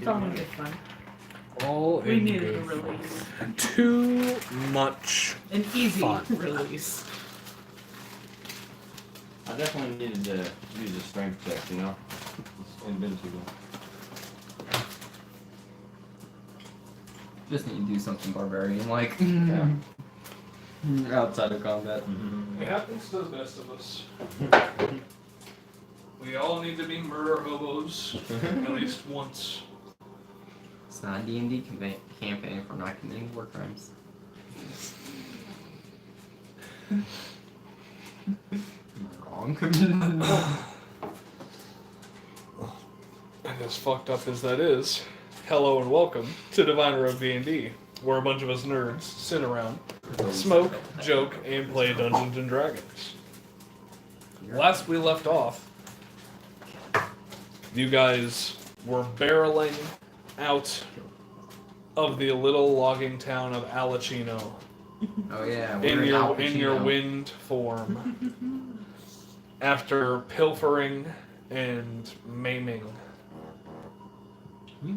Fun and good fun. All We in needed a good fun. release. Too much. An easy Fun. release. I definitely needed to use a strength check, you know? It's been too long. Just need to do something barbarian like. Yeah. Outside of combat. It happens to the best of us. We all need to be murder hobos at least once. It's not a D&D campaign for not committing war crimes. Wrong. And as fucked up as that is, hello and welcome to DivineRogueDnD, where a bunch of us nerds sit around, smoke, joke, and play Dungeons and Dragons. Last we left off, you guys were barreling out of the little logging town of Alachino Oh yeah, in we're your wind form after pilfering and maiming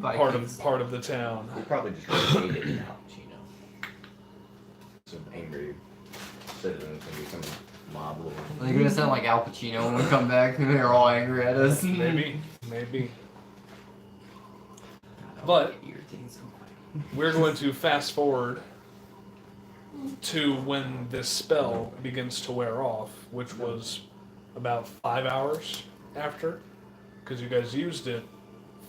part of the town. We probably just rotated it out, you know. Some angry citizens can become a mob lord. They're gonna sound like Al Pacino when we come back and they're all angry at us. Maybe. But we're going to fast forward to when this spell begins to wear off, which was about 5 hours after, because you guys used it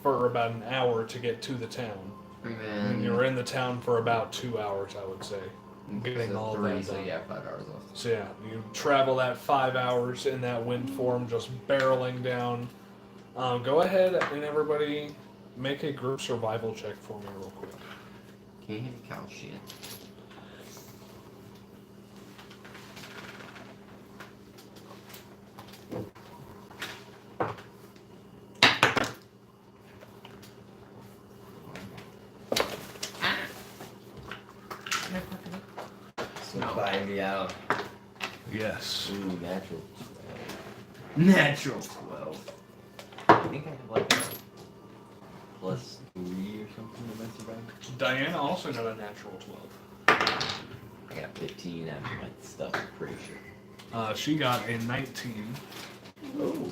for about an hour to get to the town. And you were in the town for about 2 hours, I would say. Getting all of that so done. yeah, 5 hours left. So yeah, you travel that 5 hours in that wind form, just barreling down. Go ahead and everybody make a group survival check for me real quick. Can't hit cow shit. Survive me out. Yes. Ooh, natural. Natural 12. I think I have like a +3 or something to my survival. Diana also got a natural 12. I got 15 after my stuff, I'm pretty sure. She got a 19. Oh.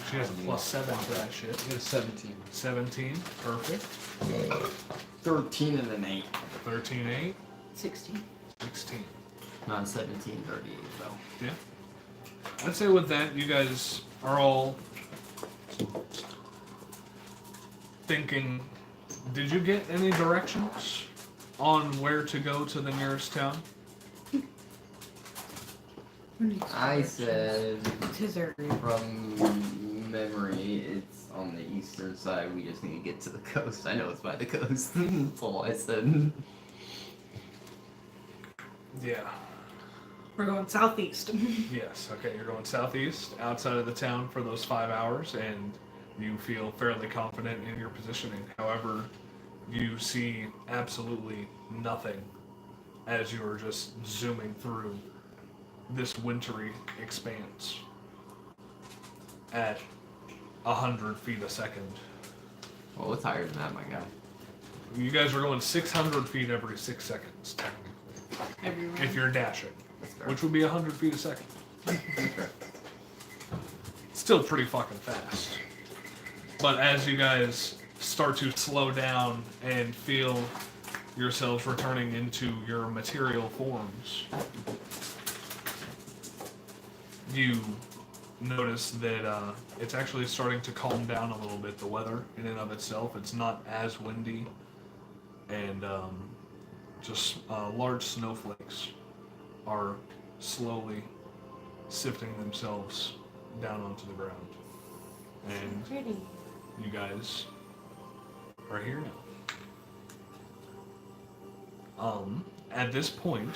She has a +7 for that shit. It was 17. 17, perfect. 13 and an 8. 13, 8, 16. 16. Not 17, 38 though. Yeah. I'd say with that, you guys are all thinking, did you get any directions on where to go to the nearest town? I said, Tizzer. from memory, it's on the eastern side. We just need to get to the coast. I know it's by the coast. That's all I said. Yeah. We're going southeast. Yes, okay, you're going southeast, outside of the town for those 5 hours, and you feel fairly confident in your positioning. However, you see absolutely nothing as you are just zooming through this wintry expanse at 100 feet a second. Well, it's higher than that, my guy. You guys are going 600 feet every 6 seconds, technically, Everywhere. if you're dashing, That's fair. which would be 100 feet a second. Still pretty fucking fast. But as you guys start to slow down and feel yourselves returning into your material forms, you notice that it's actually starting to calm down a little bit, the weather in and of itself. It's not as windy, and just large snowflakes are slowly sifting themselves down onto the ground. And Pretty. you guys are here now. At this point,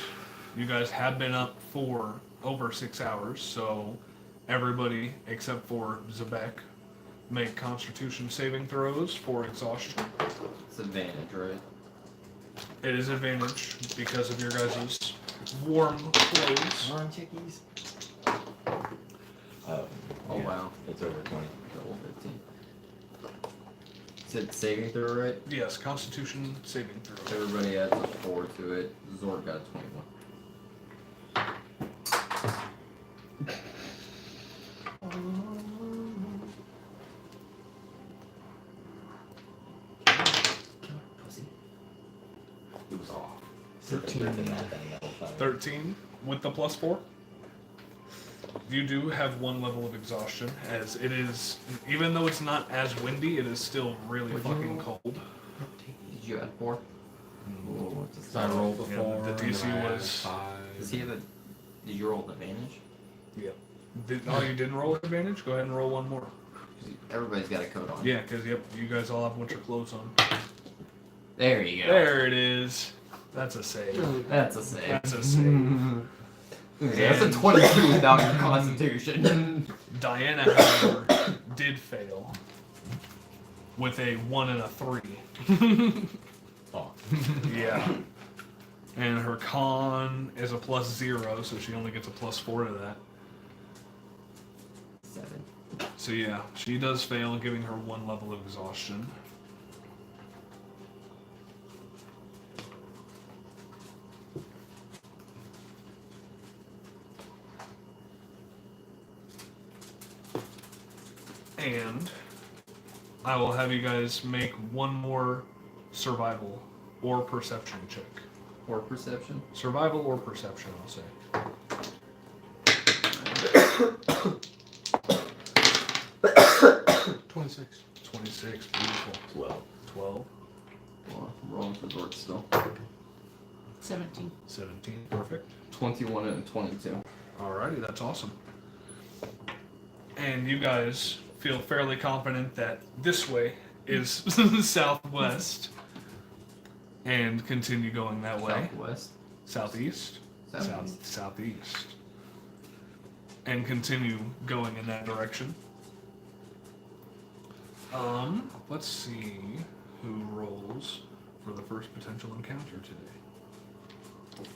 you guys have been up for over 6 hours, so everybody except for Zebek make Constitution saving throws for exhaustion. It's advantage, right? It is advantage because of your guys' warm clothes. Come on, chickies. Oh, Oh, yeah, wow. It's over 20. Double 15. Is it saving throw, right? Yes, Constitution saving throw. Everybody adds a 4 to it. Zork got 21. Pussy. It was off. 13. Not that level 5. 13 with the +4. You do have 1 level of exhaustion, as it is, even though it's not as windy, it is still really fucking cold. Did you add 4? So I rolled a Yeah, 4. the DC and I was- 5. Does he have a... Did you roll an advantage? Oh, you didn't roll advantage? Go ahead and roll 1 more. Everybody's got a coat on. Yeah, because, yep, you guys all have winter clothes on. There you go. There it is. That's a save. That's a save. That's a save. That's a 22 without your constitution. Diana, however, did fail with a 1 and a 3. Oh. Yeah. And her con is a +0, so she only gets a +4 to that. 7. So yeah, she does fail, giving her 1 level of exhaustion. And I will have you guys make 1 more survival or perception check. Or perception. Survival or perception, I'll say. 26. 26, beautiful. 12. 12, Well, I'm rolling for Zork still. 17. 17, perfect. 21 and 22. Alrighty, that's awesome. And you guys feel fairly confident that this way is southwest, and continue going that way. Southwest. Southeast? Southeast. Southeast. And continue going in that direction. Let's see who rolls for the first potential encounter today.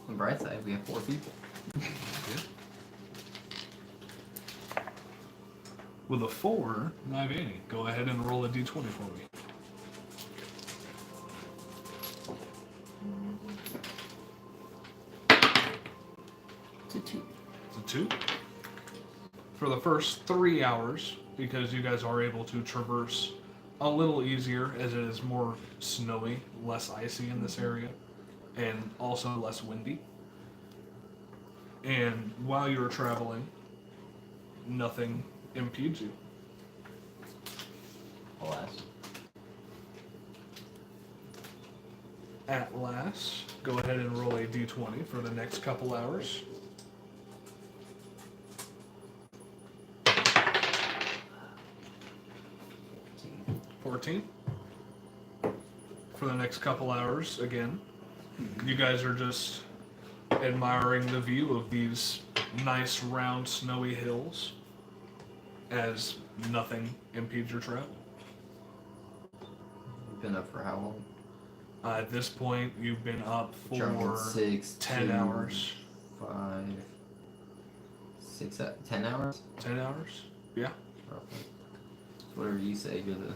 On the bright side, we have 4 people. Good. With a 4, Nivani, go ahead and roll a d20 for me. It's a 2. It's a 2. For the first 3 hours, because you guys are able to traverse a little easier as it is more snowy, less icy in this area, and also less windy. And while you're traveling, nothing impedes you. Alas. At last, go ahead and roll a d20 for the next couple hours. 14. For the next couple hours, again. You guys are just admiring the view of these nice, round, snowy hills as nothing impedes your travel. Been up for how long? At this point, you've been up for 6, 10 2, hours. 5, 6, 10 hours? 10 hours? Yeah. Roughly. Whatever you say, you're the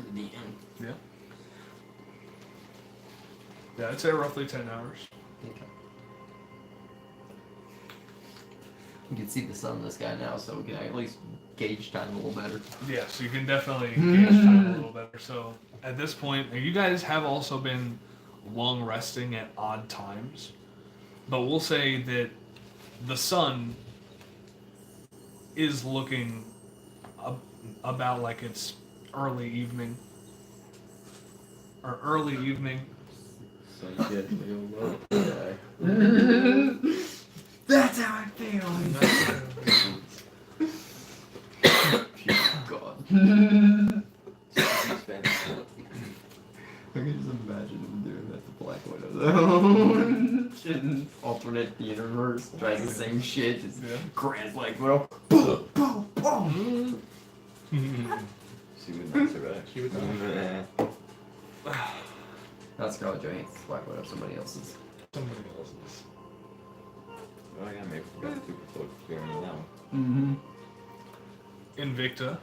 DM. Yeah. Yeah, I'd say roughly 10 hours. Okay. You can see the sun in the sky now, so we can at least gauge time a little better. Yes, you can definitely gauge time a little better. So at this point, you guys have also been long resting at odd times, but we'll say that the sun is looking about like it's early evening. Or early evening. So you get real low. That's how I feel! God. I can just imagine him doing that to Black Widow though. Shit, alternate the universe, tries the same shit, just grabs Black Widow. Boom, boom, boom. She would not survive. She would not. Not Scarlett Johansson's Black Widow, somebody else's. Somebody else's. Oh yeah, maybe we got super close to hearing now. Mm-hmm. Invicta,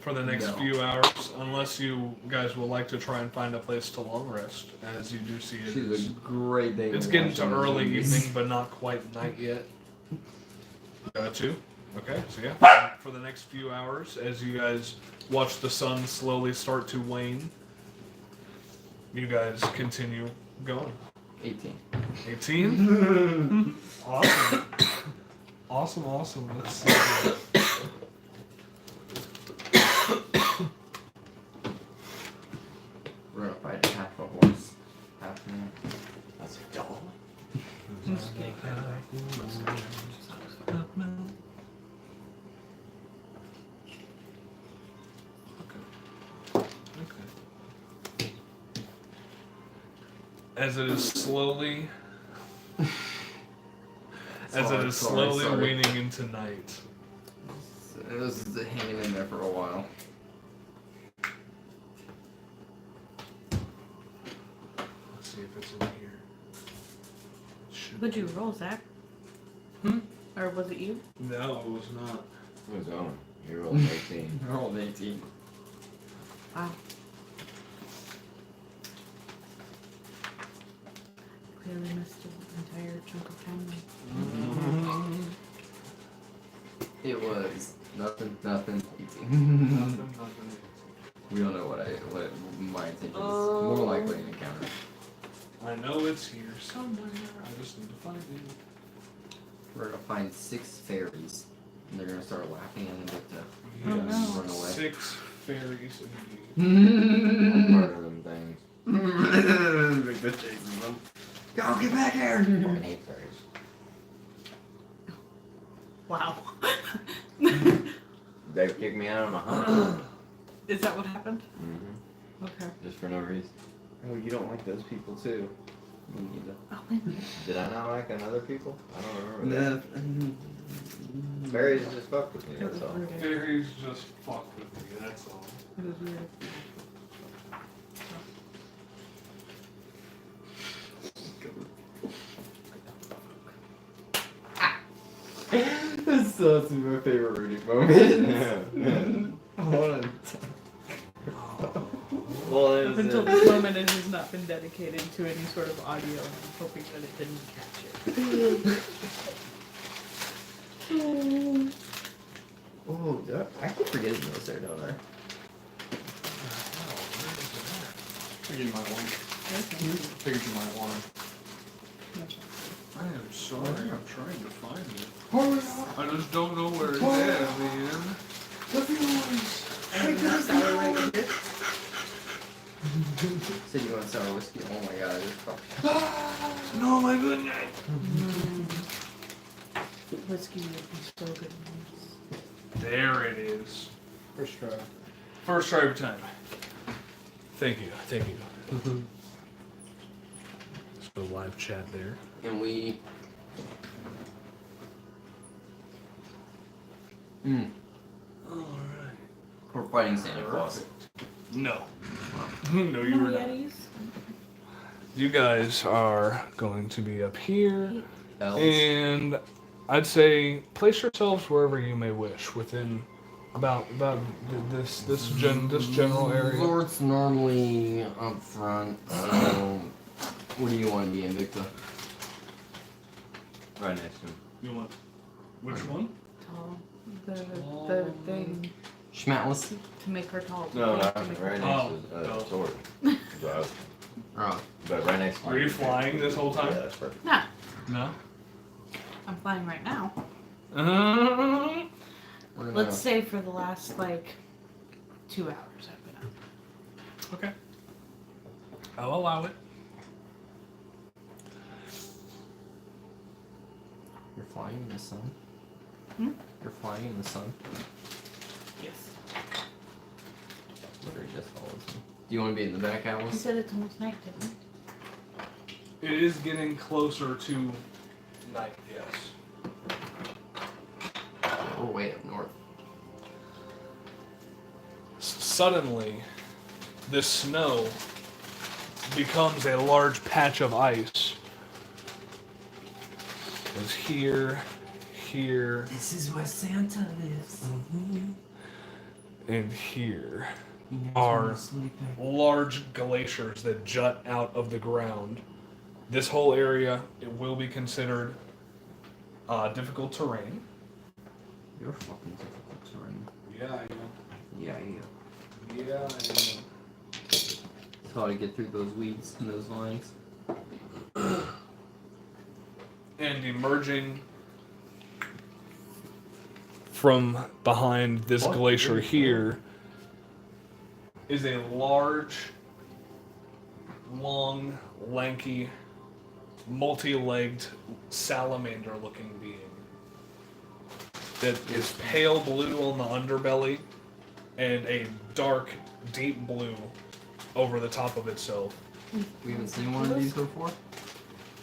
for the next No. few hours, unless you guys would like to try and find a place to long rest, as you do see it She's is. a great day. It's getting to early evening, but not quite night yet. Got you. Okay, so yeah, for the next few hours, as you guys watch the sun slowly start to wane, you guys continue going. 18. 18? Awesome. Awesome. Let's see. We're gonna fight half a horse, half man. That's a doll. As it is slowly, Sorry. waning into night. It was hanging in there for a while. Let's see if it's in here. What'd you roll, Zach? Or was it you? No, it was not. Who's Owen? He rolled 18. I rolled 18. Wow. Clearly missed an entire chunk of time. It was nothing, 18. Nothing. We don't know what my intention is. More likely an encounter. I know it's here somewhere. I just need to find it. We're gonna find 6 fairies, and they're gonna start laughing and get to Oh, no. run away. 6 fairies indeed. Part of them things. Victor chases them. Go, get back here! Fucking hate fairies. Wow. They kicked me out on a hunt. Is that what happened? Mm-hmm. Okay. Just for no reason. Oh, you don't like those people too. Me neither. Oh, man. Did I not like other people? I don't remember that. Fairies just fucked with me, It was that's all. weird. Fairies just fuck with me, that's all. It was weird. This is my favorite Rudy moment. Hold on. Well, it Up was until this moment, it has not been dedicated to any sort of audio, and I'm hoping that it didn't catch it. Oh, I keep forgetting those there, don't I? Figured you might want. Figured you might want. I am sorry. I'm trying to find it. I just don't know where it's at, man. Said you want sour whiskey. Oh my god, this fucking. No, my goodness. Whiskey would be so good. There it is. First try. First try every time. Thank you. So live chat there. And we. Alright. We're fighting Santa Claus. No. No, you were not. You guys are going to be up here, Elves. and I'd say place yourselves wherever you may wish within about this general area. Lord's normally up front, so what do you want to be in, Victor? right next to him. You want which one? Tall. The thing Schmatless? to make her tall. No, To not make her right tall. next to Oh. his sword. But, Oh. but right next to Are you flying this whole Yeah, time? that's perfect. No, No. I'm flying right now. We're gonna, Let's say for the last 2 hours I've been up. Okay. I'll allow it. You're flying in the sun? Hmm? You're flying in the sun? Yes. Literally just follows me. Do you want to be in the back, He Alice? said it's almost night, didn't he? It is getting closer to night, yes. We're way up north. Suddenly, this snow becomes a large patch of ice. It's here. This is where Santa lives. and here are large glaciers that jut out of the ground. This whole area, it will be considered difficult terrain. You're fucking difficult terrain. Yeah, I am. Yeah, yeah. Yeah, I am. It's hard to get through those weeds and those vines. And emerging from behind this glacier here is a large, long, lanky, multi-legged salamander-looking being that is pale blue on the underbelly and a dark, deep blue over the top of itself. We haven't seen one of these before?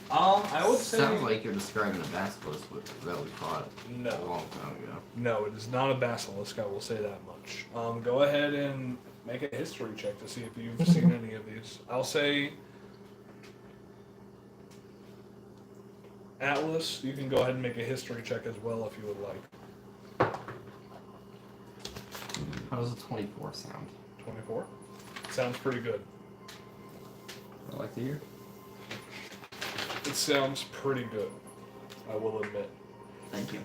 I would say Sounds like you're describing a basilisk that we caught a no. long time ago. No, it is not a basilisk, I will say that much. Go ahead and make a history check to see if you've seen any of these. I'll say Atlas, you can go ahead and make a history check as well if you would like. How does a 24 sound? 24? Sounds pretty good. I like to hear. It sounds pretty good, I will admit. Thank you.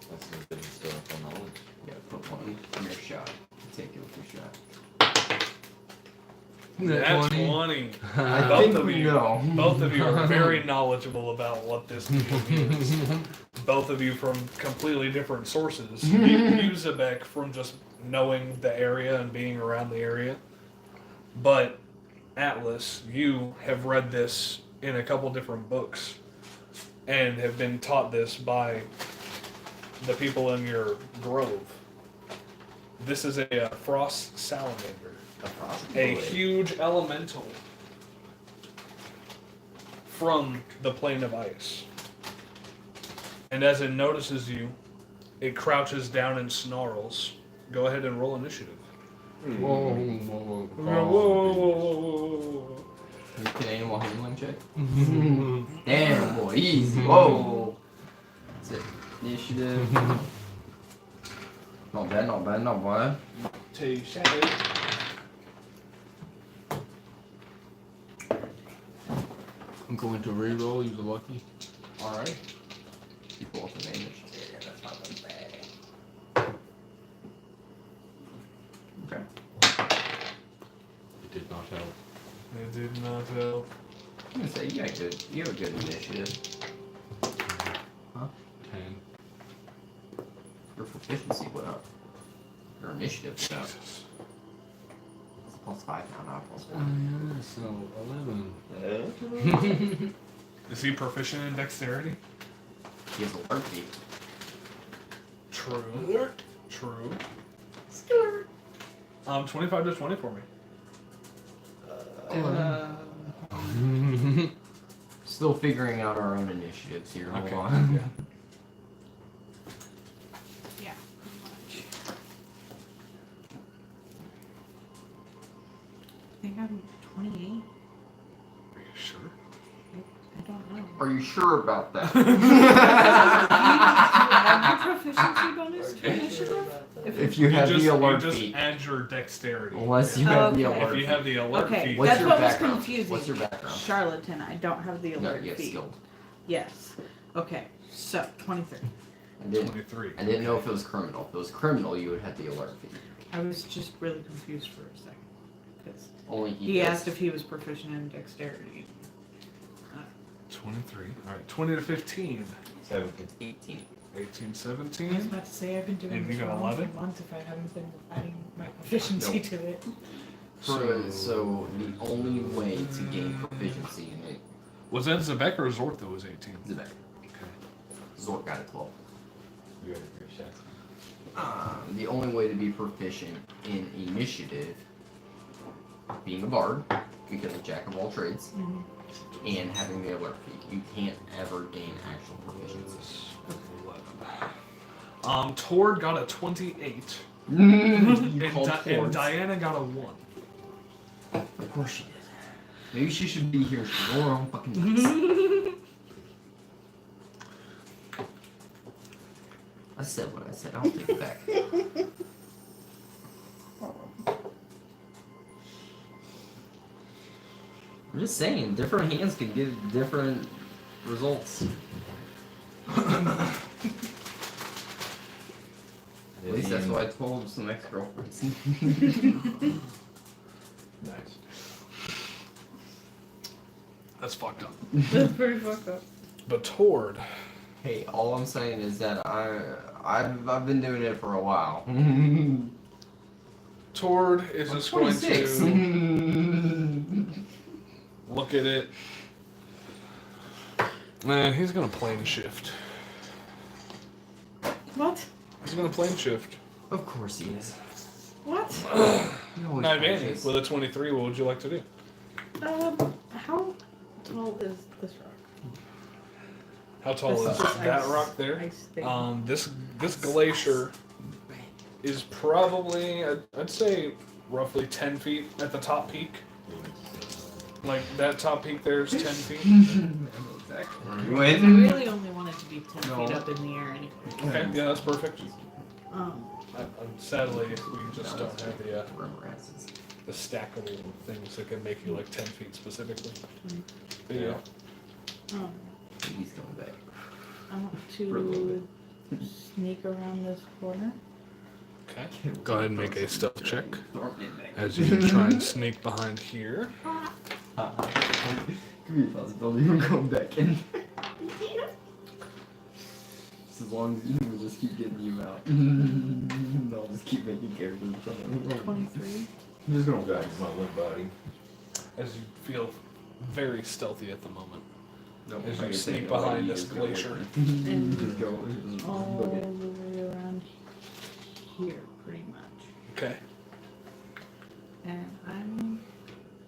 That's some good historical knowledge. Yeah, put one in your shot. Take it with your shot. That's 20. I Both think of we you, know. both of you are very knowledgeable about what this game is. Both of you from completely different sources. You Zebek from just knowing the area and being around the area. But Atlas, you have read this in a couple different books and have been taught this by the people in your grove. This is a frost salamander. A huge elemental from the plane of ice. And as it notices you, it crouches down and snarls. Go ahead and roll initiative. Whoa, Whoa, whoa, whoa, whoa. You can animal handling check? Damn, boy, easy. Whoa. That's it. Initiative. Not bad, not bad, not bad. 2 shadows. I'm going to reroll, use a lucky. Alright. You pull up the name. Yeah, that's not that bad. Okay. It did not help. It did not help. I'm gonna say you have a good initiative. Huh? 10. Your proficiency went up. Your initiative went up. Jesus. It's +5 now, not +1. Yeah, so 11. Is he proficient in dexterity? He has alert feet. True. True. 25 to 20 for me. Still figuring out our own initiatives here. Hold Okay. on. Yeah. Yeah, pretty much. I think I'm 28. Are you sure? I don't know. Are you sure about that? Have your proficiency bonus to initiative? If you have the alert you just feat. add your dexterity. Unless you have the Okay. alert If you have the alert Okay, feat, What's that's your what was background? confusing. What's your background? Charlatan. I don't have the No, alert yes, feat. skilled. Yes. Okay, so 23. I 23. didn't know if it was criminal. If it was criminal, you would have the alert feat. I was just really confused for a second. Because Only he does. asked if he was proficient in dexterity. 23. Alright, 20 to 15. 17. 18. 18, I was 17. about to say I've been doing And this you for got a 11? month if I haven't been adding my proficiency Nope. to it. So the only way to gain proficiency in it Was that Zebek or Zort that was 18? is a better. Zork got a 12. You had a great shot. The only way to be proficient in initiative, being a bard, because a jack of all trades, and having the alert feat, you can't ever gain actual proficiency. 11. Tord got a 28. You And, called and Tords. Diana got a 1. Of course she did. Maybe she should be here. She's roll her own fucking dice. I said what I said. I'll take it back. I'm just saying, different hands can give different results. At least that's what I told some ex-girlfriends. Nice. That's fucked up. That's pretty fucked up. But Tord, Hey, all I'm saying is that I've been doing it for a while. Tord is just going 26. to look at it. Man, he's gonna plane shift. What? He's gonna plane shift. Of course he is. What? He always Now, Vanny, punches. with a 23, what would you like to do? How tall is this rock? How tall This is just that ice- rock there? ice thing. This glacier is probably, I'd say, roughly 10 feet at the top peak. Like, that top peak there is 10 feet. Exactly. I When? really only want it to be 10 No. feet up in the air anyway. Okay, yeah, that's perfect. Sadly, we just don't have the stackable things that can make you like 10 feet specifically. But yeah. He's coming back. I want For a little to sneak around this corner. Okay. Go ahead and make a stealth check Don't get back. as you try and sneak behind here. Could be a possibility of going back in. Just as long as we'll just keep getting you out. I'll just keep making characters. 23. I'm just gonna guide my limp body. As you feel very stealthy at the moment. No, As I you can sneak take behind it. this glacier. And Just go. Just all book the it. way around here, pretty much. Okay. And am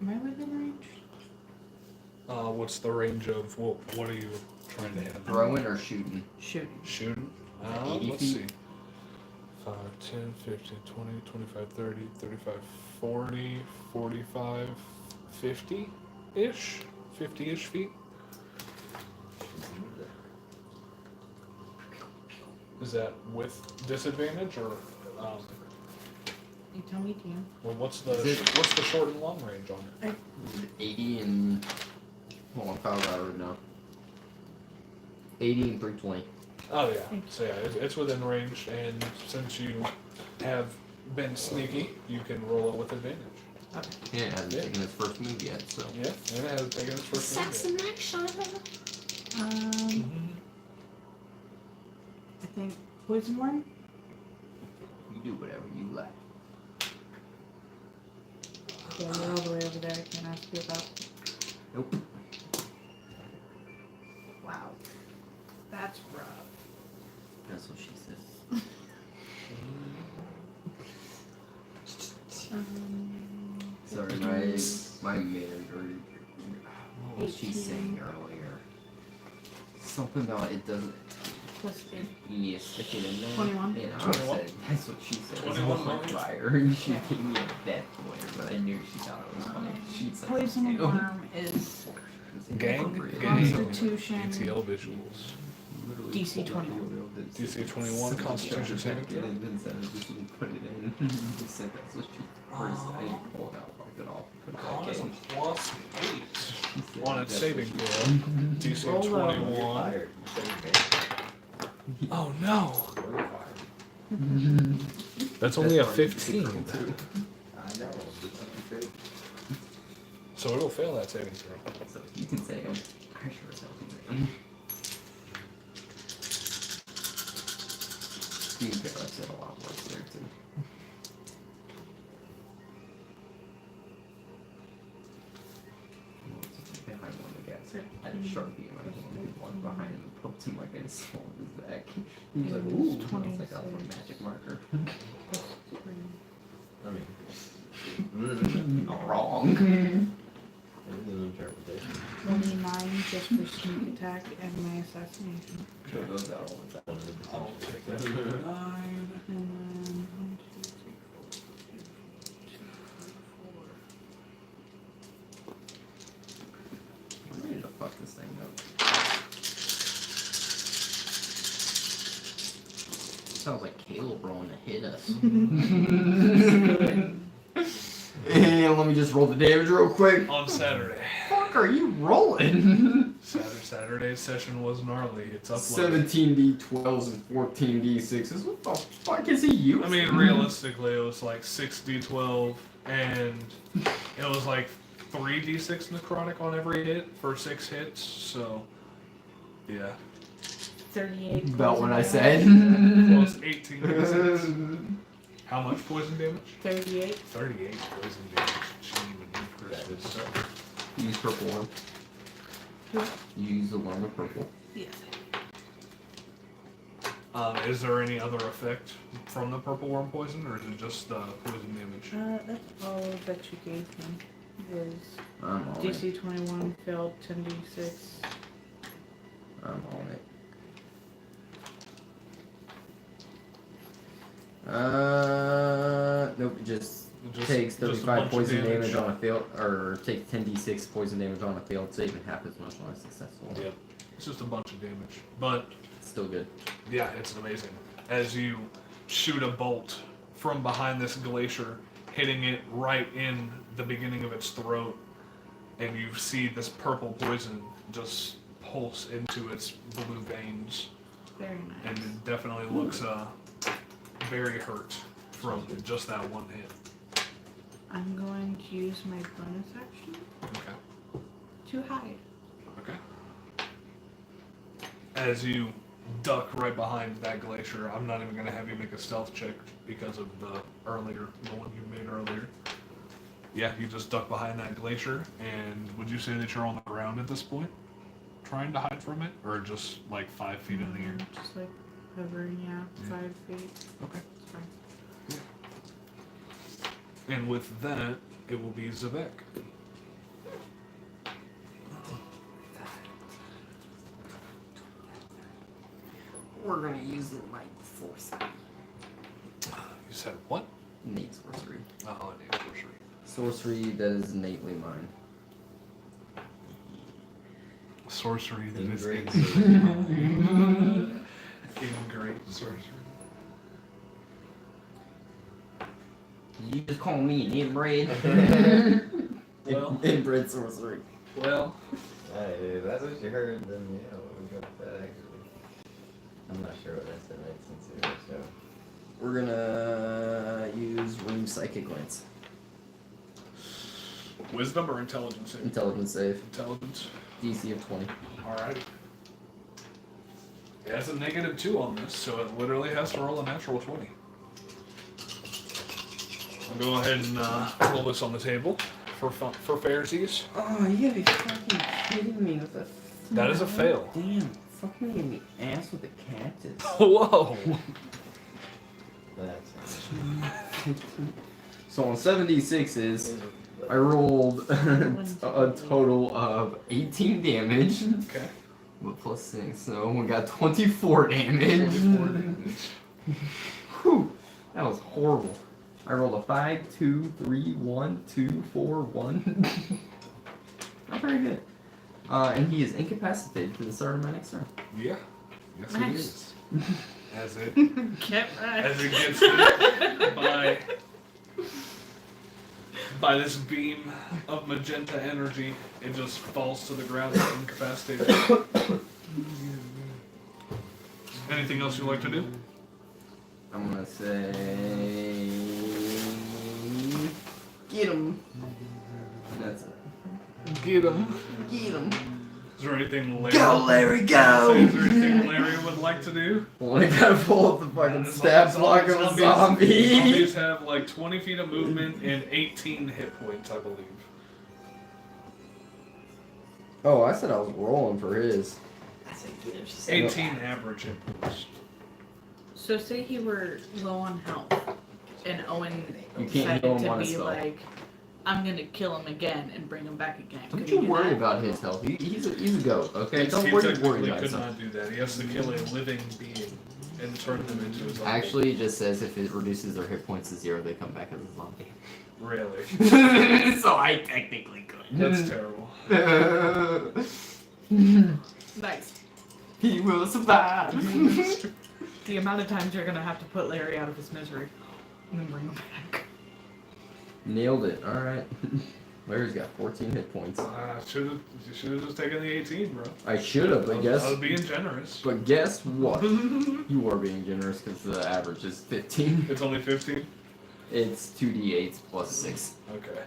I within range? What's the range of what are you trying to hit? Throwing or shooting? Shooting. Shooting? 80 Let's feet? see. 5, 10, 15, 20, 25, 30, 35, 40, 45, 50-ish? 50-ish feet? Is that with disadvantage or You tell me, team. well, what's Is it- the short and long range on it? 80 and. Hold on, power hour now. 80 and 320. Oh yeah. So yeah, it's within range, and since you have been sneaky, you can roll it with advantage. Yeah, it hasn't taken its first move yet, so. Yeah, and it has taken its first move. I think poison worm. You do whatever you like. Yeah, you're all the way over there. I can't ask you about. Nope. Wow, that's rough. That's what she said. Sorry, my memory. What was she saying earlier? Something about it doesn't. Twisted. You need to stick it in there. 21. And I 21. said, that's what she said. 21 on moments. fire. And she gave me a death pointer, but I knew she thought it was funny. She's like, Poison "Ew." worm is Gang? Constitution. ATL visuals. DC 21. DC 21 Constitution saving throw. Put it in. Just said that's what she first I pulled out. Wipe it off. Put it Oh, back that's a in. plus 8 She said on its that's saving what throw. DC Roll low. 21. Fired. Oh no! You're fired. That's only a That's why you 15. can control too. I know. It's great. So it'll fail that saving throw. So you can say them. I sure as hell can say them. You can I've said a lot worse there too. Behind one of the guys, I had a Sharpie in my hand, one behind him, poked him like I saw his back. He was like, It ooh, was I was like, that was a 26. magic marker. I mean, Not wrong. it's an interpretation. 29 just for sneak attack and my assassination. Show those out all the time. 9 and then 1, 2, 3, 4, 5, 6, 7, 8. I'm ready to fuck this thing up. sounds like Caleb rolling to hit us. And let me just roll the damage real quick. On Saturday. Fuck are you rolling? Saturday's session was gnarly. It's uploaded. 17 D12s and 14 D6s. What the fuck is he using? I mean, realistically, it was like 6 D12, and it was like 3 D6 necrotic on every hit for 6 hits, so, yeah. 38. About what I poison said. damage. Plus 18 D6. How much poison damage? 38. 38 poison damage. Christmas. Use purple one. Use the one with purple. Yes. Is there any other effect from the purple worm poison, or is it just the poison damage? That's all that you gave him. Is I'm on it. DC 21 failed 10d6. I'm on it. Nope, it just takes a 35 bunch of poison damage on a failed, or takes 10d6 poison damage on a failed save and half as much on a successful. Yep. It's just a bunch of damage. But, Still good. yeah, it's amazing. As you shoot a bolt from behind this glacier, hitting it right in the beginning of its throat, and you see this purple poison just pulse into its blue veins. Very And nice. it definitely looks very hurt from just that one hit. I'm going to use my bonus action Okay. to hide. Okay. As you duck right behind that glacier, I'm not even going to have you make a stealth check because of the one you made earlier. Yeah, you just duck behind that glacier, and would you say that you're on the ground at this point? Trying to hide from it? Or just like 5 feet in the air? Just like hovering, yeah, 5 feet. Okay. It's fine. And with that, it will be Zavek. We're gonna use the light force. You said what? Innate sorcery. Oh, innate sorcery. Sorcery that is innately mine. Sorcery that is Ingrate Ingrate sorcery. You just call me an inbred. Well. Inbred sorcery. Well, Hey, if that's what you heard, then yeah, we'll go with that actually. I'm not sure what that's in right since so. We're gonna use Room Psychic Glance. wisdom or intelligence? Save? Intelligence save. Intelligence. DC of 20. Alright. It has a -2 on this, so it literally has to roll a natural 20. I'll go ahead and roll this on the table for fairsies. Oh, you gotta be fucking kidding me with a... That is a fail. Damn, fucking in the ass with a cactus. Whoa! That's So on 7d6s, I rolled a total of 18 damage. Okay. With plus 6, so we got 24 damage. 24 damage. Whew, that was horrible. I rolled a 5, 2, 3, 1, 2, 4, 1. Not very good. And he is incapacitated to the start of my next turn. Yeah. Yes, it Nice. is. As it Get back. as it gets hit by this beam of magenta energy, it just falls to the ground incapacitated. Anything else you'd like to do? I'm gonna say... Get him! That's it. Get him. Get him! Is there anything Larry? Go, Larry, go! Is there anything Larry would like to do? Well, I gotta pull up the fucking stab block of a zombie. Zombies have like 20 feet of movement and 18 hit points, I believe. Oh, I said I was rolling for his. 18 average hit points. So say he were low on health, and Owen You can't decided heal him to on a be spell. like, I'm gonna kill him again and bring him back again. Don't Could you he do worry that? about his health. He's a goat, okay? He Don't worry technically about could himself. not do that. He has to kill a living being and turn them into a zombie. Actually, it just says if it reduces their hit points to 0, they come back as a zombie. Really? So I technically could. That's terrible. Nice. He will survive. The amount of times you're gonna have to put Larry out of his misery and then bring him back. Nailed it. Alright. Larry's got 14 hit points. You should have just taken the 18, bro. I should have, I guess. I was being generous. But guess what? You are being generous because the average is 15. It's only 15? It's 2d8s plus 6. Okay.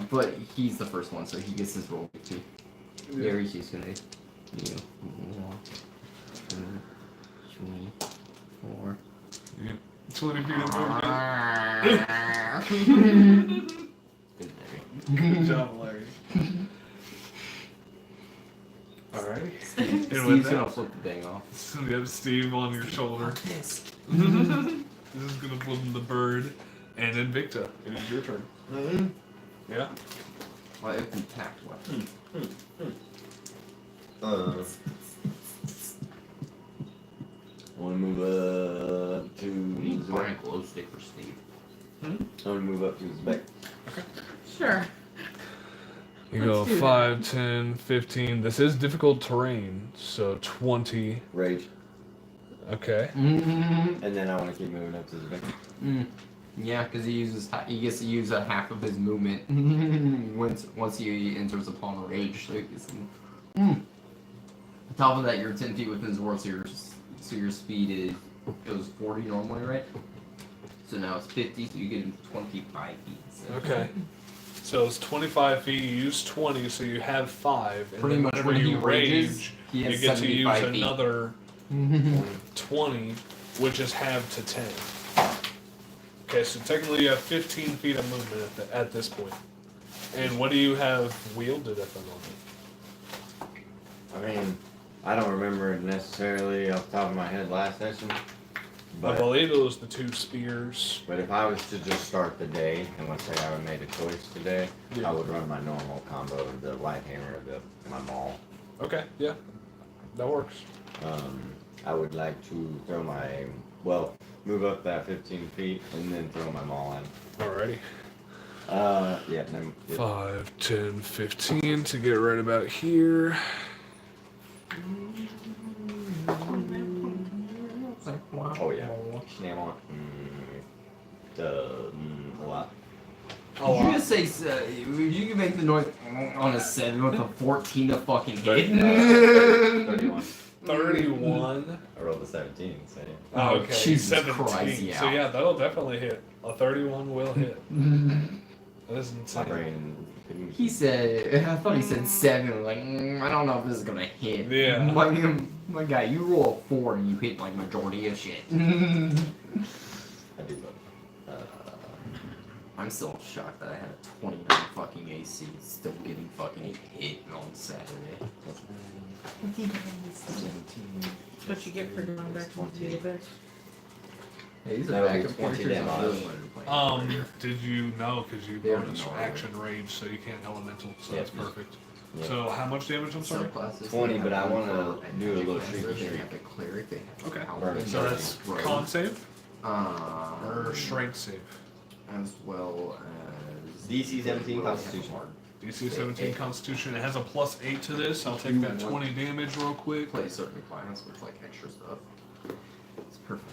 But he's the first one, so he gets his roll too. Yeah. Larry's just gonna. 1, 2, 3, 4. 20 feet of movement. Good, Larry. Good job, Larry. Alright. Steve's gonna flip the thing off. So you have Steve on your shoulder. This. This is gonna flip him the bird. And Invicta, it is your turn. Yeah. Well, if we tapped weapon. I want to move up to Need the a back. glow stick for Steve. I want to move up to his back. Sure. You Let's go do 5, 10, 15. This is difficult terrain, so 20. Rage. Okay. And then I want to keep moving up to the back. Yeah, because he gets to use a half of his movement once he enters upon a rage. So he gets on top of that, you're 10 feet within his world, so your speed is it was 40 normally, right? So now it's 50, so you get 25 feet. So. Okay. So it's 25 feet, you use 20, so you have 5. And Pretty then much whenever when he you rages, rage, he has you get to use 75 feet. another 20, which is halved to 10. Okay, so technically you have 15 feet of movement at this point. And what do you have wielded at the moment? I mean, I don't remember it necessarily off the top of my head last session. I But, believe it was the 2 spears. but if I was to just start the day, and let's say I made a choice today, Yeah. I would run my normal combo of the light hammer of my maul. Okay, yeah. That works. I would like to throw move up that 15 feet and then throw my maul in. Alrighty. Yeah, then, 5, 10, 15 to get right about here. Oh yeah. Snam on. A lot. Did you just say you can make the noise on a 7 with a 14 to fucking hit? 31. 31. I rolled a 17, so yeah. Oh, Okay, Jesus 17. Christ, yeah. So yeah, that'll definitely hit. A 31 will hit. That is My insane. brain couldn't. He said, I thought he said 7. Like, I don't know if this is gonna hit. Yeah. My guy, you roll a 4 and you hit like majority of shit. I do both. I'm still shocked that I had a 29 fucking AC still getting fucking hit on Saturday. That's what you get for going back to the abyss. Hey, these That are would be backup 20 characters I damage. really wanted to play. Did you know? Because you They already bonus know action rage, so you can't elemental, so Yeah. that's perfect. Yeah. So how much damage? I'm sorry. Subclasses, 20, they but I have wanna one for do a little magic treat cleanser, thing. They have a cleric, they have Okay. paladin, So that's rogue, con save or um, strength save. as well as DC 17 Well, Constitution. hard. DC 17 Constitution. It has a +8 to this. I'll take that 20 damage real quick. Play certain clients with like extra stuff. It's perfect.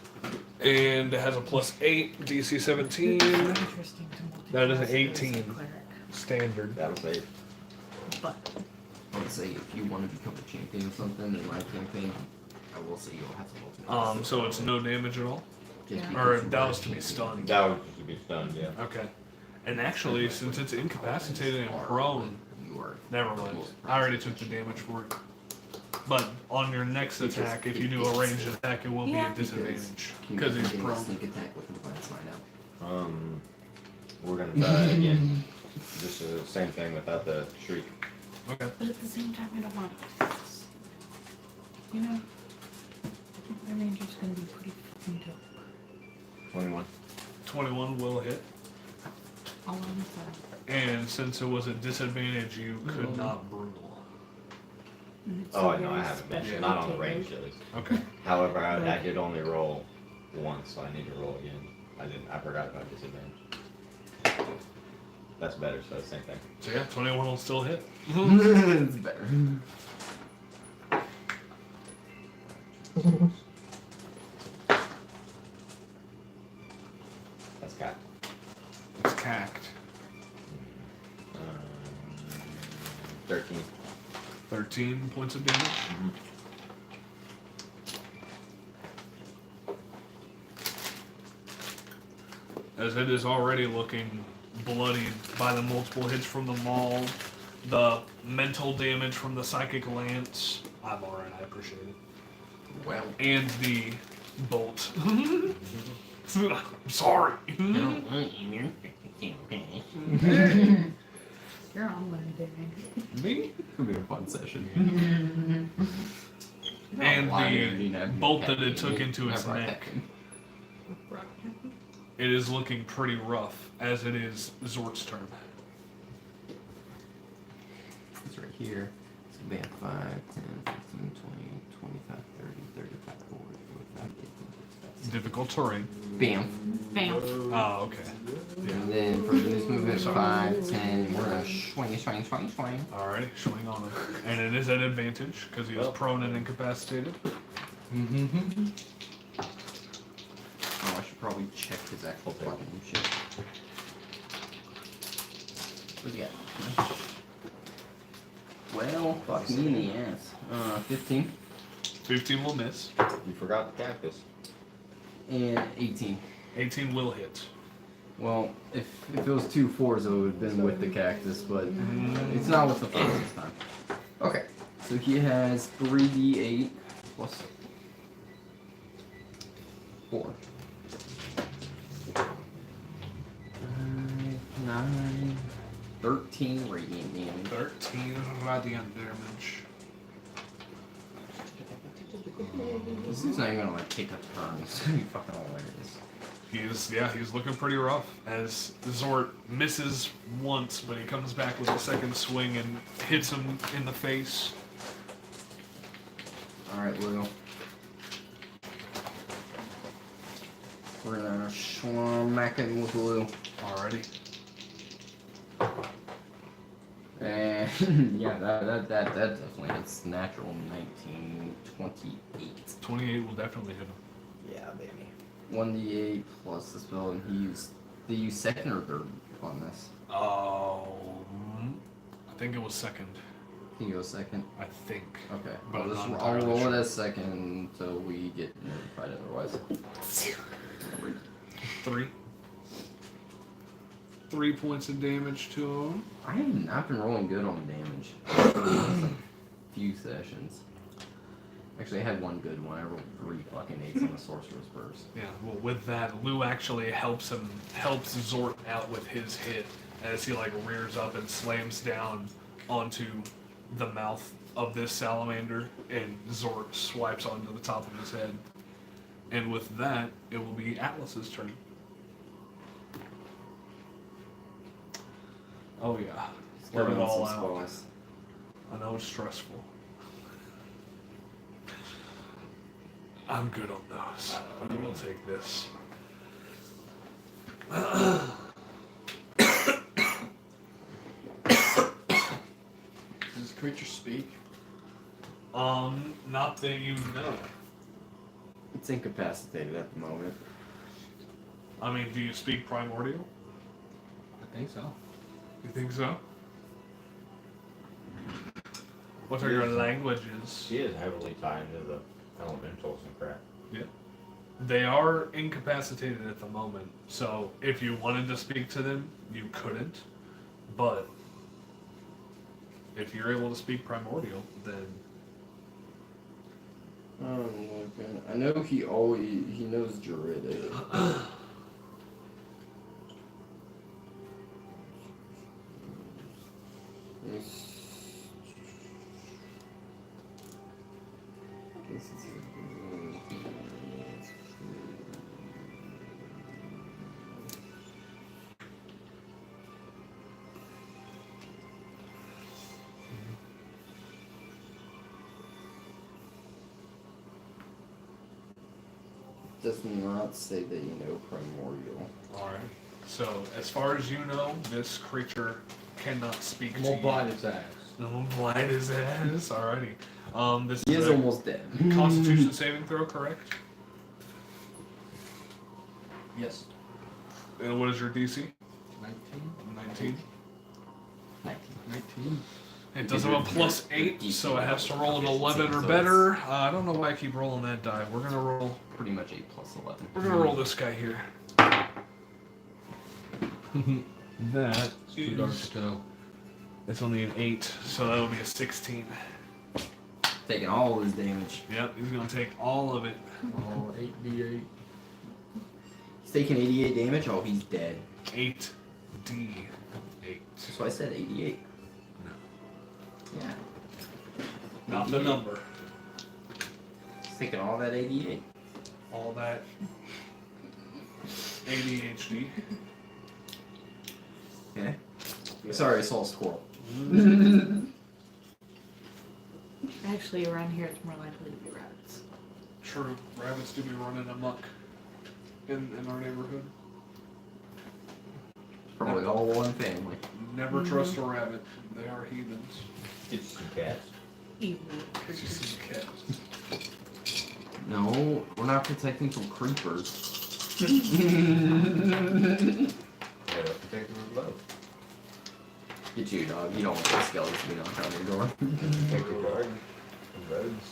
And it has a +8 DC 17 Interesting to That is an multitask as a 18. cleric. standard. That was safe. But I would say if you want to become a champion or something in my campaign, I will say you'll have to multitask. So it's no damage at all. Just Yeah. because Or you that are was to be a stunned. champion. That was just to be stunned, yeah. Okay. And actually, since it's incapacitated and prone, You are never mind. I already took the damage for it. But on your next attack, if you do a ranged attack, it will be Yeah. a disadvantage you because can he's do a prone. sneak attack with advanced right now. We're gonna try it again. Just the same thing without the shriek. Okay. but at the same time, I don't want to. You know, I think my ranger's gonna be pretty fucking dope. 21. 21 will hit. All on the side. And since it was a disadvantage, you could not brutal. And it's Oh, a I know, I very haven't. special Not on the technique. range at least. Okay. However, I did only roll once, so I need to roll again. I forgot about disadvantage. That's better, so the same thing. So yeah, 21 will still hit. It's better. 13 points of damage. As it is already looking bloodied by the multiple hits from the maul, the mental damage from the psychic lance. I'm alright, I appreciate it. Well. And the bolt. I'm sorry. You're on Monday. Me? It'll be a fun session. And the bolt that it took into its Never neck. Rock. It is looking pretty rough, as it is Zort's turn. It's right here. It's gonna be at 5, 10, 15, 20, 25, 30, 35, 40, 45, 50, 55. Difficult terrain. Bam. Bam. Oh, okay. And then for this movement, 5, 10, we're gonna swing. Alright, swing on him. And it is at advantage, because he is prone and incapacitated. Oh, I should probably check his actual fucking shit. What's he got? Well, fuck me in the ass. 15. 15 will miss. You forgot the cactus. And 18. 18 will hit. Well, if it was 2 4s, it would have been with the cactus, but it's not with the 4s this time. Okay, so he has 3d8 plus 4. 9, 13 radiant damage. 13 radiant damage. This is not even gonna like take a turn. It's gonna be fucking hilarious. He's looking pretty rough, as Zort misses once, but he comes back with a second swing and hits him in the face. Alright, Lou. We're gonna smack him with Lou. Alrighty. And yeah, that definitely hits natural 19, 28. 28 will definitely hit him. Yeah, baby. 1d8 plus the spell, and they use second or third on this? I think it was second. He goes second. I think. Okay, But I'm not I'll entirely roll sure. it as second until we get notified otherwise. 3. 3 points of damage to him. I have not been rolling good on damage. For the last, like, few sessions. Actually, I had one good one. I rolled 3 fucking 8s on the Sorcerer's Burst. Yeah, well, with that, Lou actually helps Zort out with his hit as he like rears up and slams down onto the mouth of this salamander, and Zort swipes onto the top of his head. And with that, it will be Atlas's turn. Oh yeah, let it all out. I know it's stressful. I'm good on those. We'll take this. Does this creature speak? Not that you know. It's incapacitated at the moment. I mean, do you speak primordial? I think so. You think so? What are your languages? She is heavily tied into the elementals and crap. Yeah. They are incapacitated at the moment, so if you wanted to speak to them, you couldn't. But if you're able to speak primordial, then I know he knows Druidic. Does not say that you know primordial. alright. So as far as you know, this creature cannot speak I'm to gonna you. blind his ass. I'm blind his ass. Alrighty. This He is is a almost dead. Constitution saving throw, correct? Yes. And what is your DC? 19? 19. 19. 19. It does have a +8, so it has to roll an 11 or better. I don't know why I keep rolling that die. We're gonna roll. Pretty much 8 plus 11. We're gonna roll this guy here. That Too dark to tell. it's only an 8, so that'll be a 16. Taking all his damage. Yep, he's gonna take all of it. Oh, 8d8. He's taking 88 damage. Oh, he's dead. 8d8. So I said 88. No. Yeah. Not the number. He's taking all that 88. All that ADHD. Okay. Sorry, I saw a squirrel. Actually, around here it's more likely to be rabbits. True. Rabbits do be running amok in our neighborhood. Probably all one family. Never trust a rabbit. They are heathens. Get some cats. Evil It's creatures. just a cat. No, we're not protecting from creepers. Yeah, protect them with love. Get you, dog. You don't want those skeletons to be knocking on your door. Protect your garden from roads.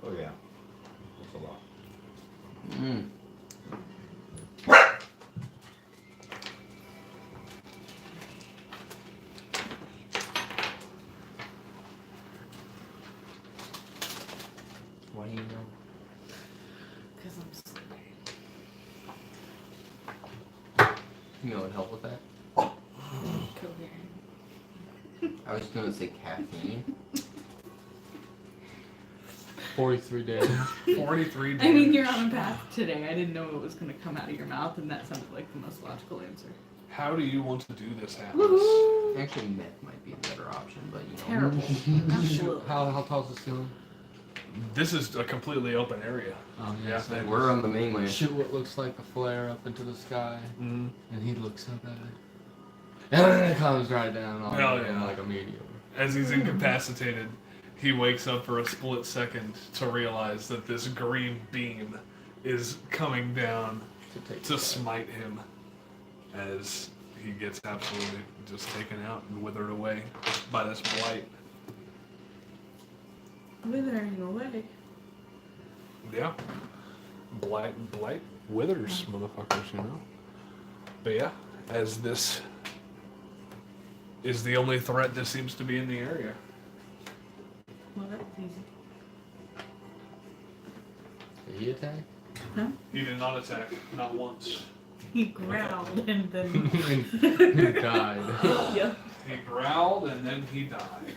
Oh yeah. That's a lot. Mm. Why do you know? Because I'm sleepy. You know what would help with that? Coherent. I was gonna say caffeine. 43 damage. 43 damage. I mean, you're on a path today. I didn't know it was going to come out of your mouth, and that sounded like the most logical answer. How do you want to do this, Atlas? Woohoo! Actually, meth might be a better option, but you know. Terrible. Absolutely. How tall's the ceiling? This is a completely open area. Oh, Yeah, so that- We're on the mainland. shoot what looks like a flare up into the sky, Mm-hmm. and he looks up at it. And then it comes right down on Hell him yeah. like a meteor. As he's incapacitated, he wakes up for a split second to realize that this green beam is coming down To take to it smite him as he gets absolutely just taken out and withered away by this blight. Withering away. Yeah. Blight withers, motherfuckers, you know? But yeah, as this is the only threat that seems to be in the area. Well, that's easy. Did he attack? He did not attack, not once. He growled and then. He died. Yep. He growled and then he died.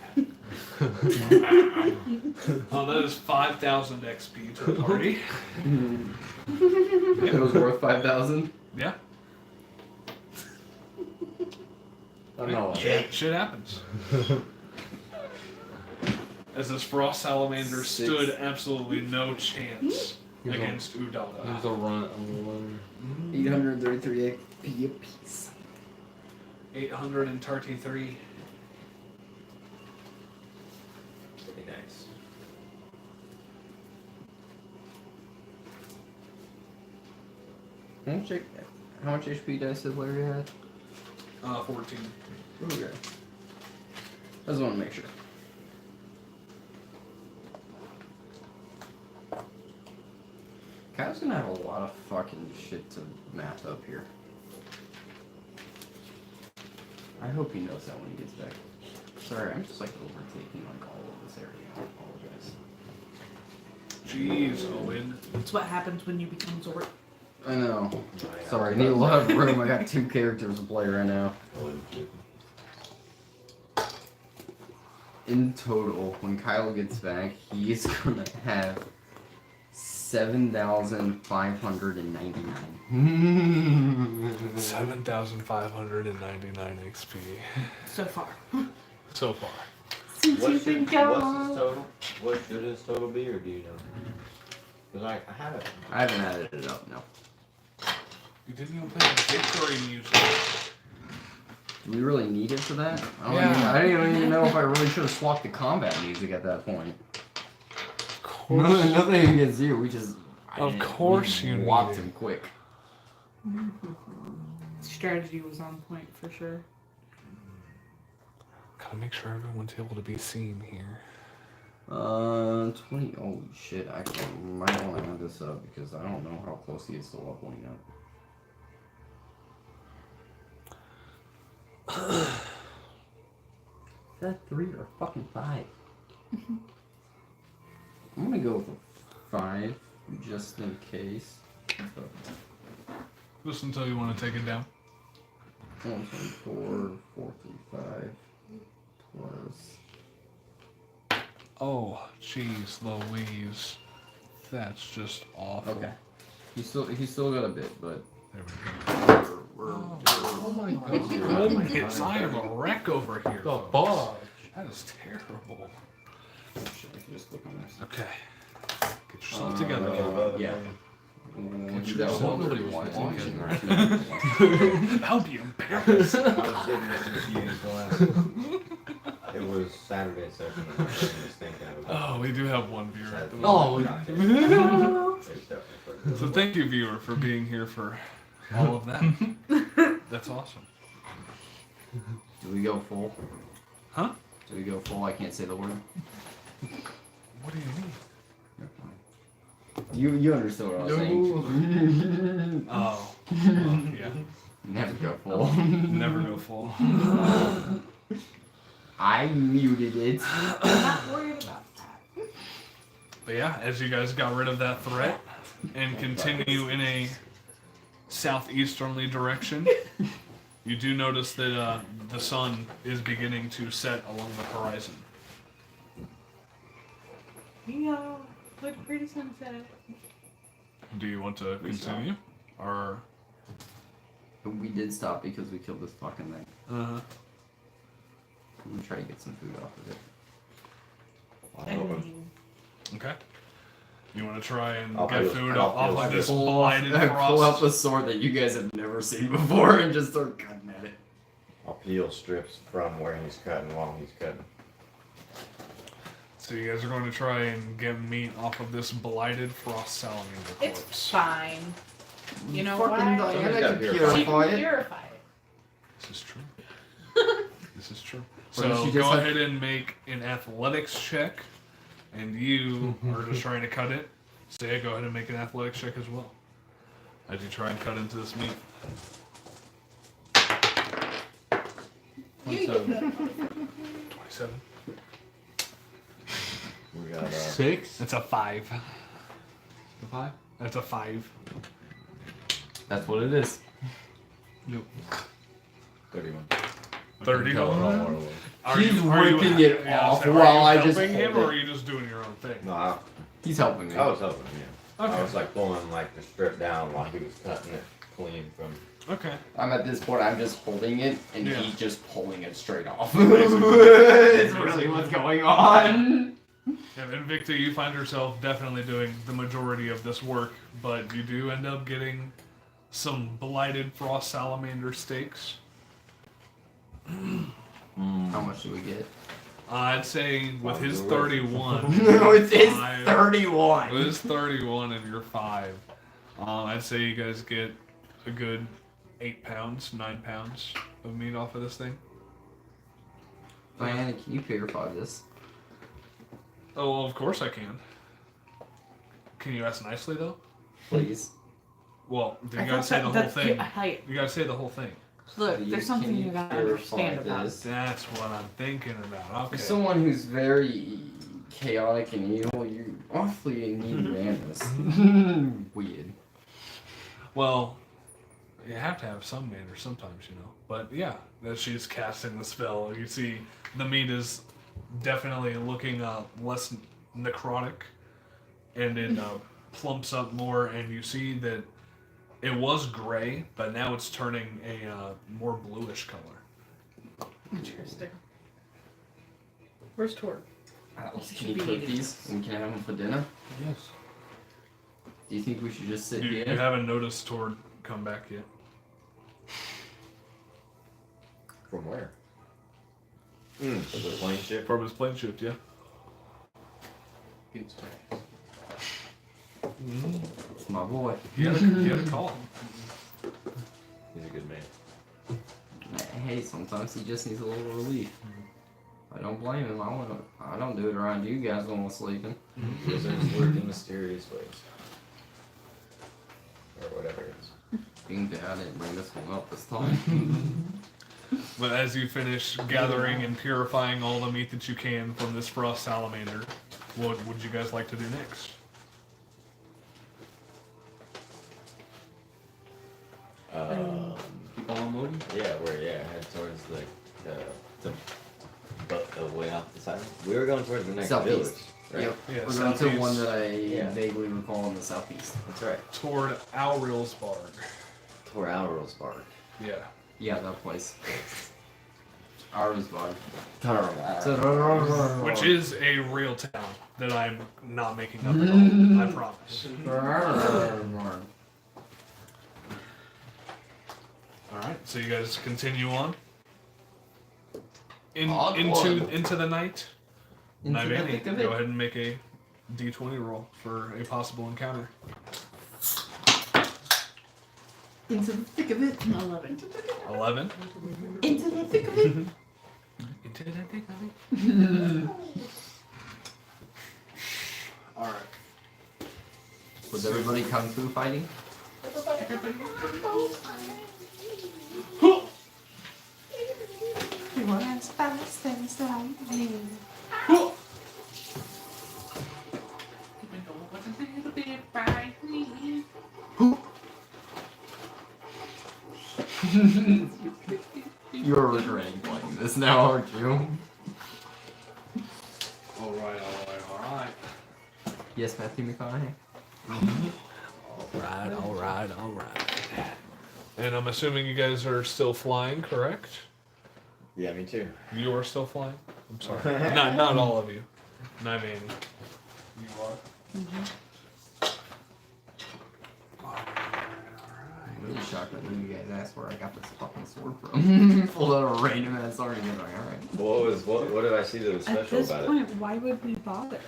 Oh, that is 5,000 XP to the party. It was worth 5,000. Yeah. Oh, no. Shit happens. As this frost salamander stood absolutely no chance against He was Udada. a runt on the loner. 833 XP apiece. 833. Pretty nice. How much HP did I say Larry had? 14. Okay. I just want to make sure. Kyle's gonna have a lot of fucking shit to map up here. I hope he knows that when he gets back. Sorry, I'm just like overtaking like all of this area. I apologize. Jeez, Owen. That's what happens when you become Zord. I know. Sorry, I need a lot of room. I got 2 characters to play right now. In total, when Kyle gets back, he's gonna have 7,599. 7,599 XP. So far. So far. Since What's you've been his gone. total? What should his total be, or do you know? Because I have it. I haven't added it up, no. You didn't even play the victory music. Do we really need it for that? Yeah. I don't even know if I really should have swapped the combat music at that point. Of course. Nothing against you, we just... Of course you walked need him quick. Strategy was on point for sure. Gotta make sure everyone's able to be seen here. 20. Holy shit! I might want to add this up because I don't know how close he is to leveling up. Is that 3 or fucking 5? I'm gonna go with a 5 just in case. Just until you want to take it down. 124, 435 plus. Oh, jeez, Louise. That's just awful. Okay. He's still got a bit, but There we go. Oh my Oh my goodness, I am a wreck over here. The folks. bug. That is terrible. Should I just click on this? Okay. Get yourself together, kid. Yeah. Get That yourself one really together. watching. That would be embarrassing. I was getting this confused the last. It was Saturday session. I was thinking it was. Oh, we do have one viewer at the Oh, moment. It's definitely. So thank you, viewer, for being here for all of that. That's awesome. Do we go full? Huh? Do we go full? I can't say the word. What do you mean? You understood what I was saying. Oh. Well, yeah. Never go full. Never go full. I muted it. I'm not worried about that. But yeah, as you guys got rid of that threat and continue in a southeasterly direction, you do notice that the sun is beginning to set along the horizon. Yo, look pretty sunset. Do you want to continue? Or We did stop because we killed this fucking thing. uh-huh. I'm gonna try to get some food off of it. I mean, Okay. You want to try and I'll get peel- food I'll off peel of this strip. blighted Pull out frost? the sword that you guys have never seen before and just start cutting at it. I'll peel strips from where he's cutting while he's cutting. So you guys are going to try and get meat off of this blighted frost salamander it's corpse. fine. You know Fucking why? Somebody's Diana gotta can purify She purify can it. purify it. This is true. This is true. Or does So she go just have- ahead and make an athletics check, and you are just trying to cut it. So yeah, go ahead and make an athletics check as well, as you try and cut into this meat. 27. We got 6? That's a 5. A 5? That's a 5. That's what it is. Nope. 31. 30. Are He's you, are ripping you, it yeah, off so while are I you just helping him, hold or are it. you just doing your own thing? No, He's helping me. I was helping him. Okay. I was like pulling like the strip down while he was cutting it clean from. Okay. I'm at this point, I'm just holding it, and Yeah. he's just pulling it straight off. Basically. It's really what's going on. And Invicta, you find yourself definitely doing the majority of this work, but you do end up getting some blighted frost salamander steaks. How much do we get? I'd say with his do it. 31. No, it's 31. 31. With his 31 and your 5. I'd say you guys get a good 8 pounds, 9 pounds of meat off of this thing. Diana, can you purify this? Oh, well, of course I can. Can you ask nicely, though? Please. Well, then I you gotta thought say the whole that's thing. height. You gotta say the whole thing. Look, Please, there's something can you gotta purify understand about this? That's what I'm thinking about. For Okay. someone who's very chaotic and evil, you awfully need manners. Weird. Well, you have to have some manners sometimes, you know. But yeah, as she's casting the spell, you see the meat is definitely looking less necrotic, and it plumps up more, and you see that it was gray, but now it's turning a more bluish color. Interesting. Where's Tor? Can you cook these and can I have them for dinner? Yes. Do you think we should just sit You here? haven't noticed Tord come back yet. From where? From the plane ship. From his plane shift, yeah. It's It's my boy. You gotta call him. He's a good man. Hey, sometimes he just needs a little relief. I don't blame him. I don't do it around you guys when we're sleeping. Wizards work in mysterious ways. Or whatever it is. Being bad, I didn't bring this one up this time. But as you finish gathering and purifying all the meat that you can from this frost salamander, what would you guys like to do next? Keep on loading. Head towards the way off the side. We were going towards the next Southeast. village, right? Yep. Yeah, We're going to southeast. one that I vaguely recall in the southeast. That's right. Toward Alrilsbarg. Toward Alrilsbarg. Yeah. Yeah, that place. Ours bar. Which is a real town that I'm not making up at all, I promise. Alright, so you guys continue on. Into the night. Nivani, go ahead and make a d20 roll for a possible encounter. Into the thick of it. 11. 11. Into the thick of it. Into the thick of it. Alright. Was everybody kung fu fighting? You want as fast as lightning. You're regretting playing this now, aren't you? Alright. Yes, Matthew McConaughey. Alright. And I'm assuming you guys are still flying, correct? Yeah, me too. You are still flying? I'm sorry. not all of you. Nivani. You are? I'm really shocked that you guys asked where I got this fucking sword from. Pulled out a random ass sword and you're like, alright. What did I see that was At special this about point, why would we bother?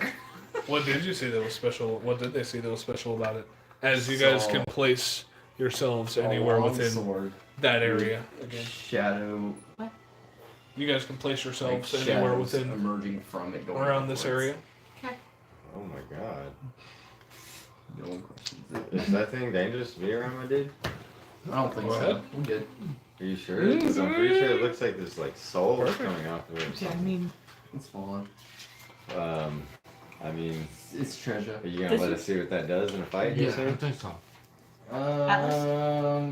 What did you see that was special? What did they see that was special about it? As you guys can place yourselves anywhere within sword. that area. Again. Shadow. You guys can place yourselves Like anywhere shadows within emerging from it going around this upwards. area. Okay. Oh my god. No one questions it. Is that thing dangerous to be around, my dude? I don't think Go so. ahead. I'm good. Are you sure? Because I'm pretty sure it looks like there's like souls coming off of it or Yeah, I something. mean, It's fine. I mean, It's treasure. are you gonna This let is- us see what that does in a fight? you I say? think so.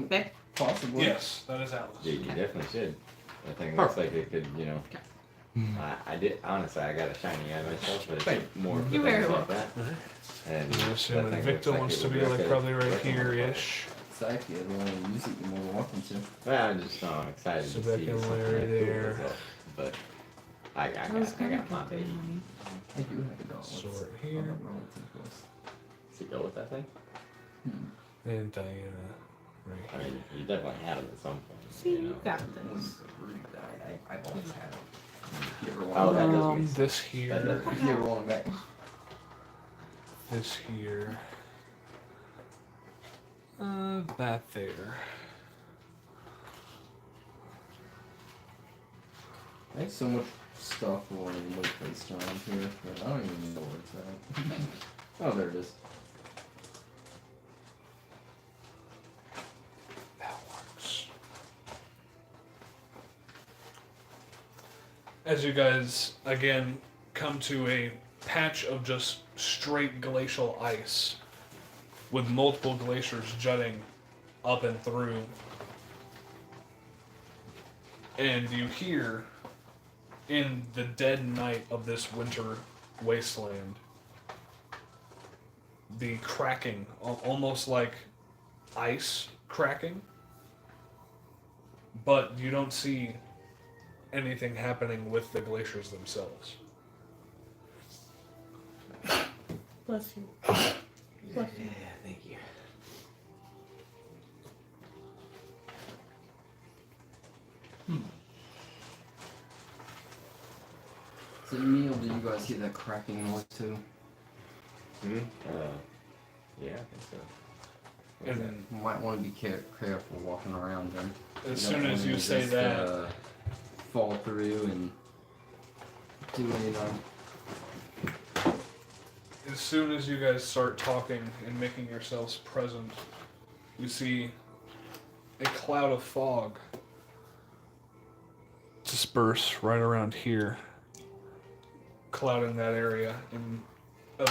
Vic? Possibly. Yes, that is Atlas. Yeah, you definitely should. That thing looks like it could, you know. I did honestly. I got a shiny eye myself, but it's more for You're very things like that. And I'm that assuming thing Victor looks wants it to would be like wreck probably it- right wreck it here-ish. Exactly. The more you use it, the more welcome to. Well, I'm just excited So to back see in something Larry that cool there. as well. But I I was got gonna my get the baby. money. I do have a dog. Sword here. Does it go with that thing? And Diana. I Right. mean, you definitely had it at some point. See, you you know. got this. I've always had it. If you ever Oh, want that to does make This That here. does. if you ever want to back. This here. That there. I have so much stuff all over the place around here, but I don't even know where it's at. Oh, there it is. That works. As you guys again come to a patch of just straight glacial ice with multiple glaciers jutting up and through, and you hear in the dead night of this winter wasteland the cracking, almost like ice cracking, but you don't see anything happening with the glaciers themselves. Bless you. Bless you. Thank you. So, Neil, did you guys hear that cracking noise too? Hmm? Yeah, I think so. And You might want to be careful walking around them. as soon as you say that, fall through and do anything. as soon as you guys start talking and making yourselves present, you see a cloud of fog disperse right around here, clouding that area in a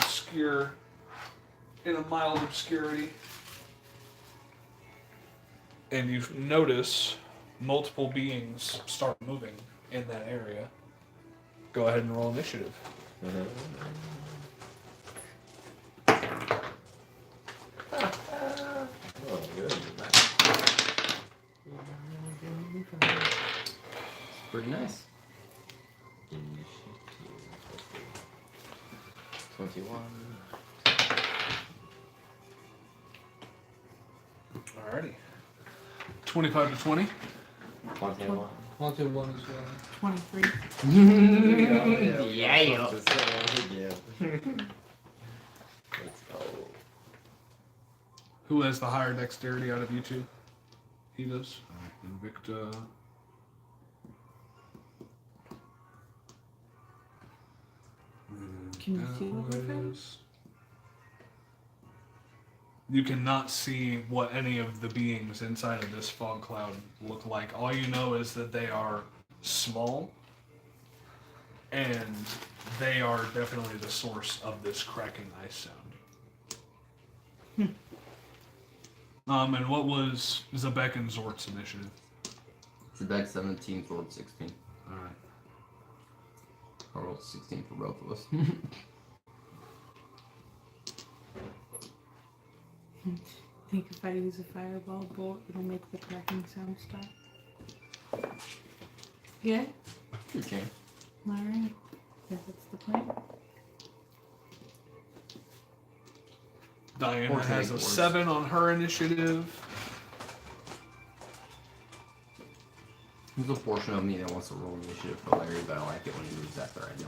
mild obscurity. And you notice multiple beings start moving in that area. Go ahead and roll initiative. Oh, good. Pretty nice. 21. Alrighty. 25 to 20. 21. 21 as well. 23. Yeah. Yeah. Let's go. Who has the higher dexterity out of you two? He does. Invicta. Can you see what we're doing? You cannot see what any of the beings inside of this fog cloud look like. All you know is that they are small, and they are definitely the source of this cracking ice sound. And what was Zebek and Zort's initiative? Zebek 17, Ford 16. Alright. I rolled 16 for both of us. Think if I use a fireball bolt, it'll make the cracking sound stop. Yeah? You can. Alright. If that's the plan. Diana Or has a take 7 on her initiative. There's a portion of me that wants to roll initiative for Larry, but I like it when he moves after I do.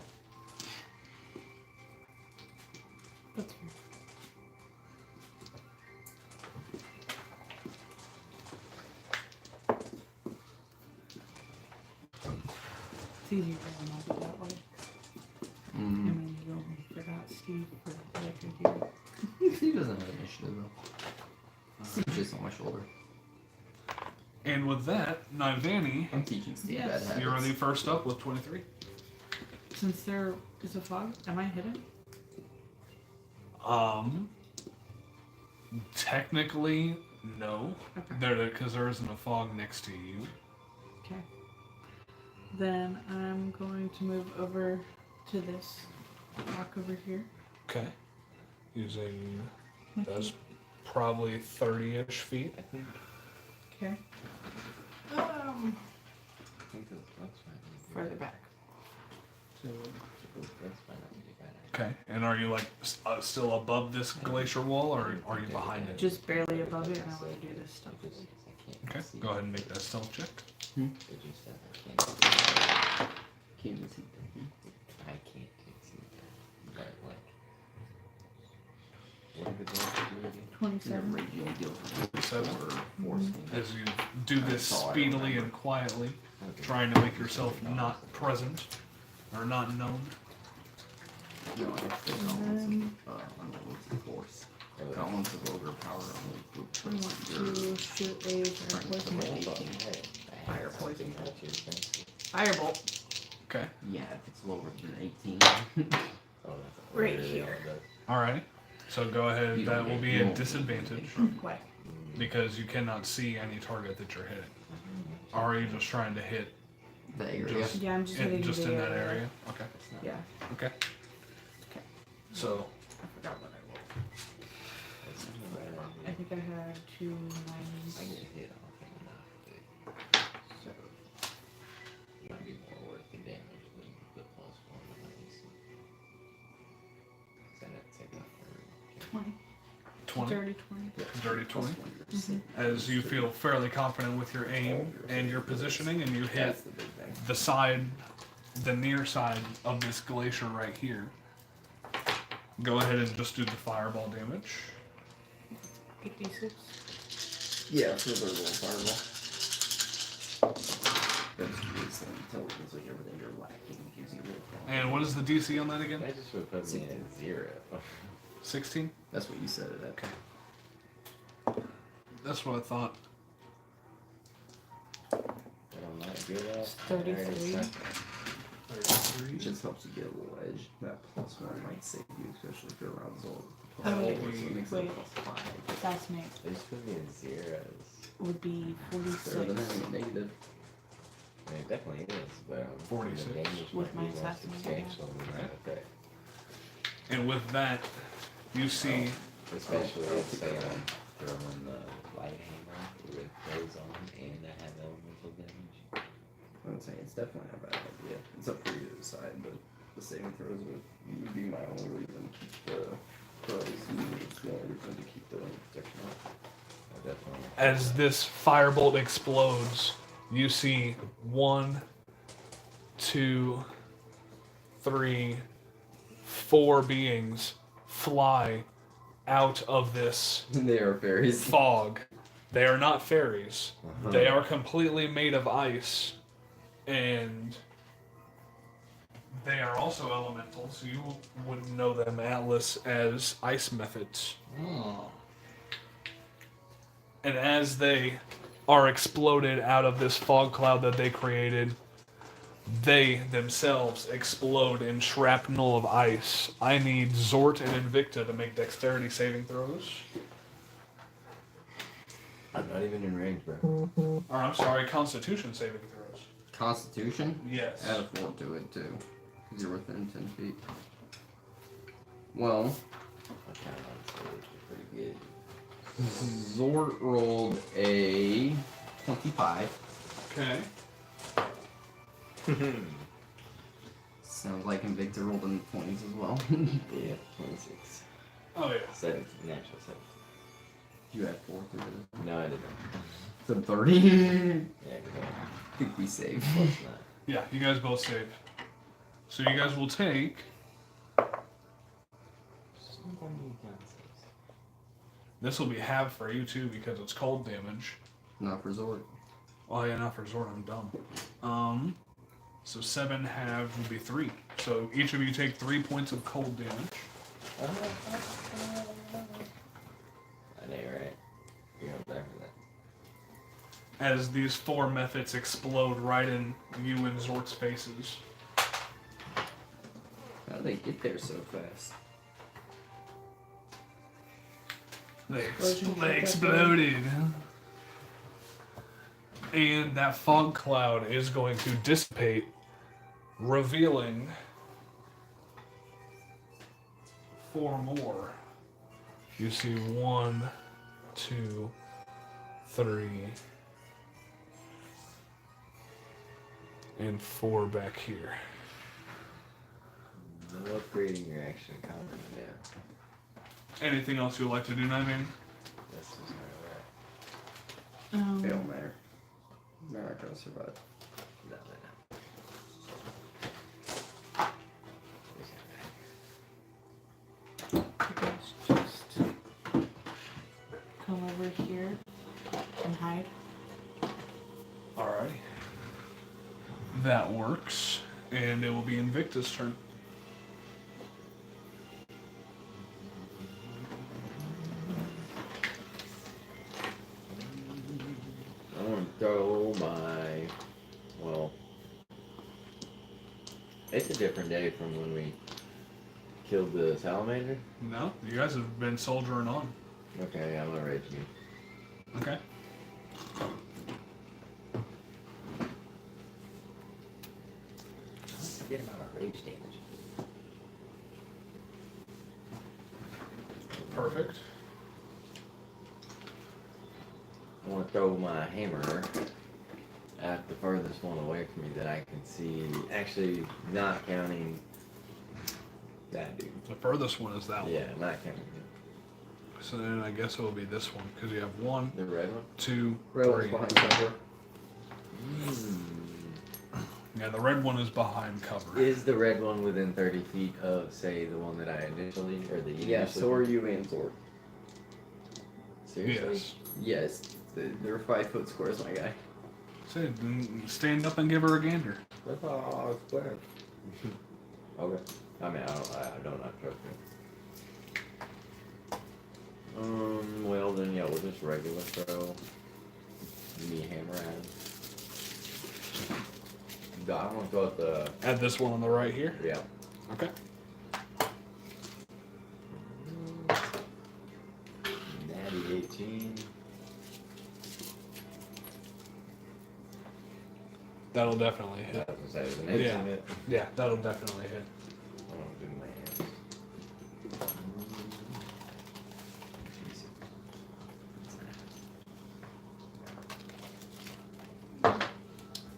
That's fine. It's easier to remember that way. I mean, you only forgot Steve for like a year. Steve doesn't have initiative though. Steve's just on my shoulder. And with that, Nivani, I'm teaching Steve Yes. bad habits. you're the first up with 23. Since there is a fog, am I hidden? Technically, no. Okay. Because there isn't a fog next to you. Okay. Then I'm going to move over to this rock over here. Okay. Using, that's probably 30-ish feet, I think. Okay. I think that's fine. Further back. That's fine. Okay. And are you like still above this glacier wall, or are you behind it? Just barely above it, and I want to do this stuff. Okay. Go ahead and make that stealth check. Did you say I can't Can't even see. I can't see that. But like, what did the other do again? 27. Raging guilt. 7. Force. As you do this speedily and quietly, trying to make yourself not present or not known. No, I still don't want to force. I don't want to overpower I want to shoot a fire poison. Fire poison. Firebolt. Okay. Yeah, if it's lower than 18. Right here. Alright. So go ahead. You That don't will get- be you a don't- disadvantage Why? because you cannot see any target that you're hitting. Or are you just trying to hit The area. Just- Yeah, I'm just hitting just the in that area? Okay. Yeah. Okay. Okay. So I forgot what I rolled. I think I had 2 9s. I get hit off and not big. So It might be more worth the damage than the +1 on my AC. So I'd take off 20. 20. Dirty 20. Dirty 20. Mhm. As you feel fairly confident with your aim and your positioning, and you hit That's the big thing. the side, the near side of this glacier right here. Go ahead and just do the fireball damage. 56. Yeah, for the little fireball. That's the intelligence, like everything you're lacking gives you a little. And what is the DC on that again? That just would put me at 0. 16? That's what you said it at. Okay. That's what I thought. But I'm not good at. 33. 33. It just helps you get a little edge. That +1 might save you, especially if you're around Zol. Oh, wait, So it makes it wait. +5. Assassinate They just put me in 0s. would be Better than 46. having a negative. I mean, it definitely is, but 46. the damage With might my be more assassinate, substantial than that effect. And with that, you see Especially if, say, I'm throwing the light hammer with those on and I have elemental damage. I would say it's definitely not a bad idea. It's up for you to decide, but the saving throws would be my only reason to keep the throws. It's the only reason to keep the protection up. I definitely. as this firebolt explodes, you see 1, 2, 3, 4 beings fly out of this They are fairies. fog. They are not fairies. Uh-huh. They are completely made of ice, and they are also elementals. So you would know them, Atlas, as ice methods. And as they are exploded out of this fog cloud that they created, they themselves explode in shrapnel of ice. I need Zort and Invicta to make dexterity saving throws. I'm not even in range, bro. Or I'm sorry, Constitution saving throws. Constitution? Yes. Add a 4 to it, too. Because you're within 10 feet. Well, My count on stage is pretty good. Zort rolled a 25. Okay. Sounds like Invicta rolled in the 20s as well. Yeah, 26. Oh yeah. 17, natural 7. You had 4 to it. No, I didn't. So 30? Yeah, go ahead. I think we saved. Close enough. Yeah, you guys both save. So you guys will take this will be halved for you too because it's cold damage. Not for Zort. Oh yeah, not for Zord, I'm dumb. So 7 halved would be 3. So each of you take 3 points of cold damage. I know you're right. You're going back for that. As these 4 methods explode right in you and Zort's faces. How did they get there so fast? They exploded. And that fog cloud is going to dissipate, revealing 4 more. You see 1, 2, 3, and 4 back here. No upgrading your action combat now. Anything else you'd like to do, Nightmare? That's just not They Um, don't matter. They're not gonna survive. right. No. you guys just come over here and hide. Alrighty. That works. And it will be Invicta's turn. I want to throw my. Well. It's a different day from when we killed the salamander. No, you guys have been soldiering on. Okay, I'm gonna rage you. Okay. Forget about our rage damage. Perfect. I want to throw my hammer at the furthest one away from me that I can see. Actually, not counting that dude. The furthest one is that Yeah, not counting him. one. So then I guess it will be this one because you have 1, The red one? 2, Red one's 3. behind cover. Yeah, the red one is behind cover. Is the red one within 30 feet of, say, the one that I initially, or the Yeah, so are you and Zord. Seriously? Yes. Yes, they're 5 foot squares, my guy. Say, stand up and give her a gander. That's all square. Okay. I mean, I don't not trust him. Well then, yeah, we'll just regular throw. Give me a hammer at him. I want to throw at the. Add this one on the right here. Yeah. Okay. Natty 18. That'll definitely I hit. was gonna say, it was an 18 Yeah. hit. Yeah, that'll definitely hit. I don't do my hands.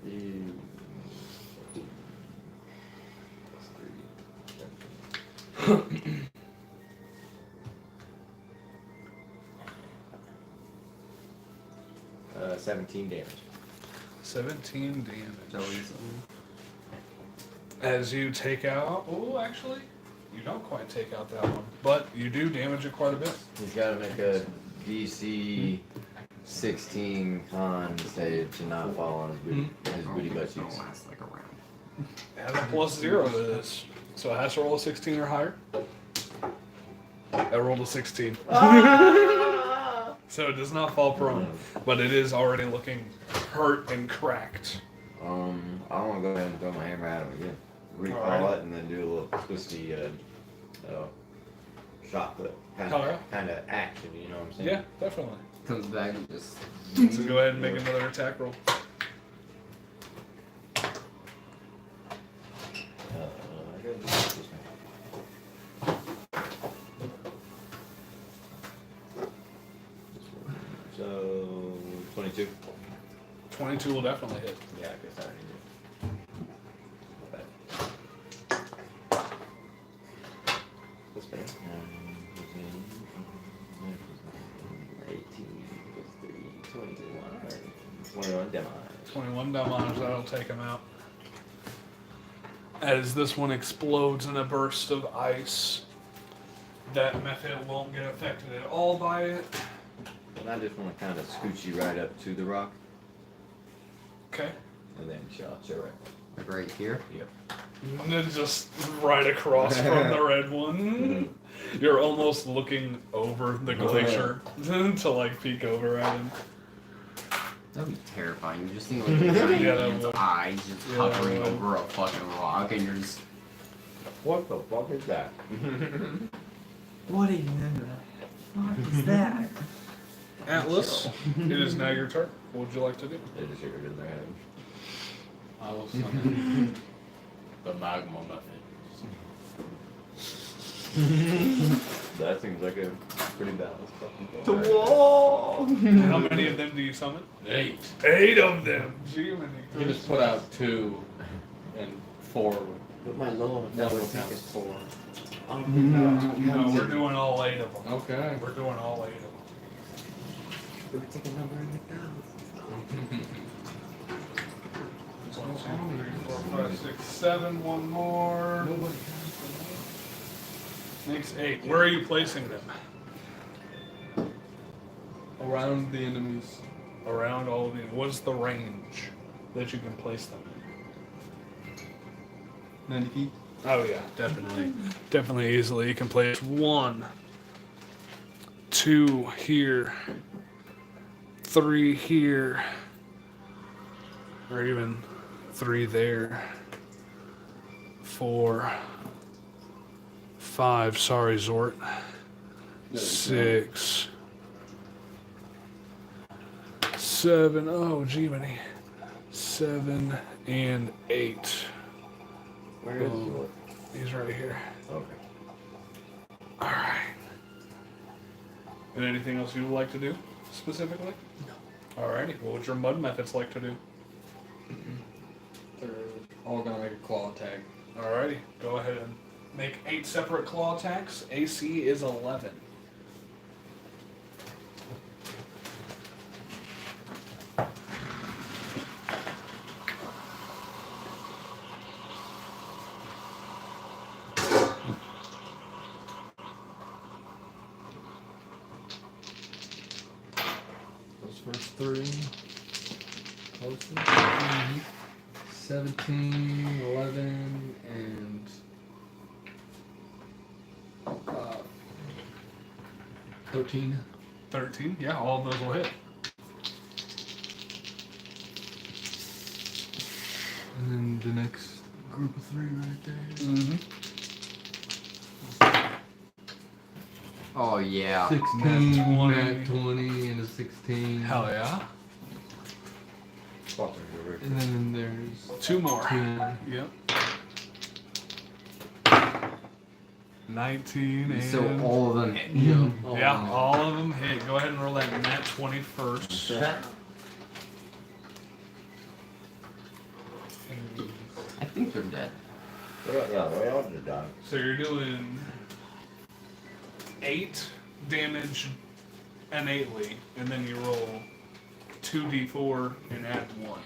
Ew. 17 damage. 17 damage. So he's, As you take out. Oh, actually, you don't quite take out that one, but you do damage it quite a bit. He's got to make a DC 16 con save to not fall on his booty butt Don't cheeks. last like a round. It has a +0 to this, so it has to roll a 16 or higher. I rolled a 16. So it does not fall prone, but it is already looking hurt and cracked. I want to go ahead and throw my hammer at him again. Recall Alright. it and then do a little twisty shot put. Kind Oh, yeah. of action, you know what I'm saying? Yeah, definitely. Comes back and just. So go ahead and make another attack roll. I gotta do this one. So 22. 22 will definitely hit. Yeah, I guess I already did. That's fair. 18 plus 3, 21 damage. 21 damage, that'll take him out. As this one explodes in a burst of ice, that method won't get affected at all by it. And I just want to kind of scooch you right up to the rock, Okay. and then shot you right. Like right here. Yep. And then just right across from the red one. You're almost looking over the glacier to like peek over at him. That'd be terrifying. You just see like a giant Yeah, that man's would. eyes just Yeah, hovering that would. over a fucking rock, and you're just. What the fuck is that? What in the fuck is that? Atlas, it is now your turn. What would you like to do? They just figured in their head. I will summon the magma method. That seems like a pretty balanced fucking The thing. wall! How many of them do you summon? 8. 8 of them. Gee, many. You can just put out 2 and 4. But my low Double count is 4. No, we're doing all 8 of them. Okay. We're doing all 8 of them. We could take a number in the balance. 1, 2, 3, 4, 5, 6, 7. One more. Makes 8. Where are you placing them? Around the enemies. Around all of you. What's the range that you can place them in? 90 feet. Oh yeah, definitely. Definitely easily. You can place 1, 2 here, 3 here, or even 3 there. 4, 5, sorry Zort. 6, 7, oh gee many. 7 and 8. Where is yours? He's right here. Okay. Alright. And anything else you would like to do specifically? No. Alrighty. What would your mud methods like to do? They're all gonna make a claw attack. Alrighty. Go ahead and make 8 separate claw attacks. AC is 11. 3. Closest. 17, 11, and 13. 13. Yeah, all of those will hit. And then the next group of 3 right there. Mm-hmm. Oh yeah. 16, Nat 20. nat 20, and a 16. Hell yeah. And then there's 2 more. 2. Yep. 19 and... So all of them hit. yeah, all of them hit. Go ahead and roll that nat 20 first. I think they're dead. Yeah, they all just died. So you're doing 8 damage innately, and then you roll 2d4 and add 1.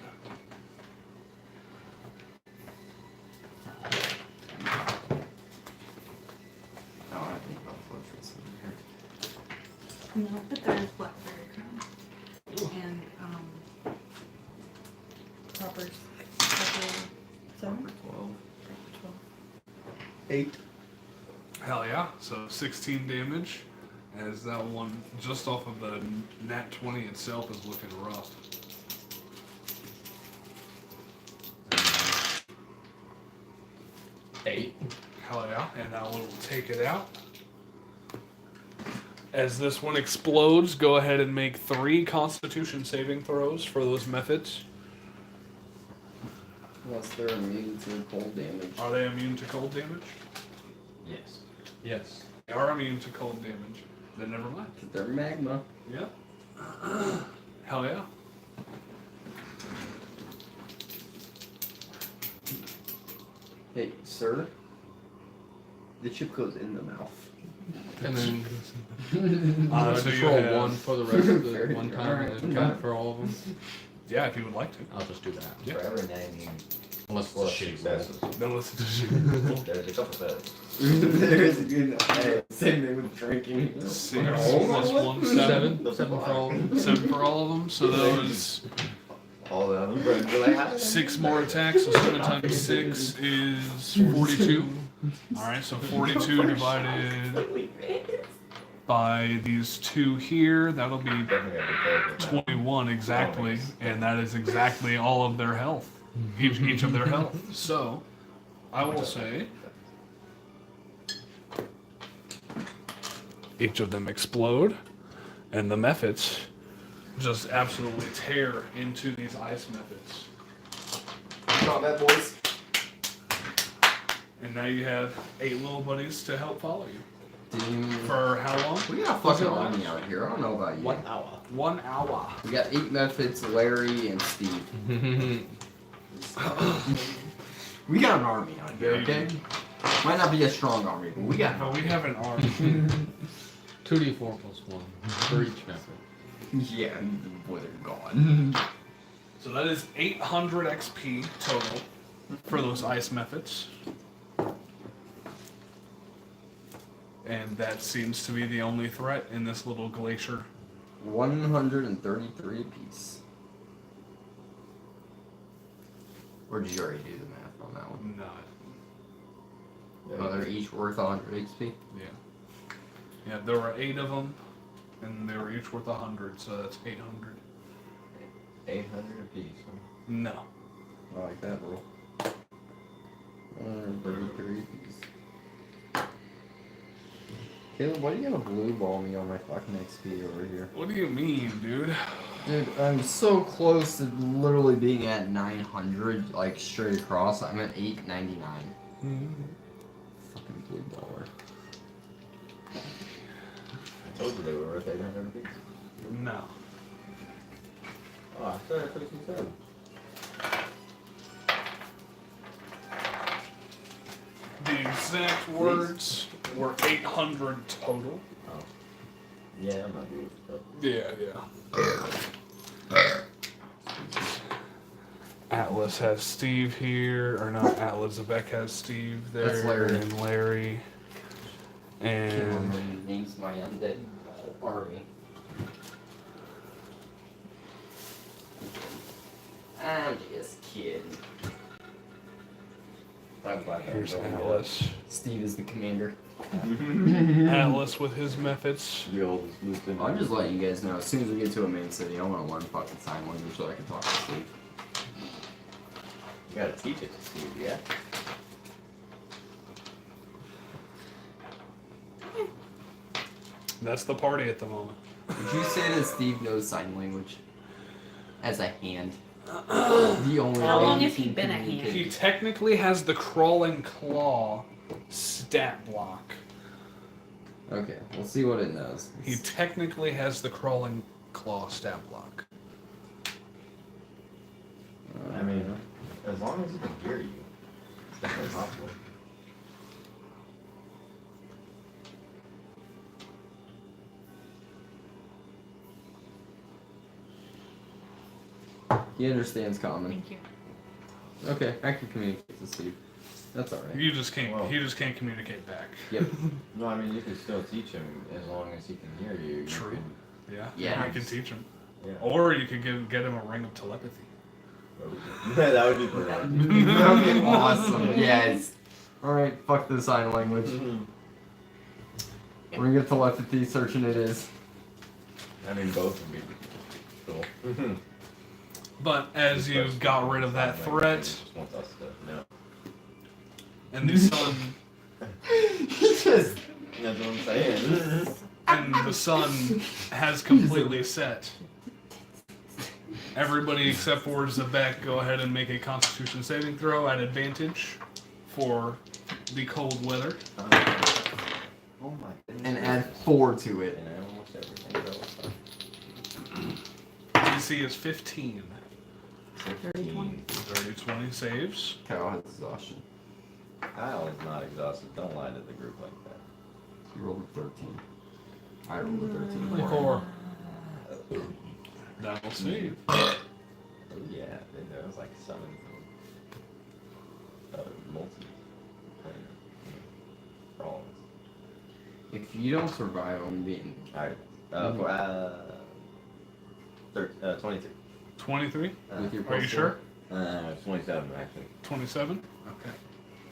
Oh, I think I'll fortress in here. No, but there's blackberry crown. And, Proper's Proper 7? Number 12. Proper 12. 8. Hell yeah. So 16 damage, as that one just off of the nat 20 itself is looking rough. Hell yeah. And that one will take it out. As this one explodes, go ahead and make 3 Constitution saving throws for those methods. Unless they're immune to cold damage. Are they immune to cold damage? Yes. Yes. They are immune to cold damage. Then never mind. They're magma. Yep. Hell yeah. Hey, sir. The chip goes in the mouth. And then So just you roll have- 1 for the rest of the Fair. one time Alright. and then count for all of them. Yeah, if you would like to. I'll just do that. Yeah. For every name you Unless it's a plus shitty successes, No, listen to shit. there's a couple failures. There's a good. Hey, same thing with drinking. 6 Oh, plus what? 1, 7. 7 for all of them. 7 for all of them. So those All of them. 6 more attacks. So 7 times 6 is 42. Alright, so 42 divided by these 2 here. That'll be 21 exactly. And that is exactly all of their health. Each of their health. So, I will say each of them explode, and the methods just absolutely tear into these ice methods. Combat boys. And now you have 8 little buddies to help follow you. Dude. For how long? We got a fucking army out here. I don't know about you. 1 hour. 1 hour. We got 8 methods, Larry and Steve. We got an army out here, okay? Might not be a strong army, but we got an But army. we have an army. 2d4 plus 1 for each method. Yeah, boy, they're gone. So that is 800 XP total for those ice methods. And that seems to be the only threat in this little glacier. 133 apiece. Or did you already do the math on that one? Not. Oh, they're each worth 100 XP? Yeah. Yeah, there were 8 of them, and they were each worth 100, so that's 800. 800 apiece. Huh? No. I like that rule. 133 apiece. Caleb, why do you gotta blue ball me on my fucking XP over here? What do you mean, dude? Dude, I'm so close to literally being at 900, like straight across. I'm at 899. Fucking blue baller. I told you they were worth 800 apiece. No. Oh, I said I took some 7. The exact words were 800 total. Oh. Yeah, I'm not good with stuff. Yeah. Atlas has Steve here, or not Atlas, Zebek has Steve there, That's Larry. and Larry, and names my undead army. I'm just kidding. I'm glad that Here's was over Atlas. Steve is the commander. Atlas with his methods. The oldest lieutenant. I'm just letting you guys know, as soon as we get to a main city, I want to learn fucking sign language so I can talk to Steve. You gotta teach it to Steve, yeah? That's the party at the moment. Would you say that Steve knows sign language? As a hand? The only How way long he has he can been a hand? communicate. He technically has the crawling claw stat block. Okay, we'll see what it knows. He technically has the crawling claw stat block. I mean, as long as he can hear you, it's definitely possible. He understands common. Thank you. Okay, I can communicate to Steve. That's alright. You just can't. Well. He just can't communicate back. Yep. No, I mean, you can still teach him as long as he can hear you. You True. can- Yeah. Yeah. You can teach him, Yeah. or you could get him a ring of telepathy. That would be cool. Okay, awesome. Yes. Alright, fuck the sign language. Ring of telepathy, searching it is. I mean, both would be cool. But as you got rid of that threat, Just wants us to know. and the sun, He just. That's what I'm saying. and the sun has completely set. Everybody except for Zebek, go ahead and make a Constitution saving throw at advantage for the cold weather. Oh my goodness. And add 4 to it. And I almost everything. DC is 15. 30, 20. 30, 20 saves. Kyle has exhaustion. Kyle is not exhausted. Don't lie to the group like that. He rolled a 13. I rolled a 13. 24. That'll save. Oh yeah, there was like summon multi brawls. If you don't survive, I'm being. Alright. For 22. 23? With your Are you plus sure? 27 actually. 27? Okay.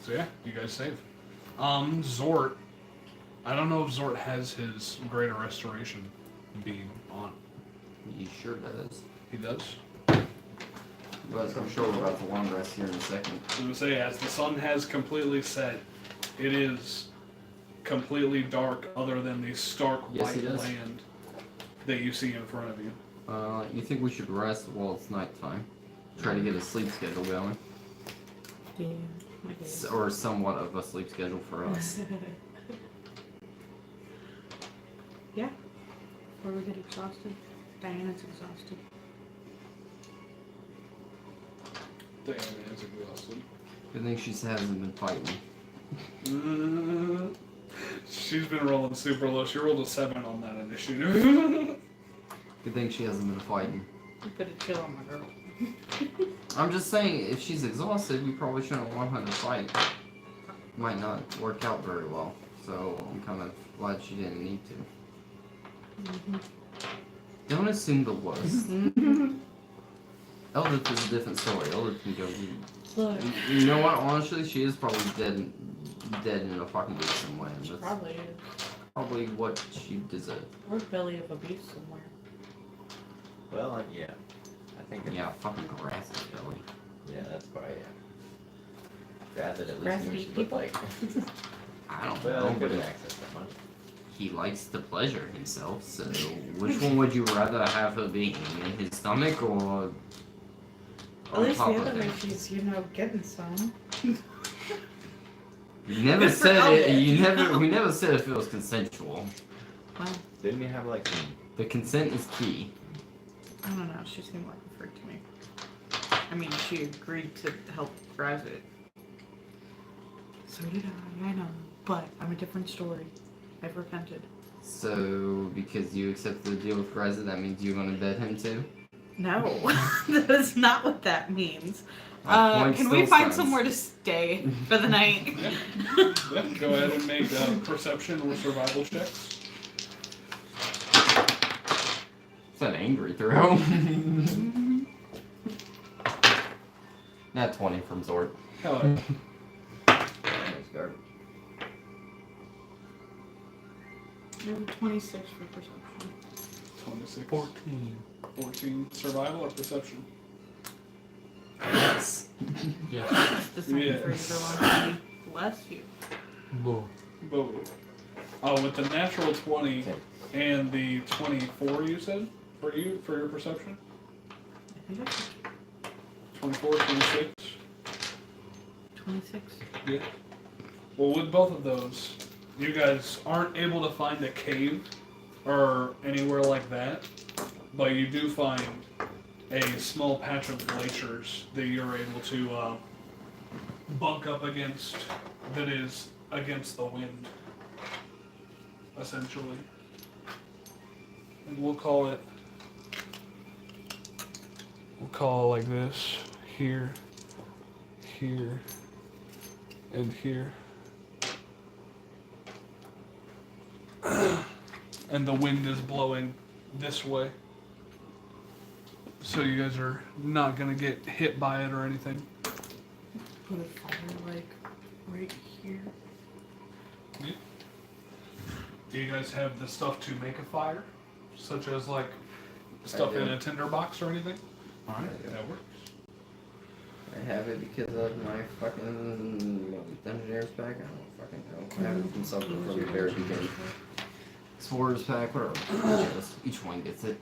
So yeah, you guys save. Zort. I don't know if Zort has his Greater Restoration beam on. He sure does. He does? But I'm sure we're about to long rest here in a second. I was going to say, as the sun has completely set, it is completely dark other than the stark Yes, white it is. land that you see in front of you. You think we should rest while it's nighttime? Try to get a sleep schedule going. Yeah. Okay. Or somewhat of a sleep schedule for us. Yeah. Before we get exhausted. Diana's exhausted. Diana is exhausted. Good thing she hasn't been fighting. She's been rolling super low. She rolled a 7 on that initiative. Good thing she hasn't been fighting. You put a chill on my girl. I'm just saying, if she's exhausted, we probably shouldn't want her to fight. Might not work out very well. So I'm kind of glad she didn't need to. Don't assume the worst. Eldith is a different story. Eldith can go. Look. You know what? Honestly, she is probably dead in a fucking beast somewhere. She That's probably is. probably what she deserved. Or belly of a beast somewhere. Well, yeah. I think it's, Yeah, fucking grass is belly. yeah, that's probably Rather at least Grass knew what eat she looked like. I don't Well, know, he but couldn't access that money. he likes to pleasure himself, so which one would you rather have her be? In his stomach or At on least top the of other way him? she's, getting some. You never Good for said it. Eldith. We never said if it was consensual. Well, Didn't he have like some? The consent is key. I don't know. She seemed like a freak to me. I mean, she agreed to help drive it. So did I know. But I'm a different story. I've repented. So because you accepted the deal with Greza, that means you're gonna bed him too? No, that is not what that means. My point Can we still find stands. somewhere to stay for the night? Yeah, go ahead and make perception or survival checks. It's an angry throw. Not 20 from Zord. Hell yeah. That's garbage. I have a 26 for perception. 26. 14. 14. Survival or perception? Yes. Yeah. The same for Yes. everyone. Bless you. Whoa. Boom. Oh, with the natural 20 Okay. and the 24, you said? For you, for your perception? I think that's 24, 26? 26. Yeah. Well, with both of those, you guys aren't able to find a cave or anywhere like that, but you do find a small patch of glaciers that you're able to bunk up against that is against the wind, essentially. And we'll call it like this, here, here, and here. And the wind is blowing this way. So you guys are not gonna get hit by it or anything. Put a fire like right here. Do you guys have the stuff to make a fire? Such as like stuff in a tinder box or anything? Alright, that works. I have it because of my fucking Dungeoneers pack. I don't fucking know. I have it from something from the very beginning. Explorers pack, whatever. Each one gets it.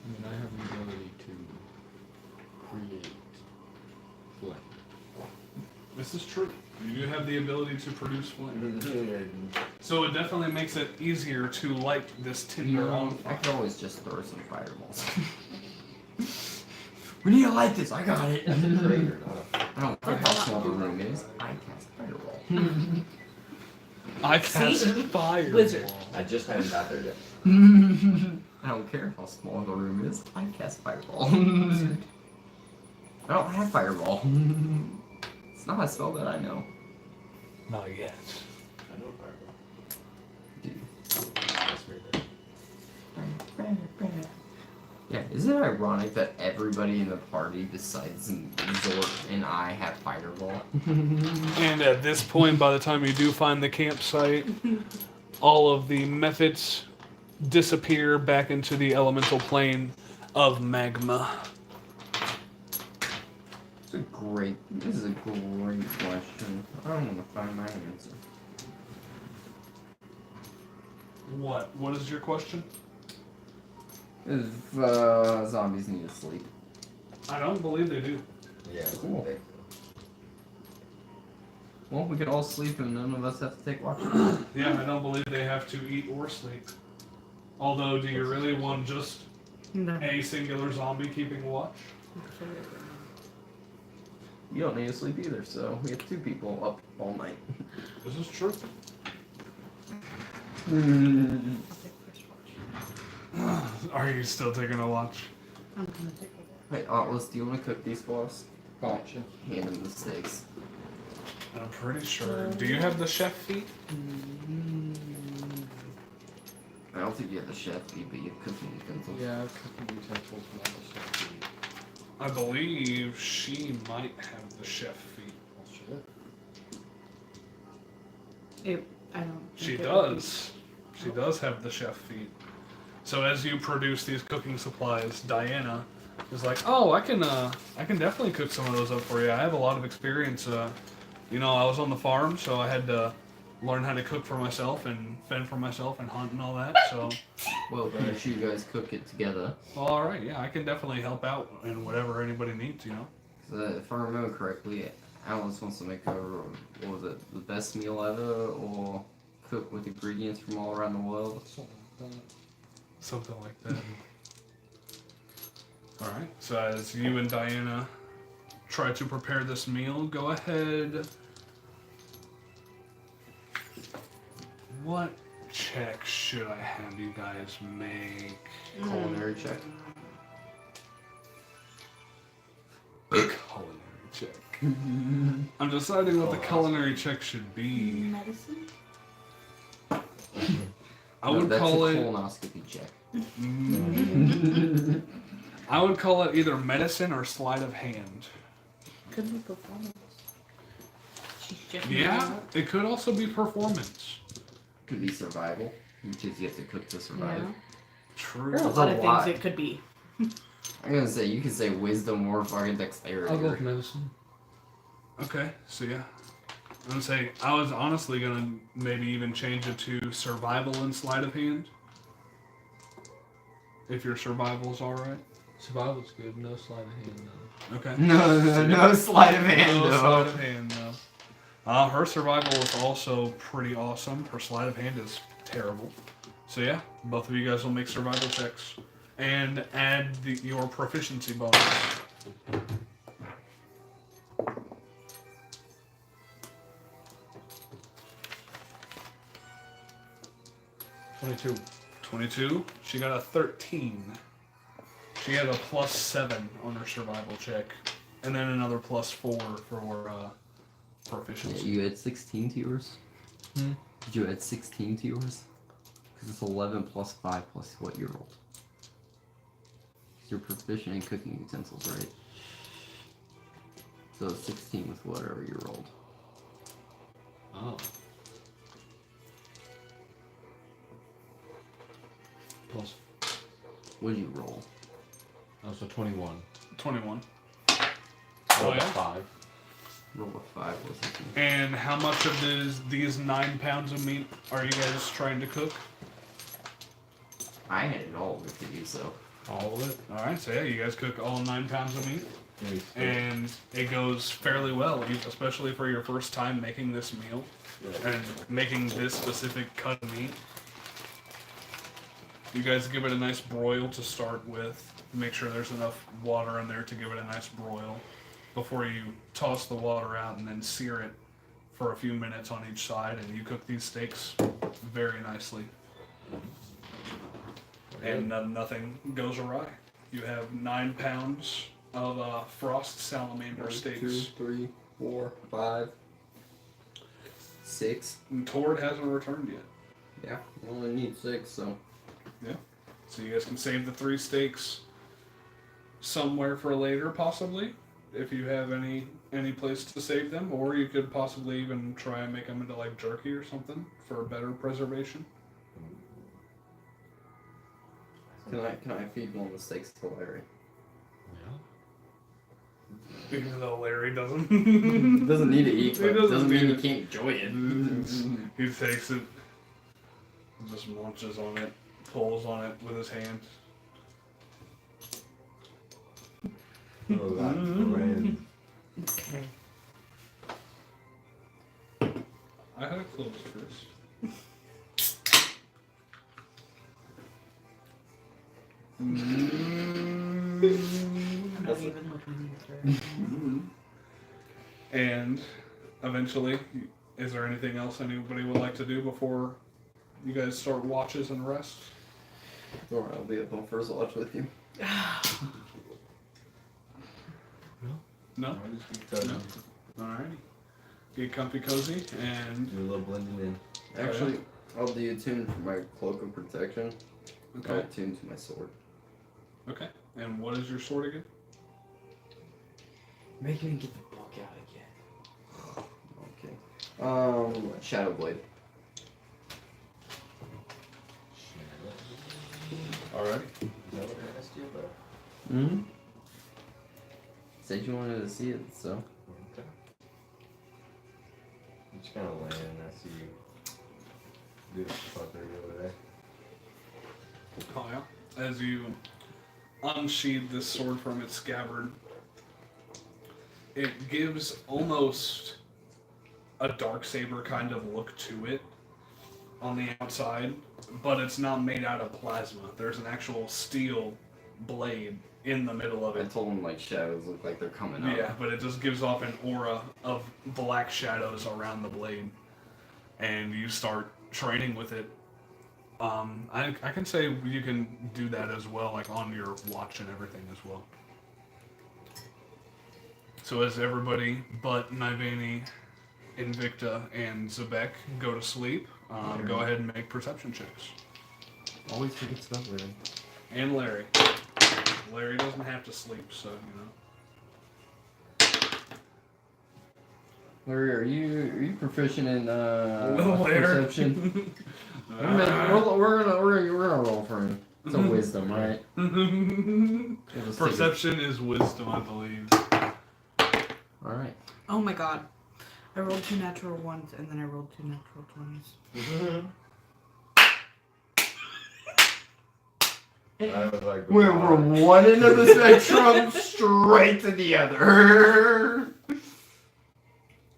I mean, I have the ability to create flame. This is true. You do have the ability to produce flame. So it definitely makes it easier to light this tinder on I fire. could always just throw some fireballs. We need to light this. I got it. I don't care how small the room is. I cast fireball. I cast See? fire. Wizard. I just haven't got there yet. I don't care how small the room is. I cast fireball. I don't have fireball. It's not a spell that I know. Not yet. I know fireball. Dude. That's very good. Yeah, isn't it ironic that everybody in the party besides Zort and I have fireball? And at this point, by the time you do find the campsite, all of the methods disappear back into the elemental plane of magma. This is a great question. I don't want to find my answer. What? What is your question? If zombies need to sleep. I don't believe they do. Yeah, Cool. they- Well, we could all sleep and none of us have to take watch. Yeah, I don't believe they have to eat or sleep. Although, do you really want just No. a singular zombie keeping watch? You don't need to sleep either, so we have two people up all night. This is true. I'll take first watch. Are you still taking a watch? I'm gonna take a Hey, Atlas, do you want to cook these for us? Gotcha. Hand him the steaks. I'm pretty sure. Do you have the chef feat? I don't think you have the chef feed, but you have cooking utensils. Yeah, cooking utensils and all the stuff. I believe she might have the chef feat. Well, shit. I don't. She think it would be- does. She does have the chef feat. So as you produce these cooking supplies, Diana is like, "Oh, I can definitely cook some of those up for you. I have a lot of experience. You know, I was on the farm, so I had to learn how to cook for myself and fend for myself and hunt and all that. So, Well, make sure you guys cook it together. well, all right, yeah, I can definitely help out in whatever anybody needs. You know." If I remember correctly, Alice wants to make what was it, the best meal ever, or cook with ingredients from all around the world. Something like that. Alright, so as you and Diana try to prepare this meal, go ahead. What check should I have you guys make? Culinary check. Culinary check. I'm deciding what the culinary check should be. Medicine? I would that's call a it. colonoscopy check. I would call it either medicine or sleight of hand. Could be performance. She's just Yeah, it could also be performance. Could be survival, which is you have to cook to survive. Yeah. True. There are a That's lot a of lot. things it could be. I'm gonna say you could say wisdom or fucking dexterity. I'll go with medicine. Okay, so yeah. I'm gonna say I was honestly gonna maybe even change it to survival and sleight of hand. If your survival's alright. Survival's good. No sleight of hand though. Okay. No sleight of hand No though. sleight of hand, no. Her survival is also pretty awesome. Her sleight of hand is terrible. So yeah, both of you guys will make survival checks. And add your proficiency bonus. $22. She got a 13. She had a +7 on her survival check. And then another +4 for proficiency. Yeah, you had 16 to yours? Hmm? Did you add 16 to yours? Because it's 11 plus 5 plus what you rolled. You're proficient in cooking utensils, right? So it's 16 with whatever you rolled. Oh. Plus. What did you roll? Oh, so 21. 21. Oh, yeah? 5. Roll a 5 or something. And how much of these 9 pounds of meat are you guys trying to cook? I had it all with you, so. All of it. All right, so yeah, you guys cook all 9 pounds of meat, and it goes fairly well, especially for your first time making this meal and making this specific cut of meat. You guys give it a nice broil to start with. Make sure there's enough water in there to give it a nice broil before you toss the water out and then sear it for a few minutes on each side, and you cook these steaks very nicely. And nothing goes awry. You have 9 pounds of frost salamander steaks. 2, 3, 4, 5, 6. And Tord hasn't returned yet. Yeah, you only need 6, so. Yeah. So you guys can save the 3 steaks somewhere for later, possibly, if you have any place to save them, or you could possibly even try and make them into like jerky or something for better preservation. Can I feed one of the steaks to Larry? Yeah. Even though Larry doesn't. Doesn't need to eat, He but doesn't doesn't mean need he can't enjoy it. He takes it, just munches on it, pulls on it with his hand. Oh, that's grand. Okay. I had it closed first. I'm not even looking through. And eventually, is there anything else anybody would like to do before you guys start watches and rest? Or I'll be up on first watch with you. No? No? Alrighty. Get comfy cozy and... Do a little blending in. Actually, I'll do a tune for my cloak of protection. I'll Okay. tune to my sword. Okay. And what is your sword again? Make me get the book out again. Okay. Shadow Blade. Alrighty. Is that what I asked you about? Mm-hmm. Said you wanted to see it, so. Okay. I'm just kind of laying and I see you do this fucker the other day. Oh yeah. As you unsheathe this sword from its scabbard, it gives almost a Darksaber kind of look to it on the outside, but it's not made out of plasma. There's an actual steel blade in the middle of I it. told him like shadows look like they're coming up. Yeah, but it just gives off an aura of black shadows around the blade. And you start training with it. I can say you can do that as well, like on your watch and everything as well. So as everybody but Niveni, Invicta, and Zebek go to sleep, go ahead and make perception checks. Always forgets about Larry. And Larry. Larry doesn't have to sleep, so you know. Larry, are you proficient in Little later. perception? We're gonna roll for him. It's a wisdom, right? We'll just take it. Perception is wisdom, I believe. All right. Oh my god. I rolled 2 natural ones and then I rolled 2 natural 20s. I was like, We're from one end of the spectrum straight to the other.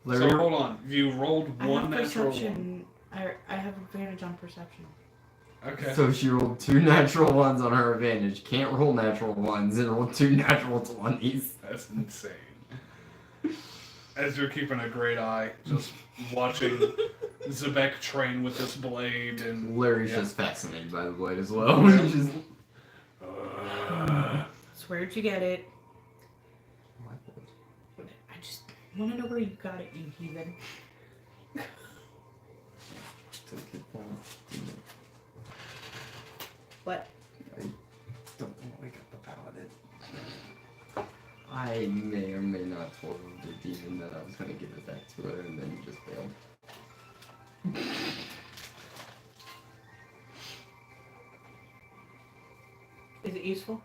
Larry, So hold on. You rolled I one have natural one. perception. I have advantage on perception. Okay. so she rolled 2 natural ones on her advantage. Can't roll natural ones and roll 2 natural 20s. That's insane. As you're keeping a great eye, just watching Zebek train with this blade and Larry's yeah. just fascinated by the blade as well. He's just, So where'd you get it? I just want to know where you got it, you heathen. What? don't wake up the paladin. I may or may not told the demon that I was going to give it back to her and then just failed. Is it useful?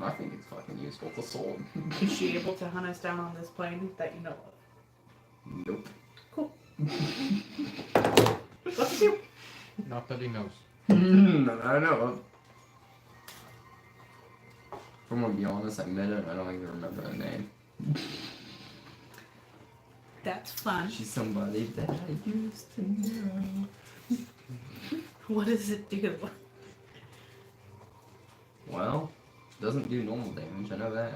I think it's fucking useful. It's a sword. Is she able to hunt us down on this plane that you know of? Nope. Cool. Let's do. Not that he knows. None I know of. If I'm gonna be honest, I met her and I don't even remember her name. That's fun. She's somebody that I used to know. What does it do? Well, doesn't do normal damage, I know that.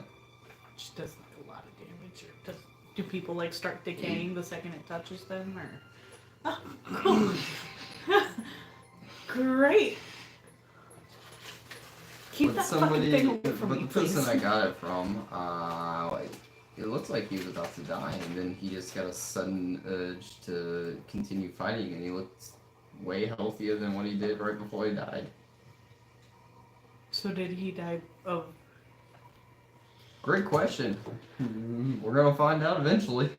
Which doesn't do a lot of damage. Or do people like start decaying the second it touches them, or? Oh, cool. Great. Keep that fucking thing away from but me, the person please. I got it from, it looks like he was about to die, and then he just got a sudden urge to continue fighting, and he looked way healthier than what he did right before he died. So did he die of? Great question. We're gonna find out eventually.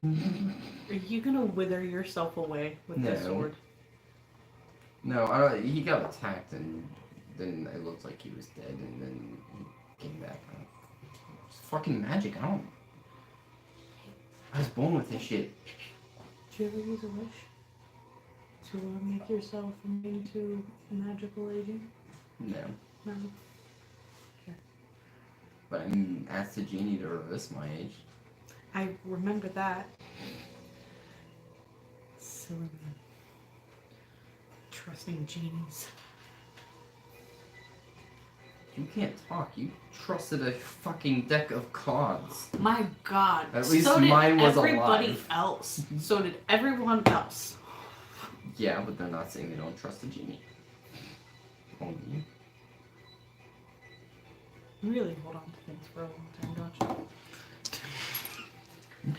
Are you gonna wither yourself away with this No. sword? No, he got attacked, and then it looked like he was dead, and then he came back. It's fucking magic. I was born with this shit. Did you ever use a wish to make yourself into a magical agent? No. No. But I mean, ask the genie to reverse my age. I remember that. Silly man. Trusting genies. You can't talk. You trusted a fucking deck of cards. My God. At least so did mine was everybody alive. else. So did everyone else. Yeah, but they're not saying they don't trust the genie. Only you. You really hold on to things for a long time, don't you?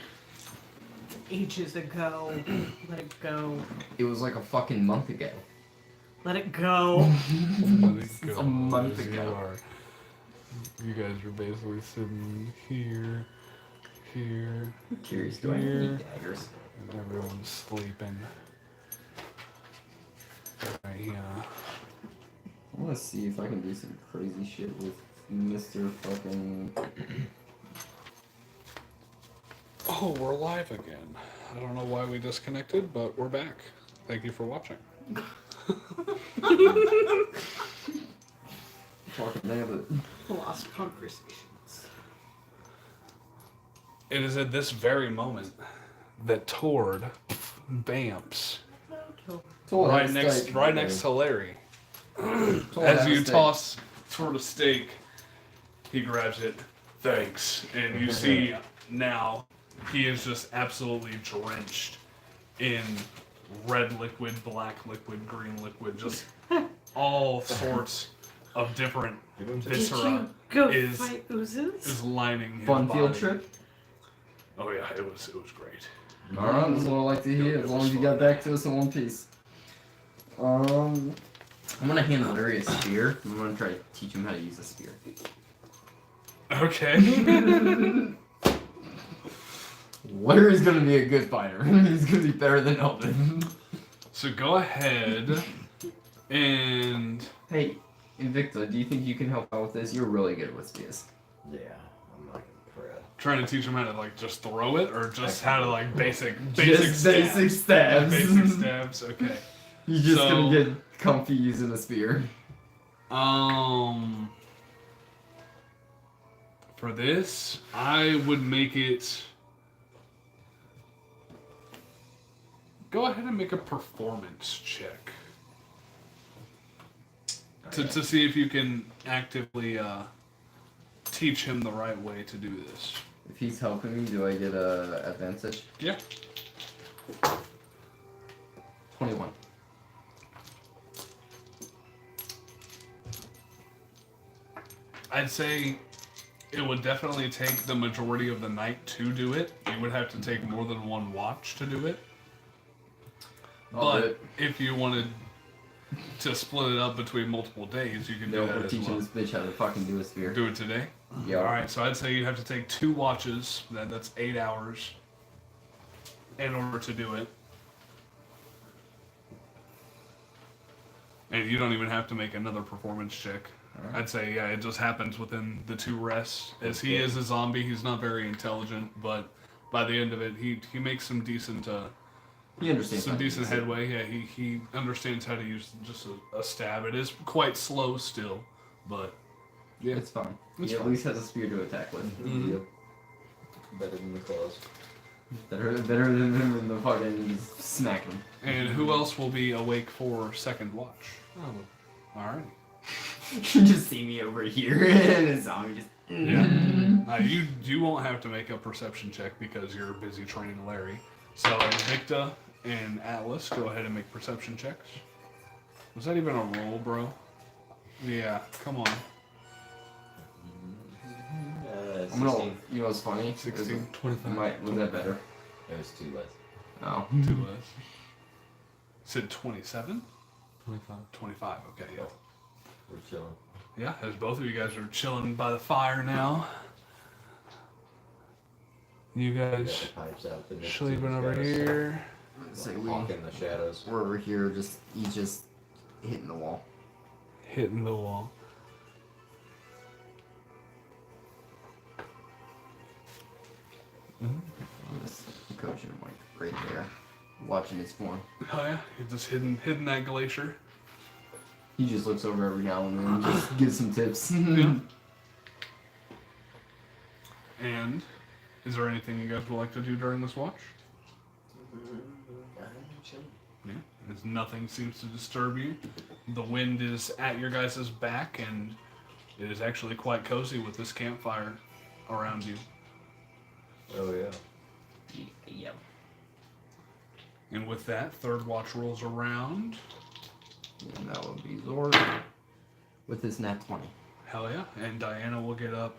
Ages ago. Let it go. It was like a fucking month ago. Let it go. It's a month ago. You guys are basically sitting here, here, Curious, do I have any daggers? and everyone's sleeping. Right here. I want to see if I can do some crazy shit with Mr. fucking... Oh, we're live again. I don't know why we disconnected, but we're back. Thank you for watching. Talking about Lost conversations. It is at this very moment that Tord vamps right next to Larry. As you toss toward a steak, he grabs it. Thanks. And you see now he is just absolutely drenched in red liquid, black liquid, green liquid, just all sorts of different viscera Did you go is- fight oozes? is lining his Fun body. field trip? Oh yeah, it was great. Alright, that's what I like to hear, as long as you got back to us in one piece. I'm gonna hand Larry a spear. I'm gonna try to teach him how to use a spear. Okay. Where is gonna be a good fighter? He's gonna be better than Elvin. So go ahead and Hey, Invicta, do you think you can help out with this? You're really good with spears. Yeah, I'm not impressed. trying to teach him how to like just throw it, or just how to like basic Just basic stabs. Basic stabs. Okay. You're just So- gonna get comfy using a spear. For this, I would make it. Go ahead and make a performance check to see if you can actively teach him the right way to do this. If he's helping me, do I get a advantage? Yeah. 21. I'd say it would definitely take the majority of the night to do it. You would have to take more than one watch to do it. I'll do But it. if you wanted to split it up between multiple days, you can do No, that we're as teaching well. this bitch how to fucking do a spear. Do it today? Yeah. Alright, so I'd say you'd have to take 2 watches. That's 8 hours in order to do it. And you don't even have to make another performance check. Alright. I'd say, yeah, it just happens within the 2 rests. As he is a zombie, he's not very intelligent, but by the end of it, he makes some decent He understands. some how to decent use it. headway. Yeah, he understands how to use just a stab. It is quite slow still, but yeah, It's fine. It's He at fine. least has a spear to attack with. Mhm. Yep. Better than the claws. Better than him in the fucking smack him. And who else will be awake for second watch? Oh. All right. You just see me over here and a zombie just. Yeah. You won't have to make a perception check because you're busy training Larry. So Invicta and Atlas, go ahead and make perception checks. Was that even a roll, bro? Yeah. Come on. I'm gonna. 16. You know what's funny? 16, 25. Was that better? It was 2 less. Oh. 2 less. Said 27. 25. 25. Okay. Yeah. We're chilling. Yeah, as both of you guys are chilling by the fire now. You We got guys the pipes out. The sleeping over here. So Walk in the shadows. we're over here. He's just hitting the wall. Hitting the wall. Just coaching him like right there, watching his form. Oh yeah, you're just hitting that glacier. He just looks over every now and then, and just gives some tips. Yeah. And is there anything you guys would like to do during this watch? Yeah, as nothing seems to disturb you. The wind is at your guys' back, and it is actually quite cozy with this campfire around you. Oh yeah. Yep. And with that, third watch rolls around. And that would be Zord with his nat 20. Hell yeah. And Diana will get up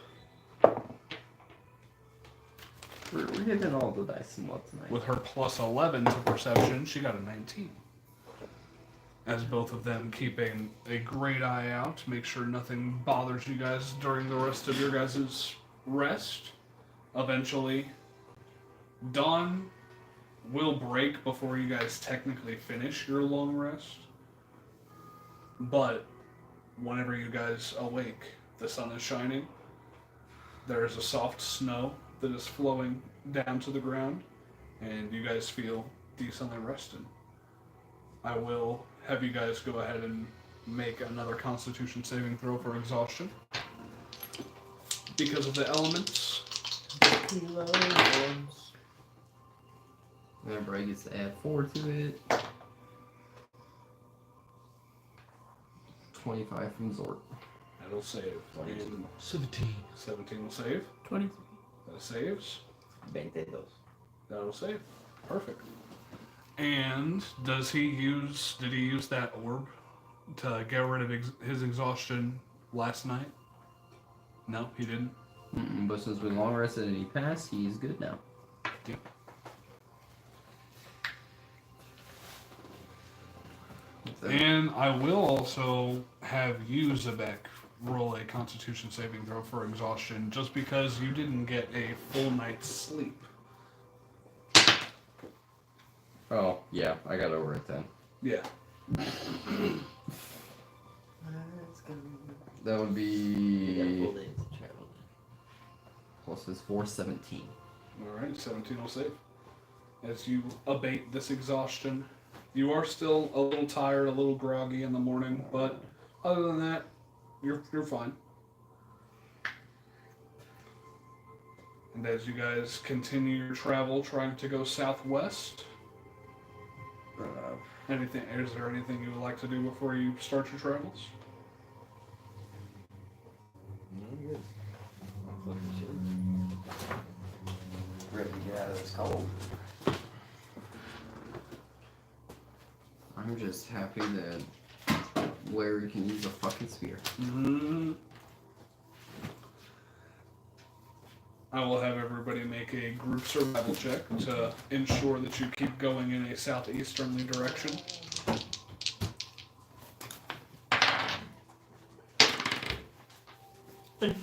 We're hitting all the dice and what tonight. with her plus 11 to perception. She got a 19. As both of them keeping a great eye out to make sure nothing bothers you guys during the rest of your guys' rest. Eventually, dawn will break before you guys technically finish your long rest. But whenever you guys awake, the sun is shining. There is a soft snow that is flowing down to the ground, and you guys feel decently rested. I will have you guys go ahead and make another Constitution saving throw for exhaustion. Because of the elements. Everybody gets to add 4 to it. 25 from Zord. That'll save. 22. 17. 17 will save. 20. That saves. 22. That'll save. Perfect. And did he use that orb to get rid of his exhaustion last night? No, he didn't. But since we long rested and he passed, he's good now. Yep. And I will also have you, Zebek, roll a Constitution saving throw for exhaustion, just because you didn't get a full night's sleep. Oh, yeah, I got over a 10. Yeah. That would be plus his 417. Alright, 17 will save. As you abate this exhaustion, you are still a little tired, a little groggy in the morning, but other than that, you're fine. And as you guys continue your travel, trying to go southwest, is there anything you would like to do before you start your travels? No, good. Ready to get out of this cold. I'm just happy that Larry can use a fucking spear. Mm-hmm. I will have everybody make a group survival check to ensure that you keep going in a southeasterly direction. A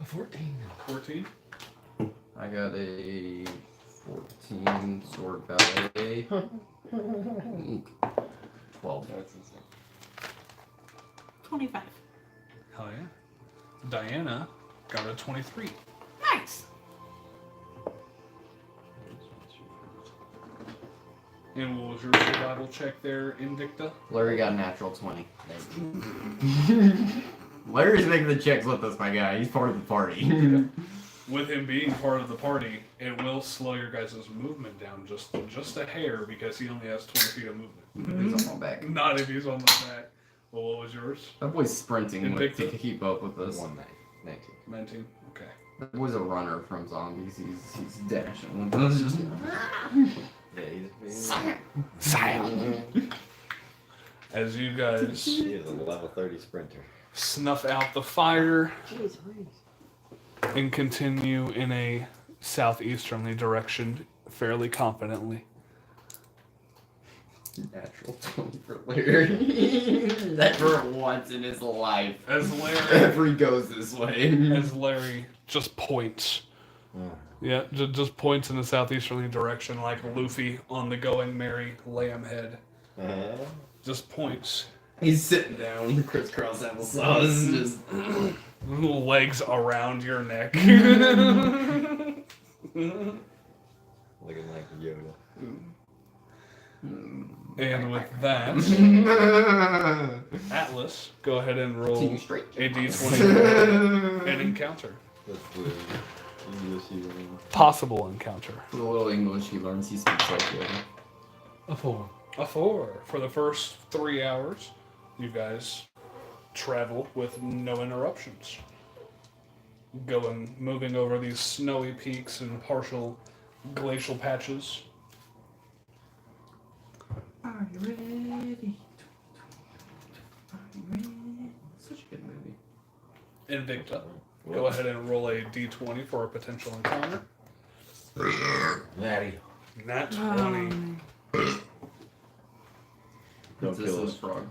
14. 14. I got a 14 sword ballet. 12. That's insane. 25. Hell yeah. Diana got a 23. Nice. And what was your survival check there, Invicta? Larry got a natural 20. Larry's making the checks with us, my guy. He's part of the party. With him being part of the party, it will slow your guys' movement down just a hair because he only has 20 feet of movement. He's on my back. Not if he's on the back. Well, what was yours? That boy's sprinting Invicta. to keep up with us. 19. 19. Okay. That boy's a runner from zombies. He's dashing. It's just... Yeah, As you guys he is a level 30 sprinter. snuff out the fire Jeez, please. and continue in a southeasterly direction fairly confidently. Natural 20 for Larry. That for once in his life. As Larry, Ever he goes this way. as Larry just points. Yeah, just points in the southeasterly direction like Luffy on the Going Merry Lamb head. Just points. He's sitting down, crisscross applesauce, just... Little legs around your neck. Looking like Yoda. And with that, Atlas, go ahead and roll a d20 and encounter. That's the English you learn. Possible encounter. For the little English he learns, he speaks like Yoda. A 4. A 4. For the first 3 hours, you guys traveled with no interruptions. Moving over these snowy peaks and partial glacial patches. Are you ready? Are you ready? Such a good movie. Invicta, go ahead and roll a d20 for a potential encounter. Natty. Nat 20. Don't This kill is us. frog.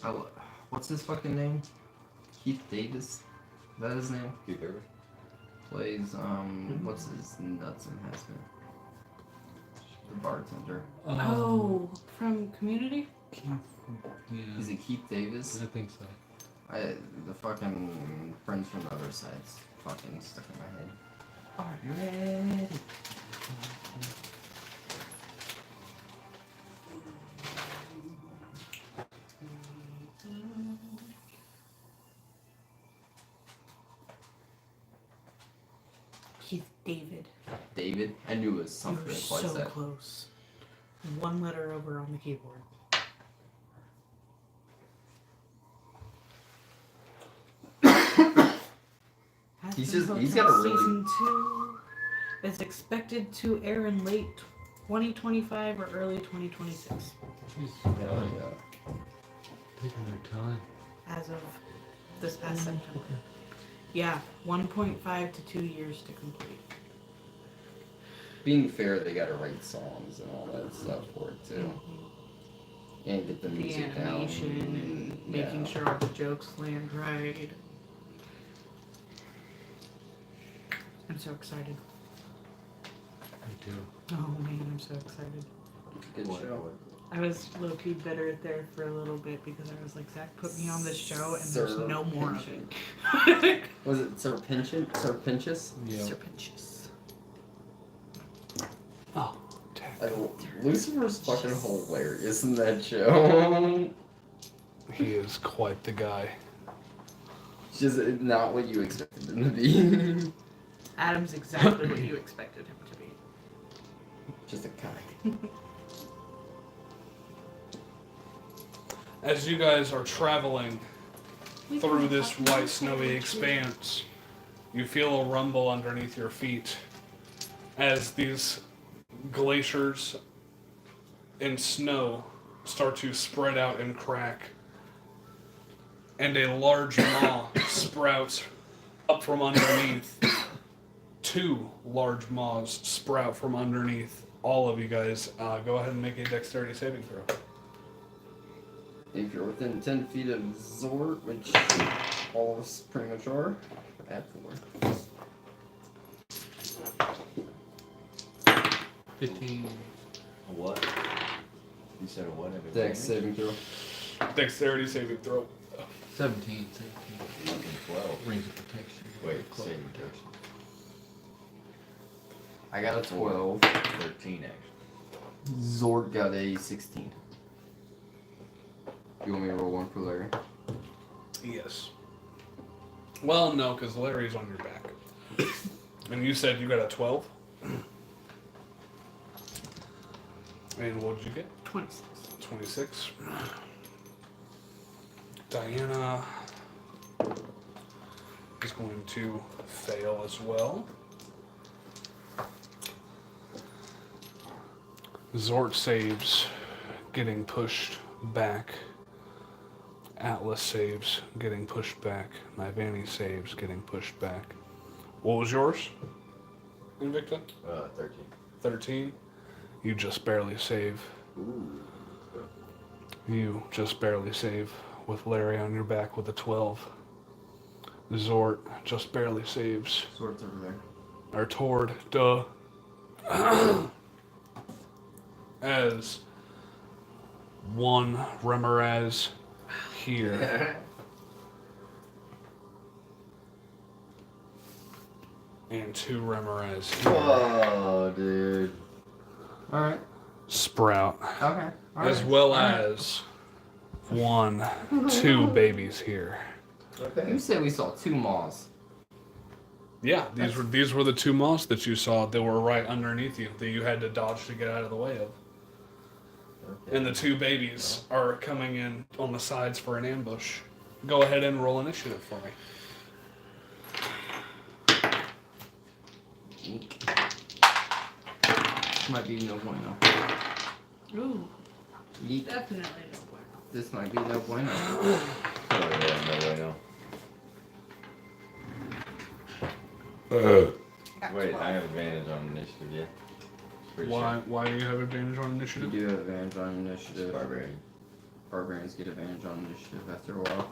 Oh. What's his fucking name? Keith Davis? Is that his name? Keith Urban. Plays, what's his nuts and has been? The bartender. Oh, from Community? Yeah. Is it Keith Davis? I think so. The fucking Friends from the Other Side's fucking stuck in my head. Are you ready? Keith David. David? I knew it was You something were like so that. close. One letter over on the keyboard. He's got a really... Season 2 is expected to air in late 2025 or early 2026. Jeez, taking their time. As of this past September. Yeah, 1.5 to 2 years to complete. Being fair, they gotta write songs and all that stuff for it too. And get the the music down. animation and making Yeah. sure all the jokes land right. I'm so excited. Me too. Oh man, I'm so excited. Good show. I was low-key bitter there for a little bit because I was like, Zach put me on this show and there's no more of it. Was it Serpentious? Yeah. Serpentious. Oh, Lucifer's fucking hilarious in that show. he is quite the guy. It's just not what you expected him to be. Adam's exactly what you expected him to be. Just a guy. As you guys are traveling through this white snowy expanse, you feel a rumble underneath your feet as these glaciers and snow start to spread out and crack, and a large maw sprouts up from underneath. 2 large maws sprout from underneath all of you guys. Go ahead and make a dexterity saving throw. If you're within 10 feet of Zord, which all of us pretty much are, add 4. 15. What? You said a what? Dex saving throw. Dexterity saving throw. 17. Fucking 12. Rings of protection. Wait, saving protection. I got a 12. 13 actually. Zord got a 16. You want me to roll one for Larry? Yes. Well, no, because Larry's on your back. And you said you got a 12? And what did you get? 26. 26. Diana is going to fail as well. Zort saves, getting pushed back. Atlas saves, getting pushed back. Nivani saves, getting pushed back. What was yours, Invicta? 13. 13. You just barely save. Ooh. You just barely save with Larry on your back with a 12. Zort just barely saves. Zord's over there. Or Tord, duh. As one Remoraz here and 2 Remoraz here Whoa, dude. Alright. sprout, Okay. as well as 2 babies here. Okay. You said we saw 2 maws. Yeah, these were the 2 moths that you saw that were right underneath you that you had to dodge to get out of the way of. Okay. And the 2 babies are coming in on the sides for an ambush. Go ahead and roll initiative for me. Might be no bueno. Ooh, Yeek. definitely no bueno. This might be no bueno. Oh, yeah, no way, no. Got Wait, 12. I have advantage on initiative, yeah. Pretty Why do you have advantage on You initiative? do have advantage on Sure. initiative. Barbarian. Barbarians get advantage on initiative after a while.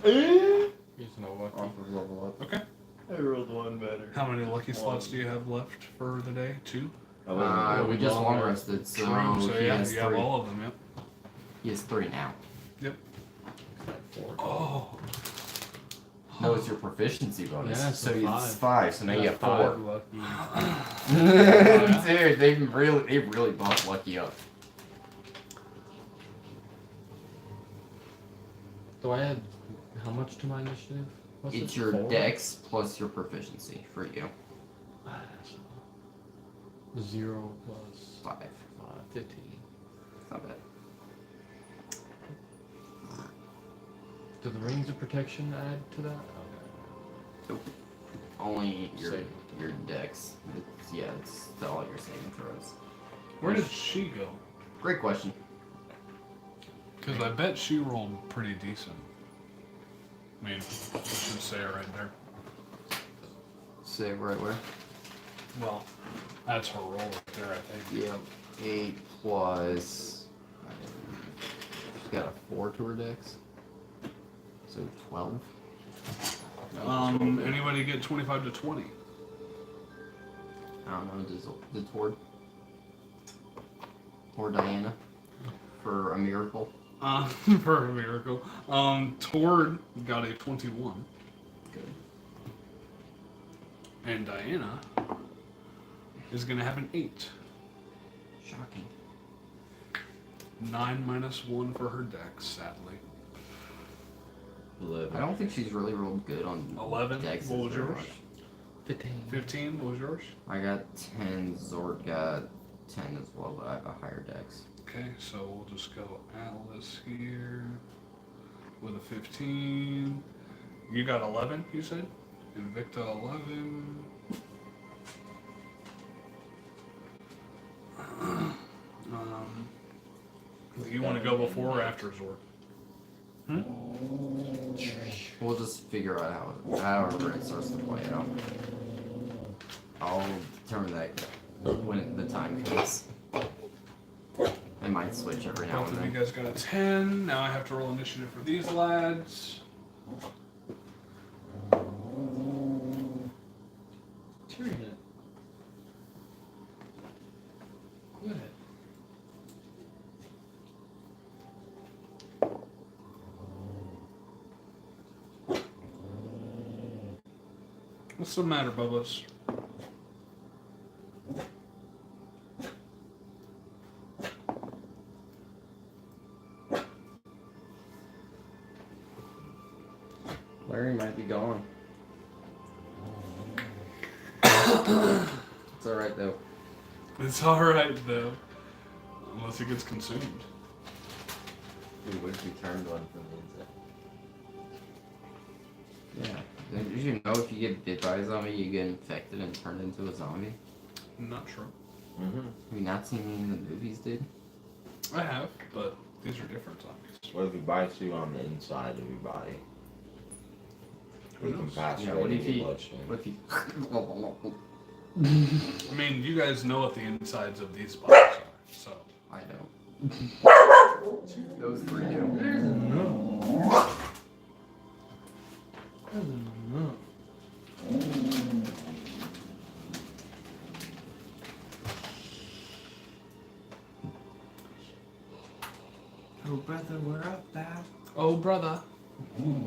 He's no lucky. Off of level up. Okay. I rolled 1 better. How many lucky slots do you have left for the day? 2? We just long rested, so, So he yeah, has you have 3. all of them, yep. He has 3 now. Yep. 4. Oh. No, it's your proficiency bonus. Yeah, so so it's 5, so now you have 4. Lucky. Dude, they really bumped Lucky up. Do I add how much to my initiative? What's It's it, your 4? dex plus your proficiency for you. Ah, so 0 plus 5. 15. It's not bad. Do the rings of protection add to that? Nope. Only Save. your dex. It's all your saving throws. Where did she go? Great question. Because I bet she rolled pretty decent. I mean, I should say it right there. Save right where? Well, that's her roll right there, I think. Yep. 8 plus got a 4 to her dex. So 12. Anybody get 25 to 20? I don't know, does Tord? Or Diana? For a miracle? For a miracle. Tord got a 21. Good. And Diana is going to have an 8. Shocking. 9 minus 1 for her dex, sadly. 11. I don't think she's really rolled good on 11. dexes What was very yours? much. 15. What was yours? I got 10, Zord got 10 as well, but I have a higher dex. Okay, so we'll just go Atlas here with a 15. You got 11, you said? Invicta 11. Do you want to go before or after Zord? We'll just figure out however it starts to play out. I'll determine that when the time comes. I might switch every now Both and of you then. guys got a 10. Now I have to roll initiative for these lads. Tyrion. Good. What's the matter, Bubbles? Larry might be gone. It's alright though. It's alright, though. Unless it gets consumed. Dude, what if we turned one from the inside? Yeah. Did you know if you get bit by a zombie, you get infected and turned into a zombie? I'm not sure. Mm-hmm. Have you not seen any of the movies, dude? I have, but these are different zombies. What if he bites you on the inside of your body? Who We can knows? pass Yeah, straight what if into he- bloodstream. What if you... I mean, you guys know what the insides of these bodies are, so. I don't. Those three do. Oh, brother, we're up now. Oh, brother. I don't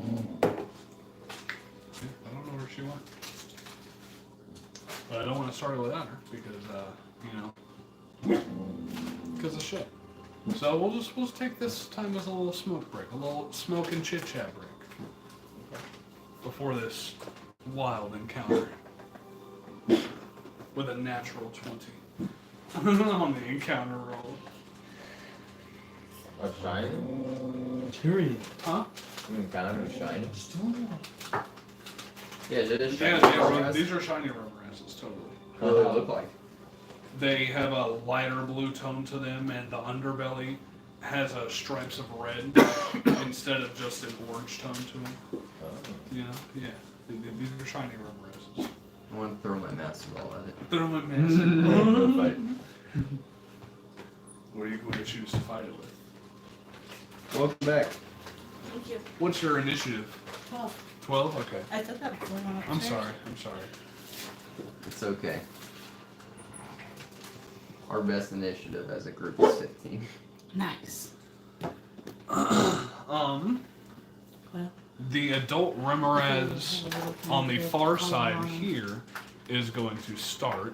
know where she went. But I don't want to start it without her because, because of shit. So we'll just take this time as a little smoke break, a little smoke and chit chat break before this wild encounter with a natural 20 on the encounter roll. A shining? Tyrion. Huh? Encounter shining? Yeah, it is Yeah, shiny. these are shiny rubber asses, totally. What do they look like? They have a lighter blue tone to them, and the underbelly has stripes of red instead of just an orange tone to them. You know, yeah. These are shiny rubber asses. I want to throw my master ball at it. Throw my mask. Fight. What are you going to choose to fight it with? Welcome back. Thank you. What's your initiative? 12. 12? Okay. I said that before I went I'm upstairs. sorry. I'm sorry. It's okay. Our best initiative as a group is 15. Nice. Well, the adult Remoraz on the far side here is going to start.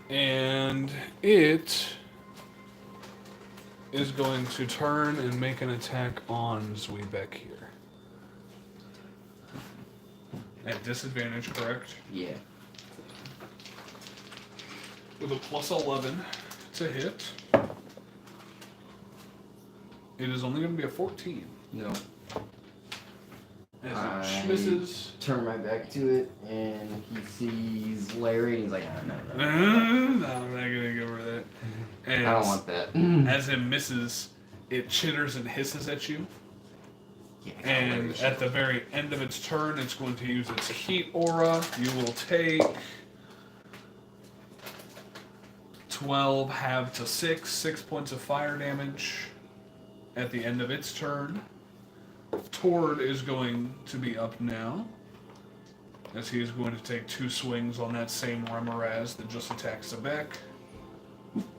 And it is going to turn and make an attack on Zwebeck here. At disadvantage, correct? Yeah. With a plus 11 to hit. It is only going to be a 14. No. As it misses. Turn my back to it, and he sees Larry, and he's like, no. I'm not gonna go over that. And I don't want that. as it misses, it chitters and hisses at you. Yeah, And Larry at the very end of its turn, it's going to use its heat aura. You will take 12 halved to 6 points of fire damage at the end of its turn. Tord is going to be up now, as he is going to take 2 swings on that same Remoraz that just attacked Sebek.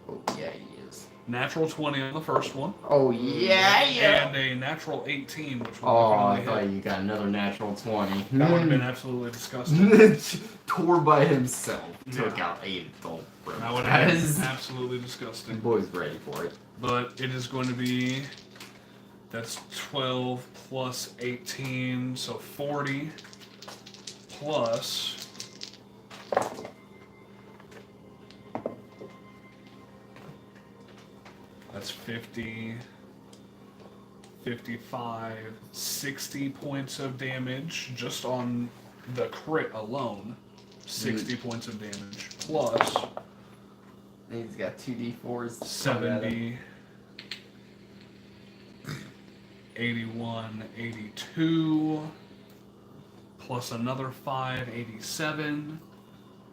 Oh, yeah, he is. Natural 20 on the first one. Oh, yeah, yeah. And a natural 18, which will Oh, I definitely thought hit. you got another natural 20. That would have been absolutely disgusting. Tor by himself took Yeah. out 8 adult That would have been Remoraz. absolutely The disgusting. boy's ready for it. But it is going to be, that's 12 plus 18, so 40 plus, that's 50, 55, 60 points of damage just on the crit alone. 60 points of damage plus And he's got 2d4s. 70, 81, 82, plus another 5, 87.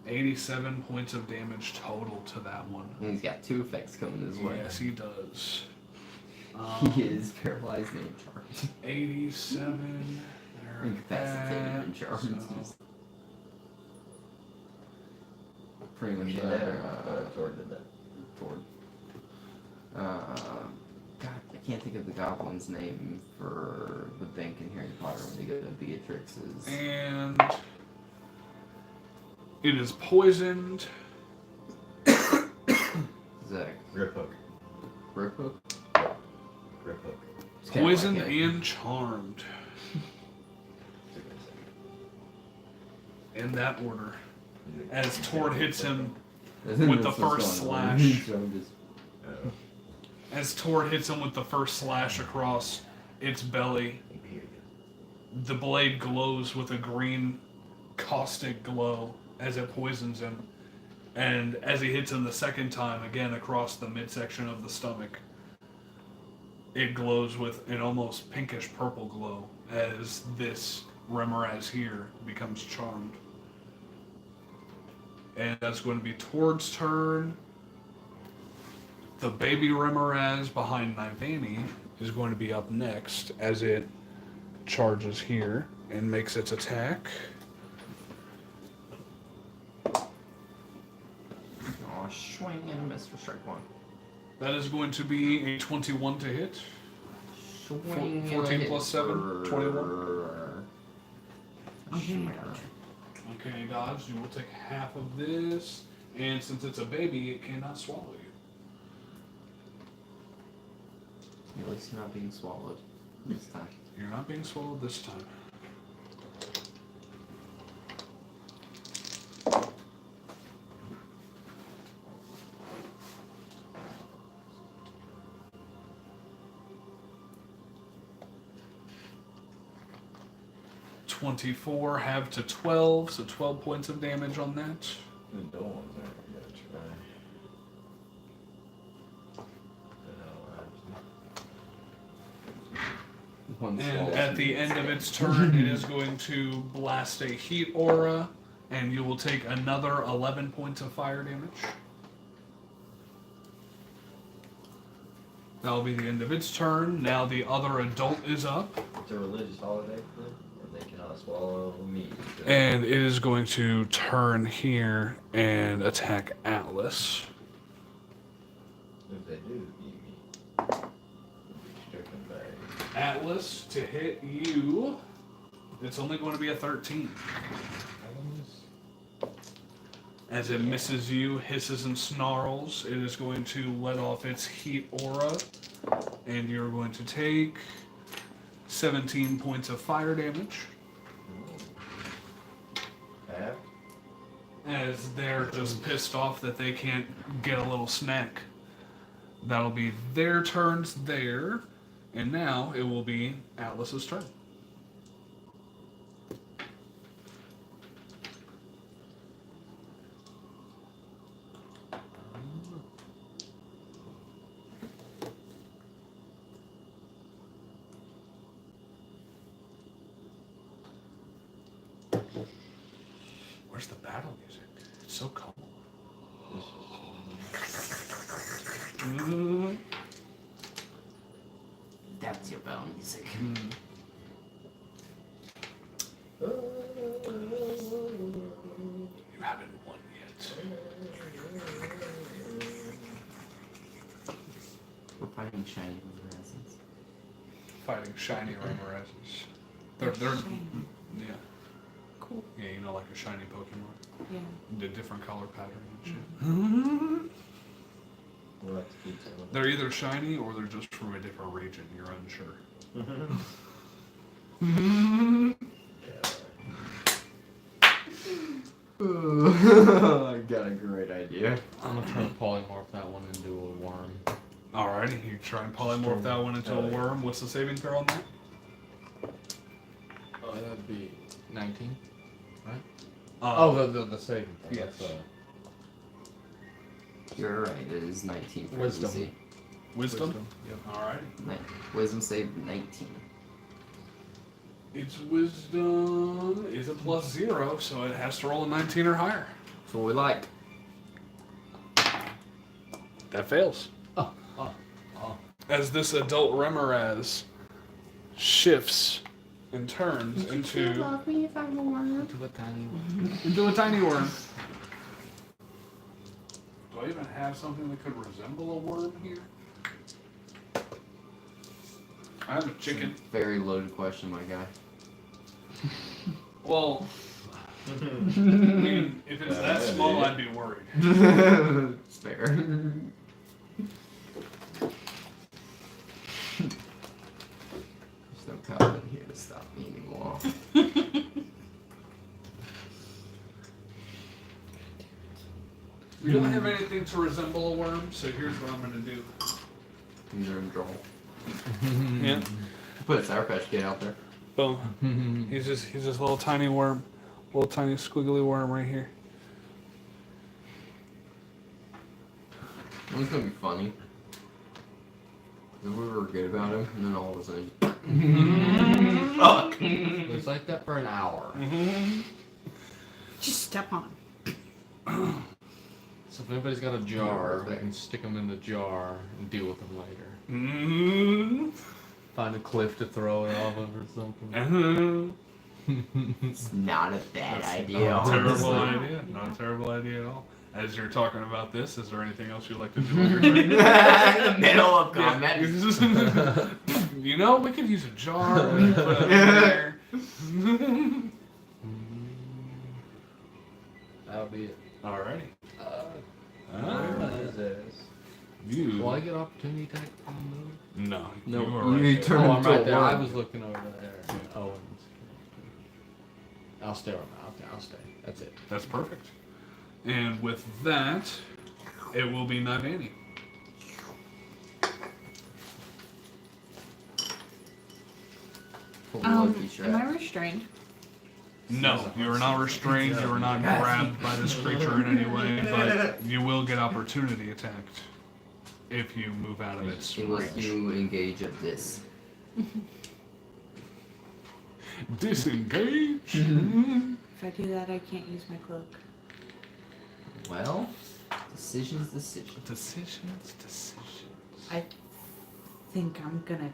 87 points of damage total to that one. And he's got 2 effects coming his way. Yes, he does. He is paralyzed and charged. 87. There Incapacitated and charged. so- Pretty much Tord did that. Toward. God, I can't think of the goblin's name for the bank in Harry Potter when they go to Beatrix's. And it is poisoned. Zach. Grip hook. Grip hook? Grip hook. It's kinda Poisoned like it. and charmed. In that order. As Tord hits him with the That's what's first going on. slash. So I'm just- As Tord hits him with the first slash across its belly, the blade glows with a green caustic glow as it poisons him. And as he hits him the second time, again across the midsection of the stomach, it glows with an almost pinkish purple glow as this Remoraz here becomes charmed. And that's going to be Tord's turn. The baby Remoraz behind Nivani is going to be up next as it charges here and makes its attack. Oh, swing and a miss for strike 1. That is going to be a 21 to hit. Swing and a 14 hit plus 7, for- 21. Okay. Okay, dodge. You will take half of this, and since it's a baby, it cannot swallow you. At least you're not being swallowed this time. You're not being swallowed this time. $24 halved to 12, so 12 points of damage on that. The doors aren't gonna try. One And swallow at the and end of its turn, it is going to blast a heat aura, and you will take another 11 points of fire damage. That'll be the end of its turn. Now the other adult is up, It's a religious holiday for them, and they cannot swallow meat. So and it is going to turn here and attack Atlas. if they do eat meat, they'll be stricken by. Atlas, to hit you, it's only going to be a 13. As it misses you, hisses and snarls, it is going to let off its heat aura, and you're going to take 17 points of fire damage, Half? as they're just pissed off that they can't get a little snack. That'll be their turns there, and now it will be Atlas's turn. Where's the battle music? It's so calm. That's your bell music. You haven't won yet. We're fighting shiny resin. Fighting shiny Remorazes. They're yeah. Cool. Yeah, you know, like a shiny Pokemon. Yeah. The different color pattern and shit. We'll have to keep telling them. They're either shiny or they're just from a different region. You're unsure. I got a great idea. I'm gonna try to polymorph that one into a worm. Alrighty, you try and polymorph that one into a worm. What's the saving throw on that? That'd be 19, right? Oh, the saving throw. Yes. That's, You're right, it is 19 for Wisdom. easy. wisdom. Yep. Alrighty. Wisdom save 19. Its wisdom is a +0, so it has to roll a 19 or higher. That's what we like. That fails. Oh. As this adult Remoraz shifts and turns into me if I'm a worm? Into a tiny one. a tiny worm. Do I even have something that could resemble a worm here? I have a chicken. Very loaded question, my guy. Well, I mean, if it's that small, I'd be worried. It's fair. There's no cop in here to stop me anymore. We don't have anything to resemble a worm, so here's what I'm gonna do. You're in trouble. Yeah. Put a Sour Patch Kid out there. Boom. He's this little tiny worm, little tiny squiggly worm right here. It's gonna be funny. Because we were good about him, and then all of a sudden. Fuck! It's like that for an hour. Just step on. So if anybody's got a jar, they can stick them in the jar and deal with them later. Find a cliff to throw it off of or something. It's not a bad idea. Not a terrible honestly. idea. Not a terrible idea at all. As you're talking about this, is there anything else you'd like to do? While you're In the middle of combat. You know, we could use a jar. We could put it there. That'll be it. Alrighty. Will You. I get opportunity attack on those? No. No, You are you right. turn Oh, I'm into right a there. I worm. was looking over there. Oh, I'll stay on that. I'll stay. That's it. That's perfect. And with that, it will be Nagani. Pull the Loki Am strap. I restrained? No, you are not restrained. You are not grabbed by this creature in any way, but you will get opportunity attacked if you move out of its Unless range. you engage at this. Disengage. If I do that, I can't use my cloak. Well, decisions. Decisions. I think I'm gonna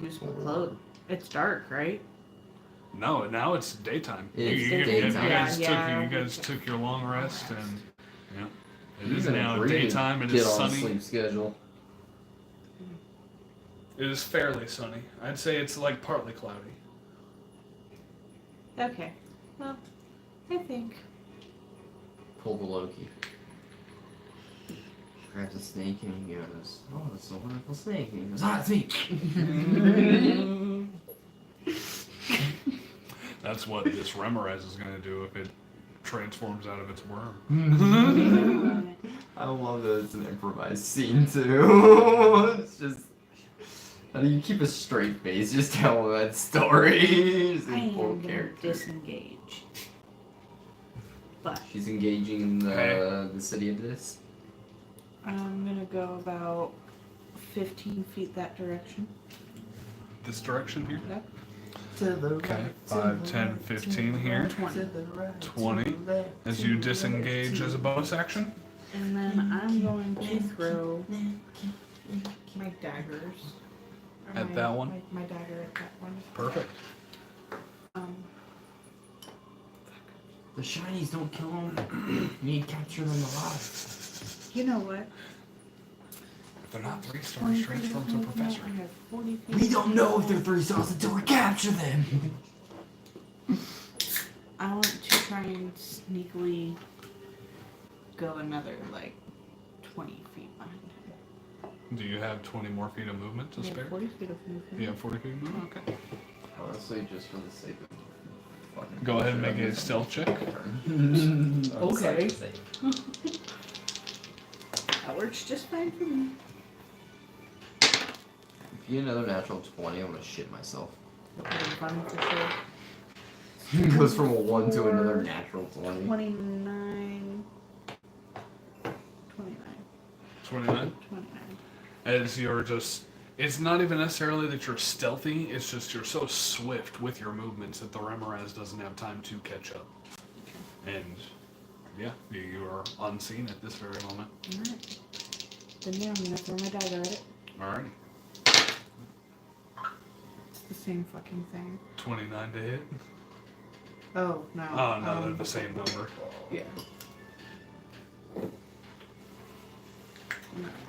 use my cloak. It's dark, right? No, now it's daytime. It's You daytime. Yeah. guys took your long rest, and yeah, it You is can now agree to daytime. It get is on a sunny. sleep schedule. It is fairly sunny. I'd say it's like partly cloudy. Okay. Well, I think. Pull the Loki. Grabs a snake and he goes, "Oh, that's a wonderful snake." And he goes, "Ah, it's me." That's what this Remoraz is going to do if it transforms out of its worm. I love that it's an improvised scene too. It's just, how do you keep a straight face? Just tell that story. Just I in full am gonna character. disengage. But She's engaging in Okay. the city of this. I'm gonna go about 15 feet that direction. This direction here? Yep. To the Okay. 5, 10, 15 here. 20. 20. As you disengage as a bonus action. And then I'm going to throw my daggers. Or At that one? My dagger at that one. Perfect. The shinies don't kill them. You need to capture them alive. You know what? If they're not 3 stars, transform to professor. I have 40 feet. We don't know if they're 3 stars until we capture them. I want to try and sneakily go another, like, 20 feet behind him. Do you have 20 more feet of movement to Yeah, spare? 40 feet of movement. You have 40 feet of movement? Okay. Honestly, just for the sake of fucking Go ahead and make a stealth check. Okay. That works just fine for me. If you get another natural 20, I'm gonna shit myself. Okay, fun for sure. It goes from a 1 to another natural 20. 29. 29. 29? 29. As you're just... It's not even necessarily that you're stealthy, it's just you're so swift with your movements that the Remoraz doesn't have time to catch up. And, yeah, you are unseen at this very moment. Alright. Then yeah, I'm gonna throw my dagger at it. Alright. It's the same fucking thing. 29 to hit. Oh, no. Oh, no, they're the same number. Yeah.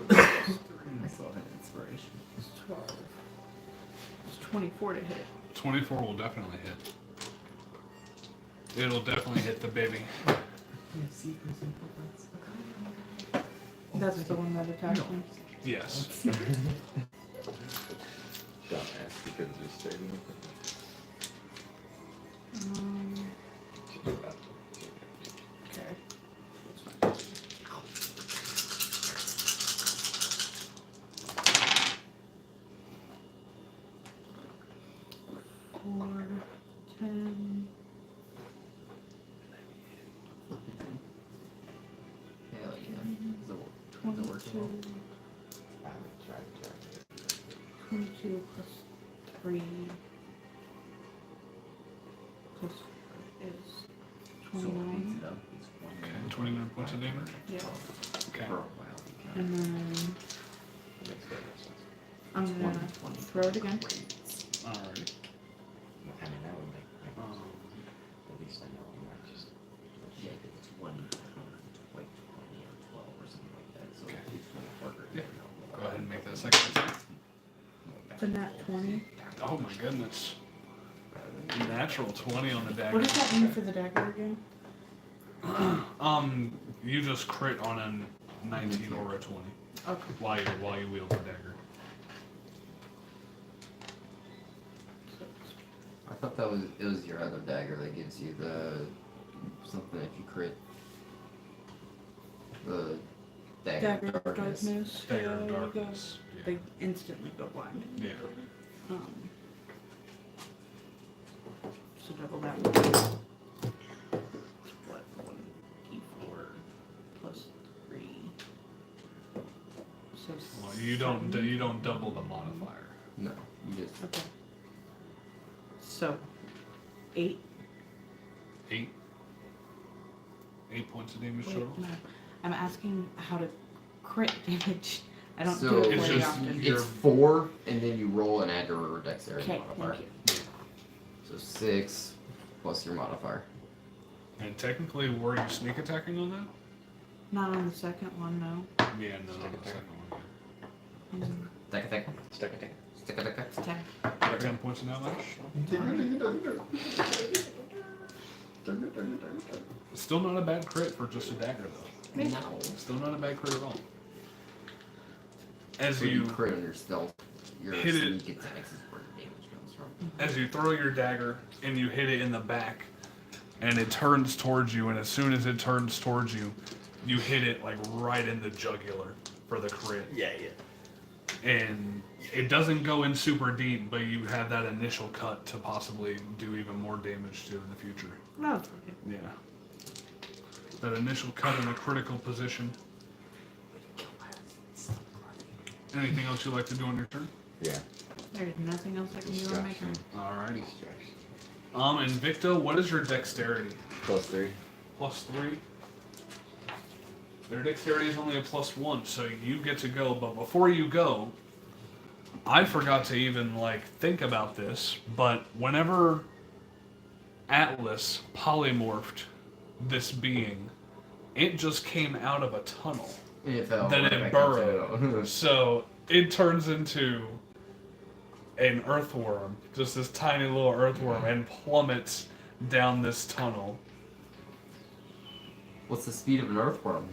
I still have inspiration. It's 12. It's 24 to hit. 24 will definitely hit. It'll definitely hit the baby. That's the one that attacked me. Yes. Dumbass, because we started with Okay. Four, 10. Hell yeah. Is it working? 22 plus 3 plus is 29. Okay, 29 points of damage. Yeah. Okay. And then I'm gonna throw it again. Alright. I mean, that would make at least I know I'm not just. Yeah, it's 1, like 20 or 12 or something like that. So Okay. it's 24. Yeah. Go ahead and make that second attack. The nat 20. Oh my goodness. Natural 20 on the dagger. What does that mean for the dagger again? You just crit on a 19 or a 20 Okay. while you wield the dagger. I thought that was your other dagger that gives you the something if you crit the dagger of darkness. Dagger Yeah, of there you go. darkness. Yeah. They instantly go blind. Yeah. So double that. What? 1d4 plus 3. So Well, you don't double the modifier. No, you just Okay. So 8. 8. 8 points of damage Wait, total. no. I'm asking how to crit damage. I don't so do it it's very just- often. you're- it's 4, and then you roll and add your dexterity Okay, modifier. thank you. So 6 plus your modifier. And technically, were you sneak attacking on that? Not on the second one, no. Yeah, no, on the second one. Attack, attack. Stuck attack. Stick attack. Attack. 10 points in that lash. Still not a bad crit for just a dagger, though. No. Still not a bad crit at all. As So you crit on your stealth, your hit it- sneak attacks is where the damage comes from. as you throw your dagger and you hit it in the back, and it turns towards you, and as soon as it turns towards you, you hit it like right in the jugular for the crit. Yeah. And it doesn't go in super deep, but you have that initial cut to possibly do even more damage to in the future. No, it's okay. Yeah. That initial cut in a critical position. Anything else you'd like to do on your turn? Yeah. There's nothing else I can do on my turn. Alrighty. Distraction. Invicto, what is your dexterity? +3. +3? Their dexterity is only a +1, so you get to go. But before you go, I forgot to even like think about this. But whenever Atlas polymorphed this being, it just came out of a tunnel. It fell Then right it back burrowed. into- So it turns into an earthworm, just this tiny little earthworm, and plummets down this tunnel. What's the speed of an earthworm?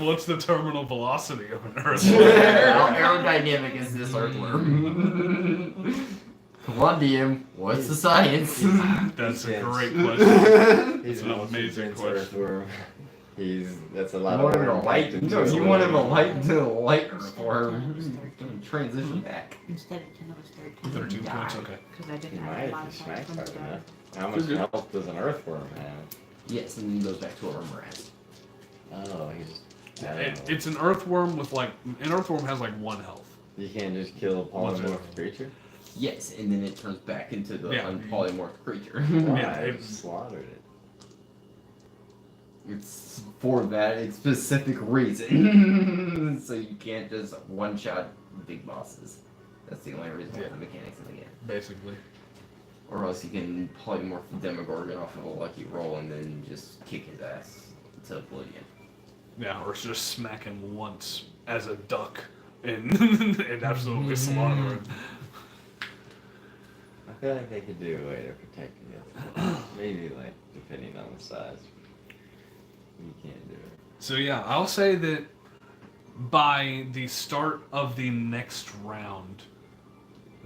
What's the terminal velocity of an How earthworm? aerodynamic is this earthworm? Come on, DM. What's the science? That's a Yes. great question. He's It's an an amazing question. earthworm. That's a You lot want of him to worm light? packed No, into you a want him to worm. light to light earthworm. Transition back. Instead of 10, it was 13. 13 points, okay. Because I He didn't have might a if lot he of smacks times hard from the enough. dead. How much health does an earthworm have? Yes, and then he goes back to a rat. Oh, he's. It's an earthworm with like an earthworm has like 1 health. You can't just kill a What's it? polymorph creature? Yes, and then it turns back into the Yeah. unpolymorph creature. Why? Yeah, I've it's- slaughtered it. It's for that specific reason. So you can't just one-shot big bosses. That's the only reason why Yeah. the mechanics in the game. Basically. Or else you can polymorph the Demogorgon off of a lucky roll and then just kick his ass to oblivion. Yeah, or just smack him once as a duck and, and absolutely slaughter him. I feel like they could do a way to protect it. Maybe, like, depending on the size. You can't do it. So yeah, I'll say that by the start of the next round,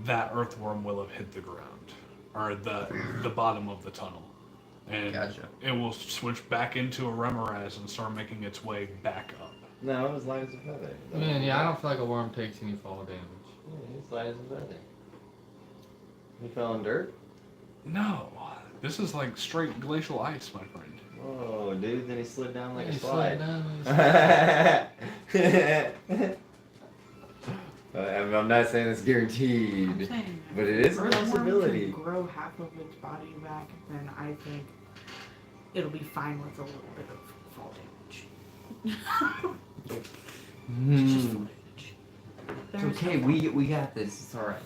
that earthworm will have hit the ground, or the bottom of the tunnel, and Gotcha. it will switch back into a Remoraz and start making its way back up. No, it was light as a feather. Man, yeah, I don't feel like a worm takes any fall damage. Yeah, he's light as a feather. He fell in dirt? No, this is like straight glacial ice, my friend. Whoa, dude, then he slid down like He a slid slide. down. I'm not saying it's guaranteed, I'm saying but it is a earthworm possibility. can grow half of its body back, then I think it'll be fine with a little bit of fall damage. It's just fall damage. It's okay, we got this. It's alright.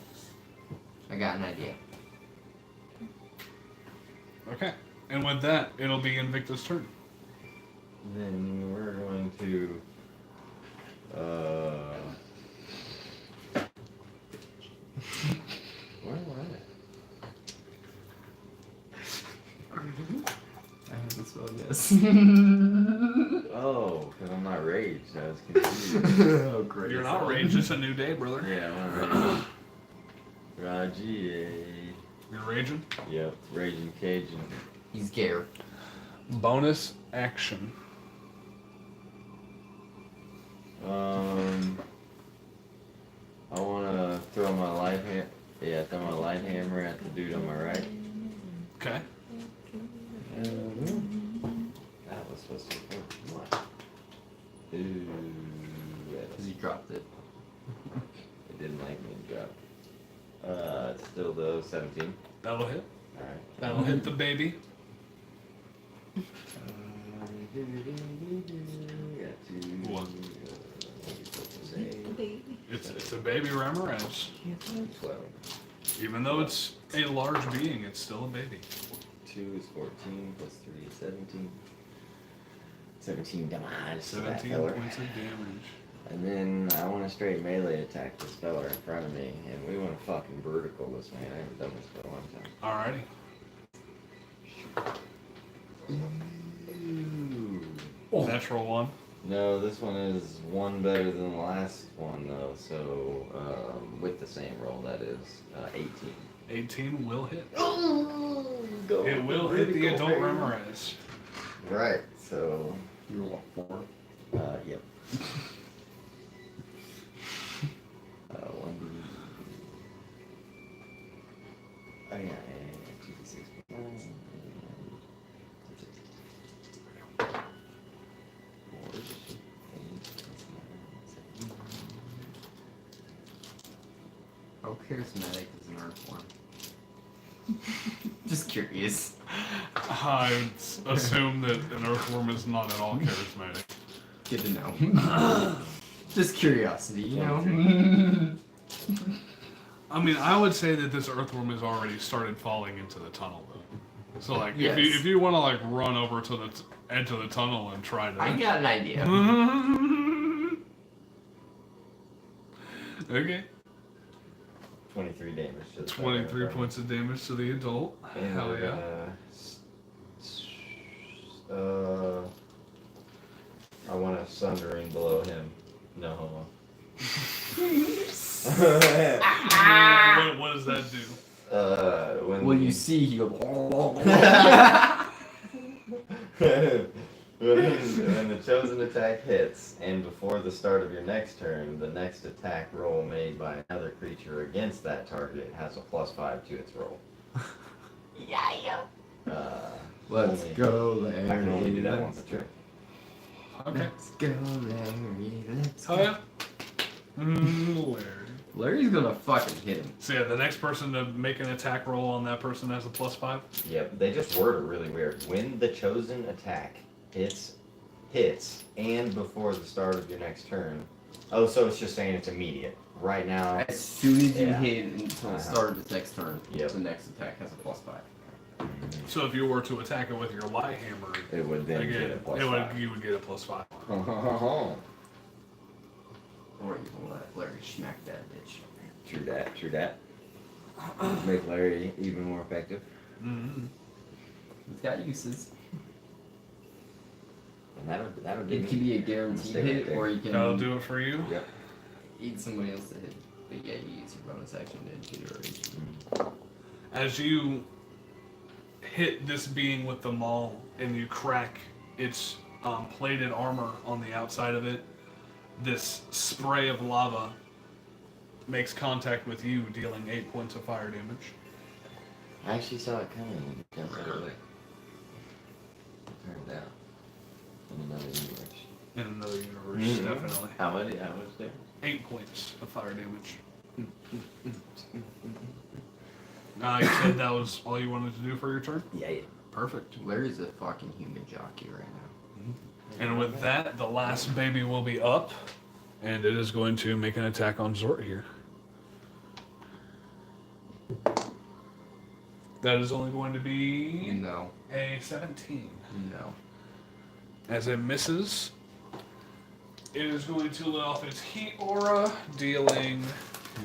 I got an idea. Okay, and with that, it'll be Invictus' turn. Then we're going to where am I have this spell, yes. I? Oh, because I'm not raged. I was confused. Oh, great. You're not raged, it's a new day, brother. Yeah, I'm raged. Raji. You're raging? Yep, Raging Cajun. He's Gare. Bonus action. I want to throw my light hammer. Yeah, throw my light hammer at the dude on my right. Okay. That was supposed to be what? Ooh, Because he dropped it. it didn't like me to drop. It's still the 17. That'll hit. Alright. That'll hit the baby. What? It's a baby Remoraz. 12. Even though it's a large being, it's still a baby. 2 is 14, plus 3 is 17. 17 damage to that 17 feller. points of damage. And then I want to straight melee attack this feller in front of me, and we want to fucking vertical this man. I haven't done this for a long time. Alrighty. Ooh. Natural one. No, this one is one better than the last one though. So with the same roll, that is 18. 18 will hit. Go It will hit the adult Remoraz. Right. So You roll 4. yep. 1d. Oh yeah, 2d6. How charismatic is an earthworm? Just curious. I assume that an earthworm is not at all charismatic. Good to know. Just curiosity, you know? I mean, I would say that this earthworm has already started falling into the tunnel, though. So, like, Yes. if you want to, like, run over to the edge of the tunnel and try to... I got an idea. Okay. 23 damage to the 23 points of damage to the adult. And Hell we're yeah. I want a sundering below him. No homo. What does that do? When You see, he goes. when the chosen attack hits, and before the start of your next turn, the next attack roll made by another creature against that target has a +5 to its roll. Yeah. Let's go, Larry. I can only do that once a turn. Okay. Let's go, Larry. Let's Oh, go. yeah. Larry. Larry's gonna fucking hit him. So, yeah, the next person to make an attack roll on that person has a +5. Yeah, they just word it really weird. When the chosen attack hits, and before the start of your next turn. Oh, so it's just saying it's immediate. Right now. As soon as you Yeah. hit until the start of the next turn, Yep. the next attack has a +5. So, if you were to attack it with your light hammer, It would then again, get a +5. you would get a +5. Or you can let Larry smack that bitch. True that. Make Larry even more effective. Mm-hmm. He's got uses. And that'll give It can me. be a guaranteed Stay right hit, there. or you can That'll do it for you. Yep. eat somebody else to hit. But yeah, you use your bonus action to get already. As you hit this being with the maul and you crack its plated armor on the outside of it, this spray of lava makes contact with you, dealing 8 points of fire damage. I actually saw it coming and jumped right away. Turned out. In another universe. In another universe, definitely. How much there? 8 points of fire damage. You said that was all you wanted to do for your turn? Yeah. Perfect. Larry's a fucking human jockey right now. And with that, the last baby will be up, and it is going to make an attack on Zort here. That is only going to be No. a 17. No. As it misses, it is going to let off its heat aura, dealing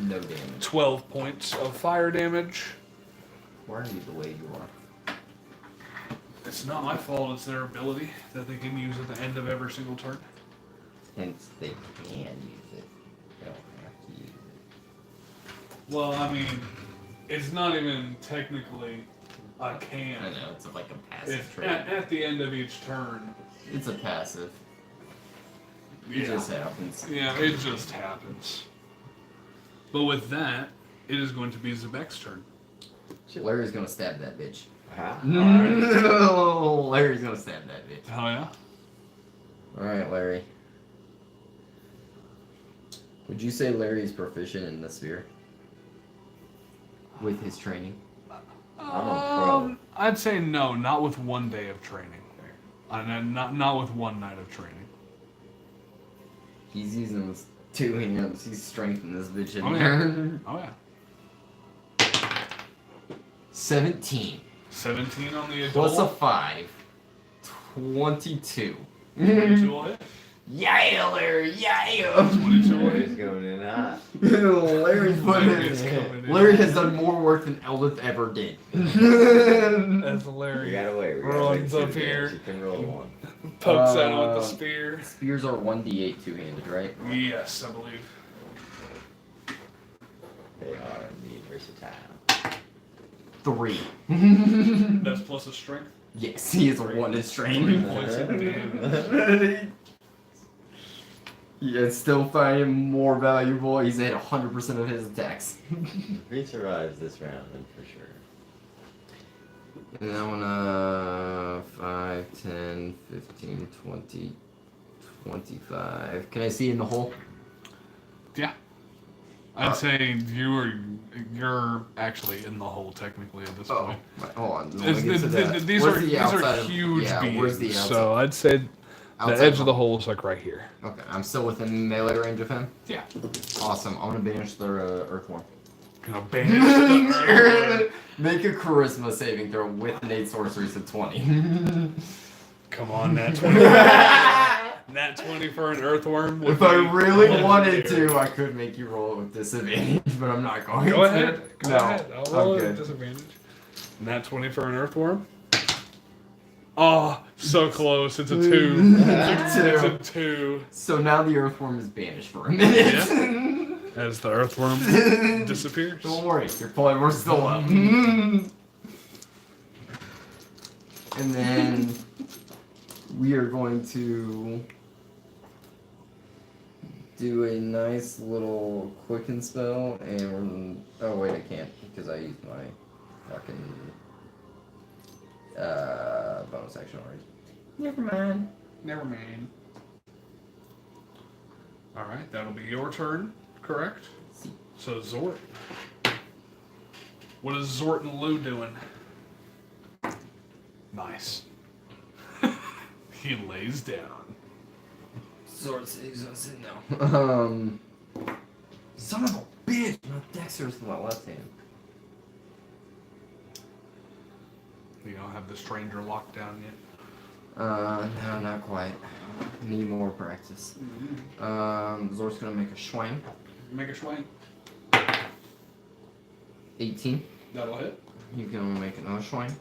No damage. 12 points of fire damage. Why are you the way you are? It's not my fault, it's their ability that they can use at the end of every single turn. Hence, they can use it. They don't have to use it. Well, I mean, it's not even technically a can. I know, it's like a passive If trait. at the end of each turn, It's a passive. It just happens. Yeah, it just happens. But with that, it is going to be Zebek's turn. Larry's gonna stab that bitch. Huh? No, Larry's gonna stab that bitch. Oh yeah? Alright, Larry. Would you say Larry's proficient in the sphere? With his training? I'm a pro. I'd say no, not with 1 day of training. Not with 1 night of training. He's using his 2 hands. He's strengthening this bitch in Oh, there. Oh yeah. 17. 17 on the Plus a adult. 5. 22. 22 will hit. Yeah, Larry, yeah! 22 will Larry's hit. going in hot. Larry's Larry's coming in. Larry has done more work than Eldith ever did. As Larry We gotta wait. runs up here, You can roll one. pokes at him with the spear. Spears are 1d8 two-handed, right? Yes, I believe. They are indeed versatile. 3. That's plus a strength. Yes, he is a 1 in 3 strength. points of damage. Yeah, it's still finding him more valuable. He's hit 100% of his attacks. If he survives this round, then for sure. And I want 5, 10, 15, 20, 25. Can I see in the hole? Yeah. I'd say you're actually in the hole technically at this point. Hold on. These are huge Where's the beings, outside? so outside edge of the hole is like right here. Okay, I'm still within melee range of him? Yeah. Awesome. I'm gonna banish the earthworm. You know, banish the earthworm. Make a charisma saving throw with innate sorcery to 20. Come on, Nat 20. Nat 20 for an earthworm. If I really wanted to, I could make you roll it with disadvantage, but I'm not going to. Go ahead. Go ahead. I'll I'm roll it good. at disadvantage. Nat 20 for an earthworm. Oh, so close. It's a 2. It's a 2. So now the earthworm is banished for a minute. As the earthworm disappears. Don't worry, we're still up. And then we are going to do a nice little quicken spell, and oh wait, I can't because I used my fucking bonus action already. Never mind. Never mind. Alright, that'll be your turn, correct? So Zort. What is Zort and Lou doing? Nice. He lays down. Sword saves us in now. Son of a bitch! My dexter's in my left hand. You don't have the stranger locked down yet. No, not quite. Need more practice. Zor's gonna make a swing. Make a swing. 18. That'll hit. You can make another swing.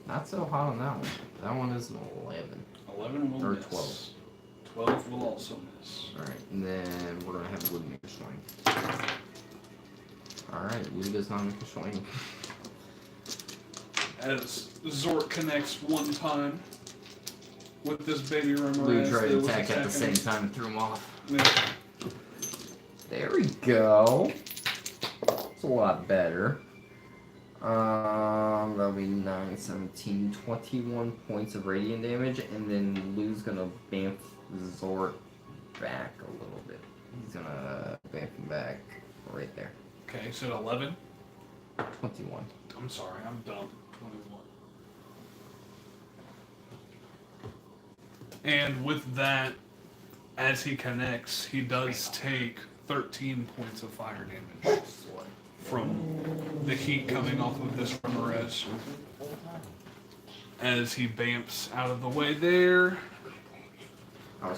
Not so hot on that one. That one is an 11. 11 will Or miss. 12. 12 will also miss. Alright, and then we're gonna have Wood make a swing. Alright, Wood does not make a swing. As Zort connects one time with this baby rumor. Blue tried to attack at the same time and threw him off. There we go. It's a lot better. That'll be 9, 17, 21 points of radiant damage, and then Lou's gonna bamf Zort back a little bit. He's gonna bamf him back right there. Okay, so 11. 21. I'm sorry, I'm dumb. 21. And with that, as he connects, he does take 13 points of fire damage from the heat coming off of this Remoraz. As he bamps out of the way there. I'm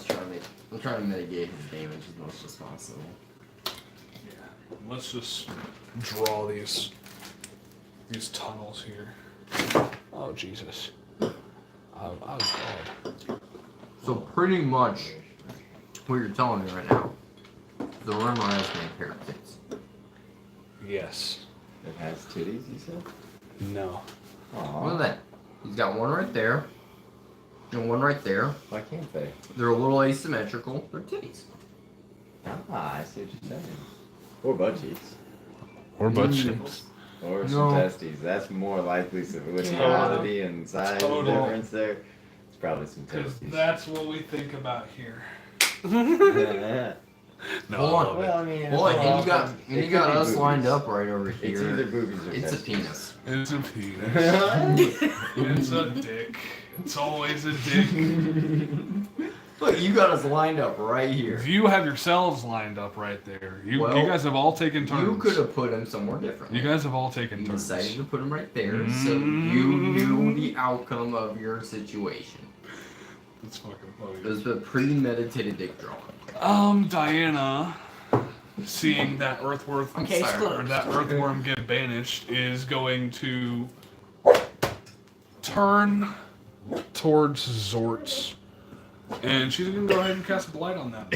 trying to mitigate his damage as much as possible. Yeah, let's just draw these tunnels here. Oh, Jesus. I was bad. So pretty much, what you're telling me right now, the rumor has been a pair of tits. Yes. It has titties, you said? No. Aww. Look at that. He's got one right there, and one right there. Why can't they? They're a little asymmetrical. They're titties. Ah, I see what you're saying. Or butt cheeks. Or butt Mm. cheeks. Or No. some testes. That's more likely. So with the quality and size Total. difference there, it's probably some Because testes. that's what we think about here. Yeah. No, Hold I on. love it. Well, I mean, Well, it's and you got often- and it you could got be us lined boobies. up right over here. It's either boobies or It's a testes. penis. It's a penis. It's a dick. It's always a dick. Look, you got us lined up right here. You have yourselves lined up right there. You Well, you guys have all taken turns. You could have put him somewhere different. You guys have all taken You turns. decided to put him right there, so you knew the outcome of your situation. That's fucking It funny. was a premeditated dick drawing. Diana, seeing that earthworm, Okay, or that earthworm get banished, is going to turn towards Zort's, and she's gonna go ahead and cast Blight on that.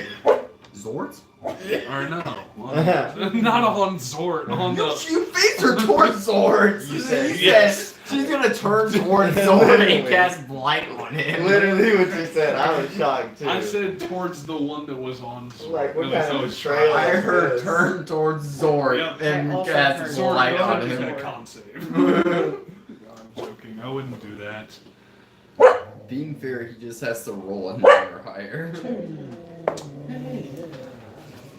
Zords? Or no, not on Zort, on the. You faced her towards Zords! You said yes. She's gonna turn towards Zord and cast Blight on him. Literally what you said. I was shocked too. I said towards the one that was on Zort. Like, what Really, kind so of it's betrayal? I trying. heard turn towards Zord Yep. and Also cast turn Zort, Blight go on ahead and him. make a con save. I'm joking. I wouldn't do that. Being fair, he just has to roll a 9 or higher.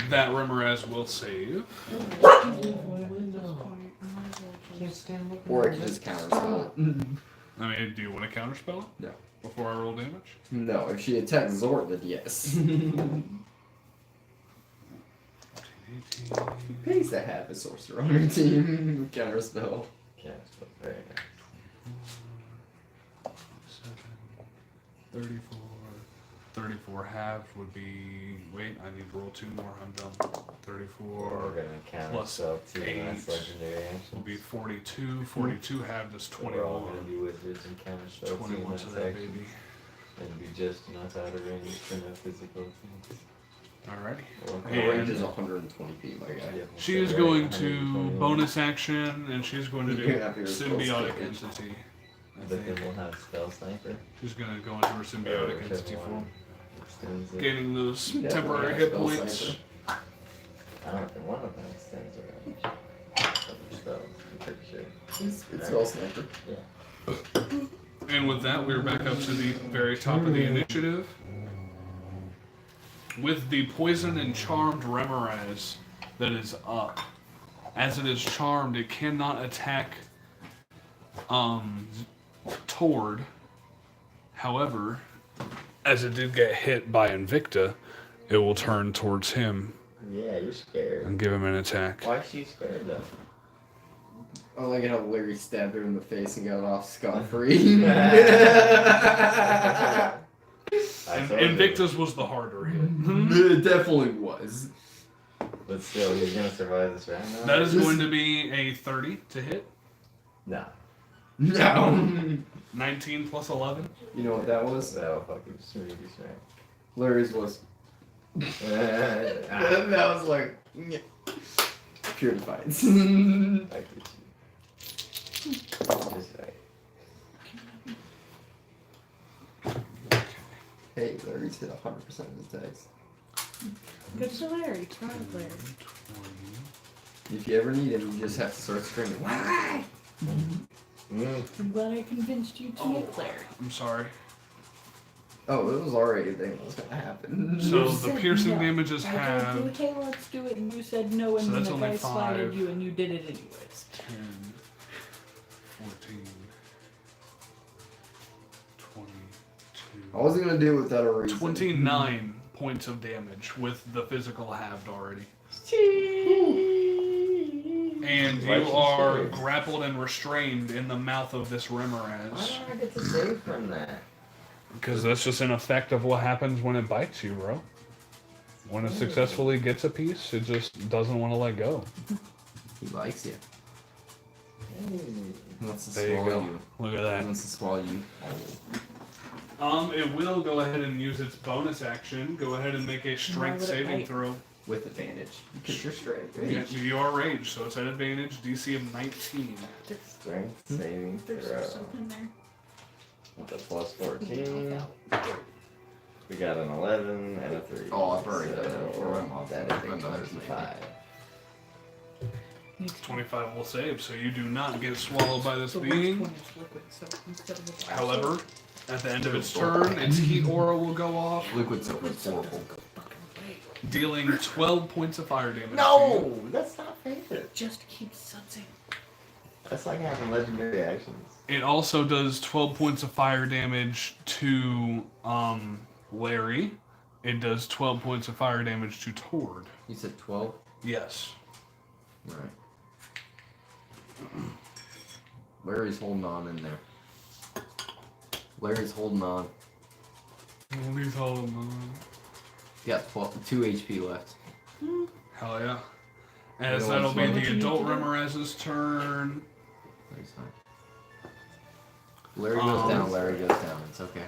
That Remoraz will save. Or I can just counter spell. I mean, do you want to counterspell? No. Before I roll damage? No, if she attacks Zor, then yes. Pays to have a sorcerer on her team. Counterspell. Counterspell, very nice. 34. 34 halved would be. Wait, I need to roll 2 more. I'm done. 34. We're gonna count plus spell 2 8 last legendary action. will be 42. 42 halved is We're all 21. gonna be wizards and counterspell 2 21 last to that action. baby. And be just enough out of range for no physical attacks. Alrighty. Her range And is 120 feet, my guy. Yeah, she is so going right, to 121. bonus action, and she's going to do You're happy with symbiotic close entity. I But then think. we'll have spell sniper. She's going to go into her symbiotic Whichever entity one form, extends it. gaining those Yeah, temporary yeah, hit spell points. sniper. I don't think one of them extends the range. Of your spells, I'm pretty sure. It's spell sniper. Yeah. And with that, we're back up to the very top of the initiative. With the poison and charmed Remoraz that is up. As it is charmed, it cannot attack Tord. However, as it did get hit by Invicta, it will turn towards him Yeah, you're scared. and give him an attack. Why is she scared though? I like how Larry stabbed her in the face and got off scot-free. I told you. Invictus was the harder hit. It definitely was. But still, he's gonna survive this round now? That is going to be a 30 to hit. Nah. No. 19 plus 11. You know what that was? That'll fucking smooth you smack. Larry's was. That was like. Yeah. Pure defiance. I get you. Just right. Hey, Larry's hit 100% of his attacks. Good to Larry. Try it, Larry. If you ever need him, you just have to start screaming. Mm. I'm glad I convinced you to make Larry. I'm sorry. Oh, it was already a thing that was gonna happen. So You the said piercing no. damages I told have you, hey, let's do it, and you said no, and So then that's the only guy slided 5. you, and you did it anyways. 10, 14, 22. I wasn't gonna do it without a reason. 29 points of damage with the physical halved already. And Why you she are scared? grappled and restrained in the mouth of this Why Remoraz. don't I get to save from that? Because that's just an effect of what happens when it bites you, bro. When it successfully gets a piece, it just doesn't want to let go. He likes you. He wants to There you swallow go. you. Look at He that. wants to swallow you. It will go ahead and use its bonus action. Go ahead and make a strength would it saving bite? throw. With advantage. Because you're straight. Yeah, you are raged, so it's at advantage. DC of 19. Strength saving There's throw. something there. With a plus 14. We got an 11 and a 3. Oh, I've already done that before. So I'm off. that is a I'm not 25. 25 will save, so you do not get swallowed by this The worst being. one is liquid, so instead of a However, at the end of its turn, its heat aura will go off, Liquid soap is Liquid horrible. doesn't go fucking away. dealing 12 points of fire damage. to you. No! That's not fair. Just keep sudsing. That's like having legendary actions. It also does 12 points of fire damage to Larry. It does 12 points of fire damage to Tord. You said 12? Yes. Right. Larry's holding on in there. Larry's holding on. He's holding on. He got 2 HP left. Hell yeah. As You know that'll what's be funny? the adult Remoraz's turn. Larry's fine. Larry goes down, Larry goes down. It's okay.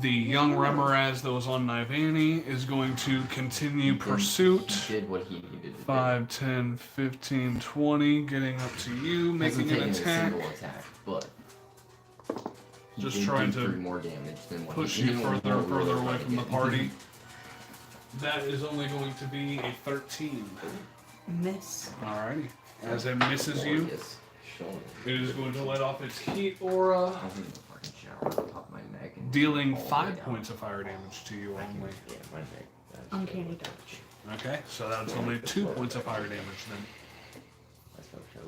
The young Remoraz that was on Nivani is going to continue pursuit. He did what he needed to do. 5, 10, 15, 20, getting up to you, Hasn't making an taken a attack. single attack, but he Just did trying do to 3 more damage than what Push he you did. further and further away from the party. That is only going to be a 13. Miss. Alrighty. As it misses you, Yes. Shoulder. it is going to let off its heat aura, I was in the fucking shower on top of my neck and dealing all the way 5 down. points of fire damage to you only. Yeah, my neck. Uncanny dodge. Okay, so that's only 2 points of fire damage then. That's no show.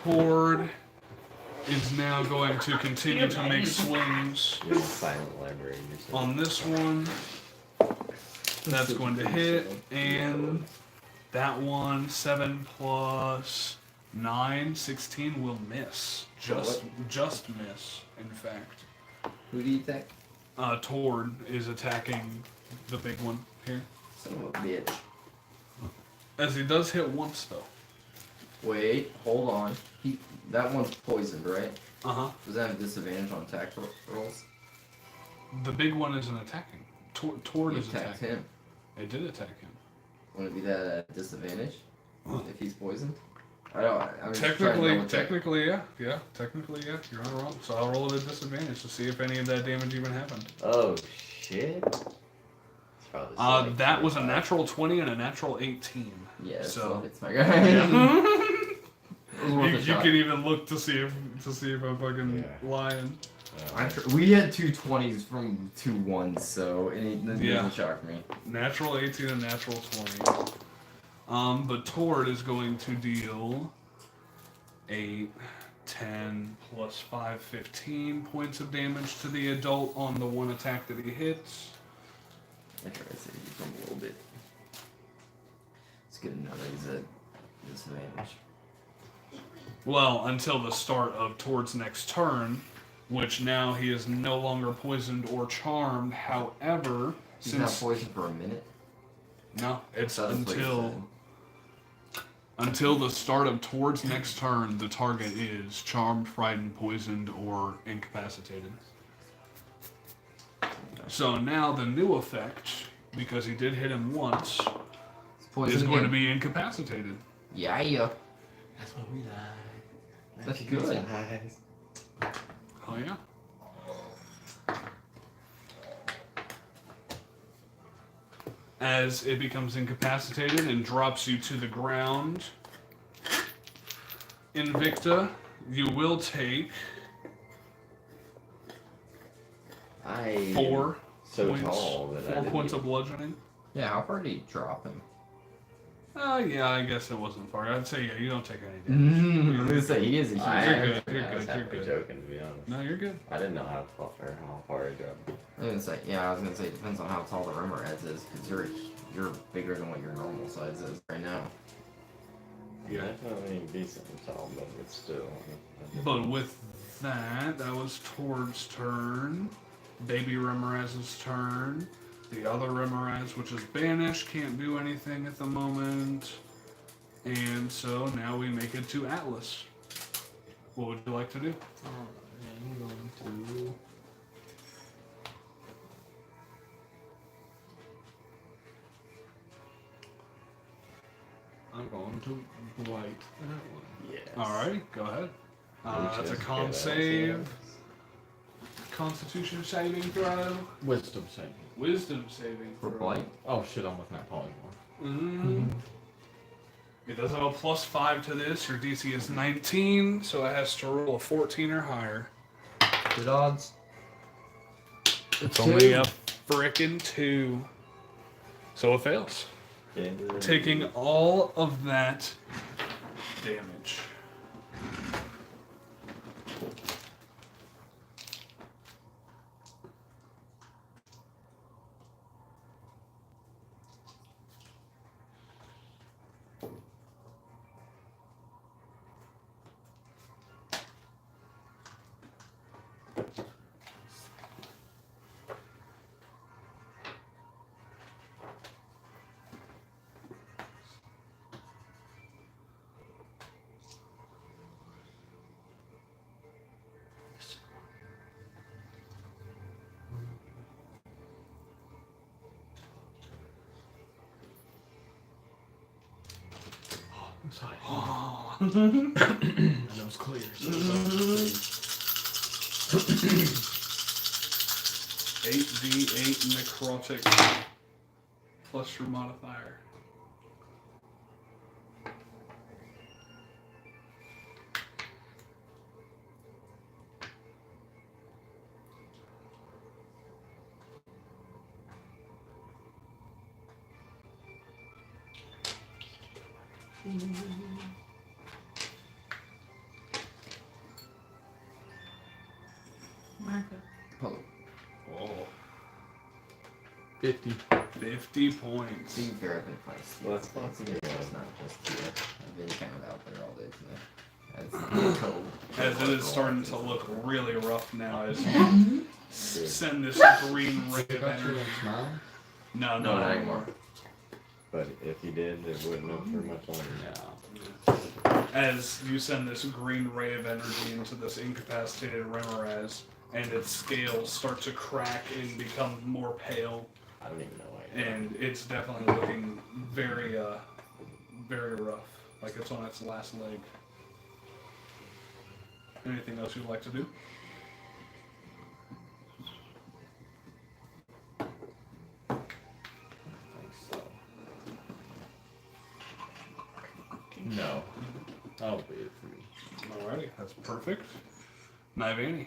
Tord is now going to continue to make swings You're the silent library. on this one. That's going to hit, and that one, 7 plus 9, 16 will miss. Just miss, in fact. Who do you attack? Tord is attacking the big one here. Son of a bitch. As he does hit once, though. Wait, hold on. That one's poisoned, right? Uh-huh. Does that have disadvantage on attack rolls? The big one isn't attacking. Tord You is attacked attacking. him. It did attack him. Wouldn't it be that at disadvantage if he's poisoned? I don't. I'm just Technically, trying to technically, yeah. Yeah, technically, yeah. You're not wrong. So I'll roll it at disadvantage to see if any of that damage even happened. Oh shit. It's probably like That was a 25. natural 20 and a natural 18. Yeah, So it's my guy. you can even look to see if I'm fucking lying. We had 2 20s from 2 1s, so it doesn't shock me. Natural 18 and natural 20. But Tord is going to deal 8, 10 plus 5, 15 points of damage to the adult on the one attack that he hits. I try to save you from a little bit. It's good enough that he's at disadvantage. Well, until the start of Tord's next turn, which now he is no longer poisoned or charmed. However, He's not poisoned for a minute? No, it's That's what he until the start of Tord's next turn, the target is charmed, frightened, poisoned, or incapacitated. So now the new effect, because he did hit him once, is going to be incapacitated. Yeah. That's what we like. That's good. Oh yeah. As it becomes incapacitated and drops you to the ground, Invicta, you will take four points of bludgeoning. Yeah, how far did he drop him? Yeah, I guess it wasn't far. I'd say, yeah, you don't take any damage. I was gonna say, he is a huge You're good, I was halfway joking, to be honest. No, you're good. I didn't know how far he dropped. I was gonna say, it depends on how tall the rimmer heads is, because you're bigger than what your normal size is right now. Yeah. Definitely decent tall, but it's still. But with that was Tord's turn. Baby Remoraz's turn. The other Remoraz, which is banished, can't do anything at the moment. And so now we make it to Atlas. What would you like to do? I'm going to blight that one. Yes. Alright, go ahead. Which That's a is con good, save. Constitution saving throw. Wisdom saving. Wisdom saving For throw. blight? Oh shit, I'm looking at polymorph. Mm-hmm. It does have a +5 to this. Your DC is 19, so it has to roll a 14 or higher. Good odds. It's only a frickin' 2. So it fails. Taking all of that damage. Inside. Oh. I know it's clear. So 8d8 necrotic plus your modifier. Marco. Puzzle. Oh, 50. 50 points. Being fair, I've been playing Steel. Well, it's possible. It's not just Steel. I've been kind of out there all day today. As code. As it is starting to look really rough now as you send this green ray Still of got your energy. smile? No, No, no, not anymore. But if he did, it wouldn't have for much longer. Yeah. As you send this green ray of energy into this incapacitated Remoraz, and its scales start to crack and become more pale, I don't even know why. and it's definitely looking very, very rough, like it's on its last leg. Anything else you'd like to do? No. I'll wait for you. Alrighty, that's perfect. Nivani,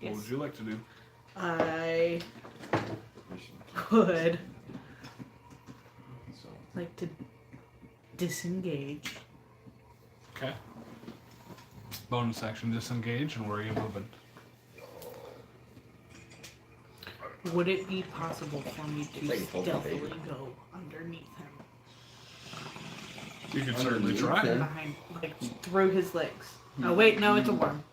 what would you like to do? I could like to disengage. Okay. Bonus action, disengage, and where are you moving? Would it be possible for me to Like full stealthily baby. go underneath him? You can certainly Underneath try. him? Behind, like through his legs. Oh wait, no, it's a worm.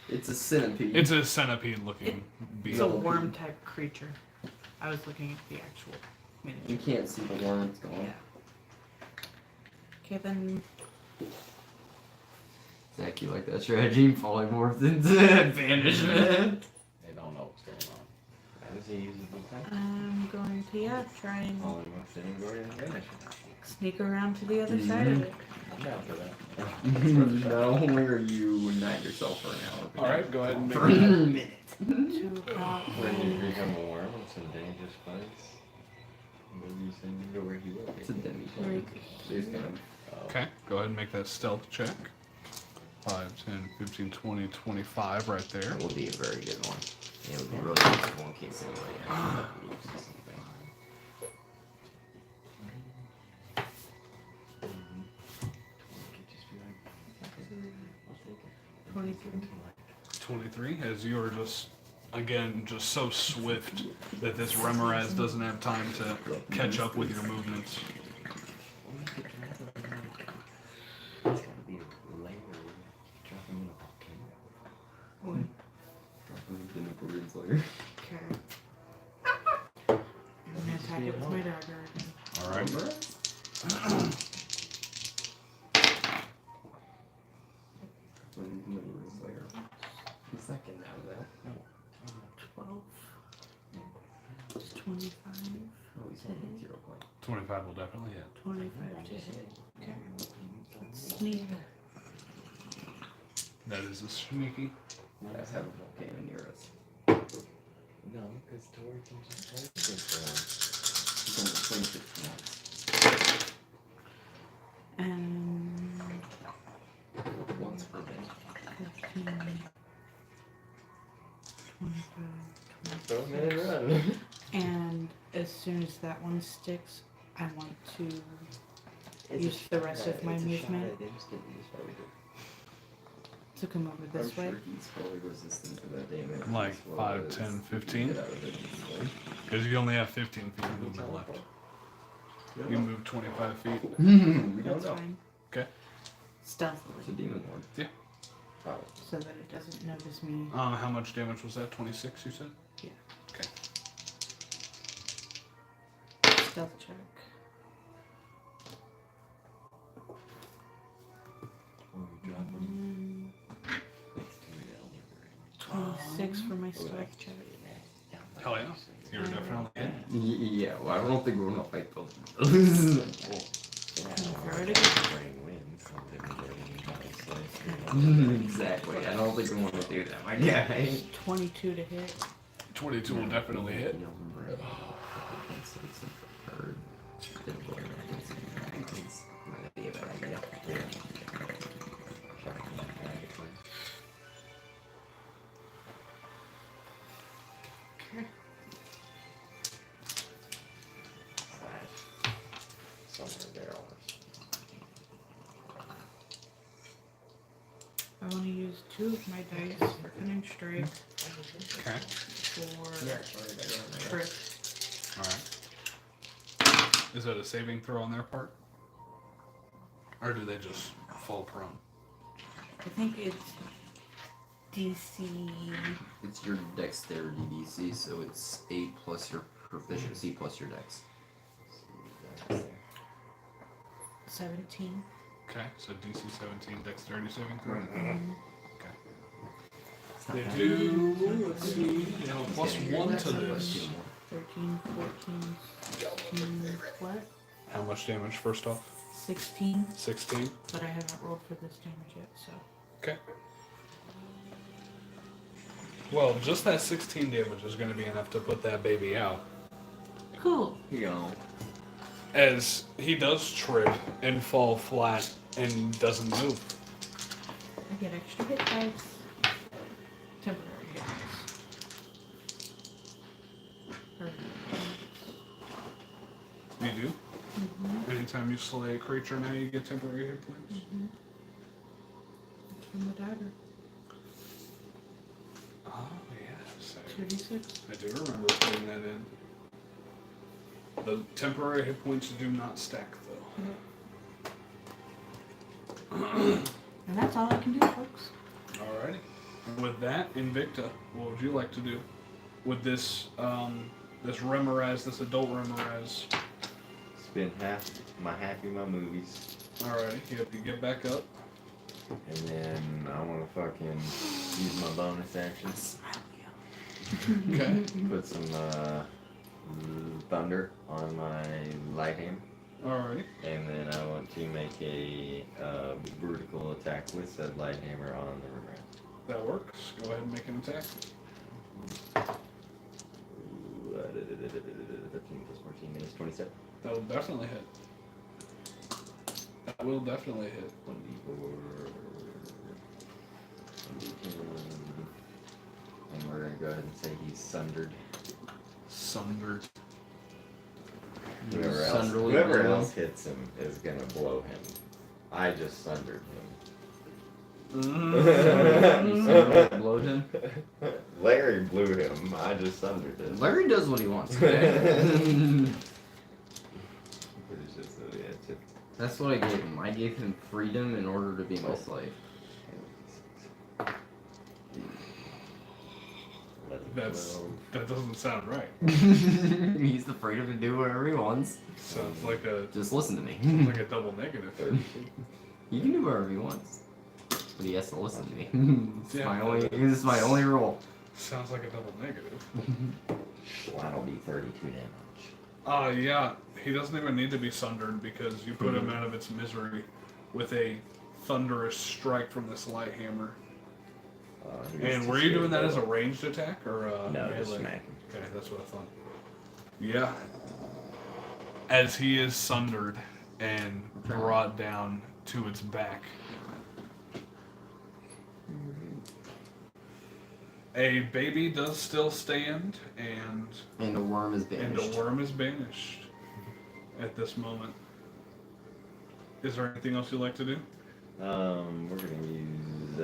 It's a centipede. It's a centipede-looking It's beetle. a worm type creature. I was looking at the actual You miniature. can't see the worm. It's gone. Yeah. Okay then. Zach, you like that strategy? Polymorphed into banishment. They don't know what's going on. How does he use his attack? I'm going to try and Polymorph and go and vanish. sneak around to the other side of it. I'm down for that. Not only are you not yourself for an hour. but Alright, go ahead and make for a that. minute. 2 o'clock. When you become a worm, it's in dangerous place. Maybe you send him to where he will It's a be. demi Right. There's kind of Okay, go ahead and make that stealth check. 5, 10, 15, 20, 25 right there. That would be a very good one. It would be really useful in case anybody actually loses something. Could just be like, I'll take it. 23. 23, as you are just, again, just so swift that this Remoraz doesn't have time to catch up with your movements. It's gotta be a layer. Drop him in a volcano. What? Drop him into Napoleon's lair. Okay. I'm gonna attack it with my dagger again. Alright. Napoleon's lair. The second out of that. 12. It's 25. Oh, he's only 0 point. 25 will definitely hit. 25 to hit. Okay. Sneak. That is a sneaky. Let's have a volcano near us. No, because Tori can just play this He's only 26 months. And Once per day. 15, 25, Throw him in and run. And as soon as that one sticks, I want to use the rest of my movement to come over this I'm way. sure he's probably resistant to that damage. Like as well 5, as 10, you 15? get out of it easily. Because you only have 15 feet of movement left. You can move 25 feet. We don't That's know. fine. Okay. It's a Stealthily, demon lord. Yeah. Probably. so that it doesn't notice me. How much damage was that? 26, you said? Yeah. Okay. Stealth check. Mm, 26 for my stealth check. Hell yeah. You're definitely hit. Yeah, well, I don't think we're gonna fight those. Throw it again. Exactly. I don't think we want to do that, my guy. 22 to hit. 22 will definitely hit. Okay. Somewhere there, I want to use 2 of my dice for cunning strike Okay. for crit. Alright. Is that a saving throw on their part? Or do they just fall prone? I think it's DC. It's your dexterity DC, so it's 8 plus your proficiency plus your dex. 17. Okay, so DC 17 dexterity saving throw. Mhm. Okay. It's not They bad. do, let's see, they have a +1 to this. 13, 14, 16, what? How much damage first off? 16, 16. but I haven't rolled for this damage yet, so. Okay. Well, just that 16 damage is going to be enough to put that baby out. Cool. You know. As he does trip and fall flat and doesn't move. I get extra hit dice. Temporary hit dice. You do? Mm-hmm. Anytime you slay a creature now, you get temporary hit points. Mm-hmm. From the dagger. Oh, yes. 2d6. I do remember putting that in. The temporary hit points do not stack, though. And that's all I can do, folks. Alrighty. With that, Invicta, what would you like to do with this this Remoraz, this adult Remoraz? Spend half my movies. Alrighty, you get back up. And then I want to fucking use my bonus actions. Okay. Put some thunder on my light hammer. Alrighty. And then I want to make a vertical attack with said light hammer on the rim. That works. Go ahead and make an attack. 13 plus 14 is 27. That'll definitely hit. That will definitely hit. 24. And we're going to go ahead and say he's sundered. Sundered. Whoever else hits him is going to blow him. I just sundered him. You blowed him? Larry blew him. I just sundered him. Larry does what he wants, okay? It's just, yeah, it's just, That's what I gave him. I gave him freedom in order to be my slave. That doesn't sound right. He's the freedom to do whatever he wants. Sounds like a Just listen to me. a double negative. He can do whatever he wants. But he has to listen to me. This Yeah. is my only rule. Sounds like a double negative. that'll be 32 damage. Yeah. He doesn't even need to be sundered because you put him out of its misery with a thunderous strike from this light hammer. And were you doing that as a ranged attack or No, just melee? smack him. Okay, that's what I thought. Yeah. As he is sundered and brought down to its back. A baby does still stand, and And the worm is banished. the worm is banished at this moment. Is there anything else you'd like to do? We're gonna use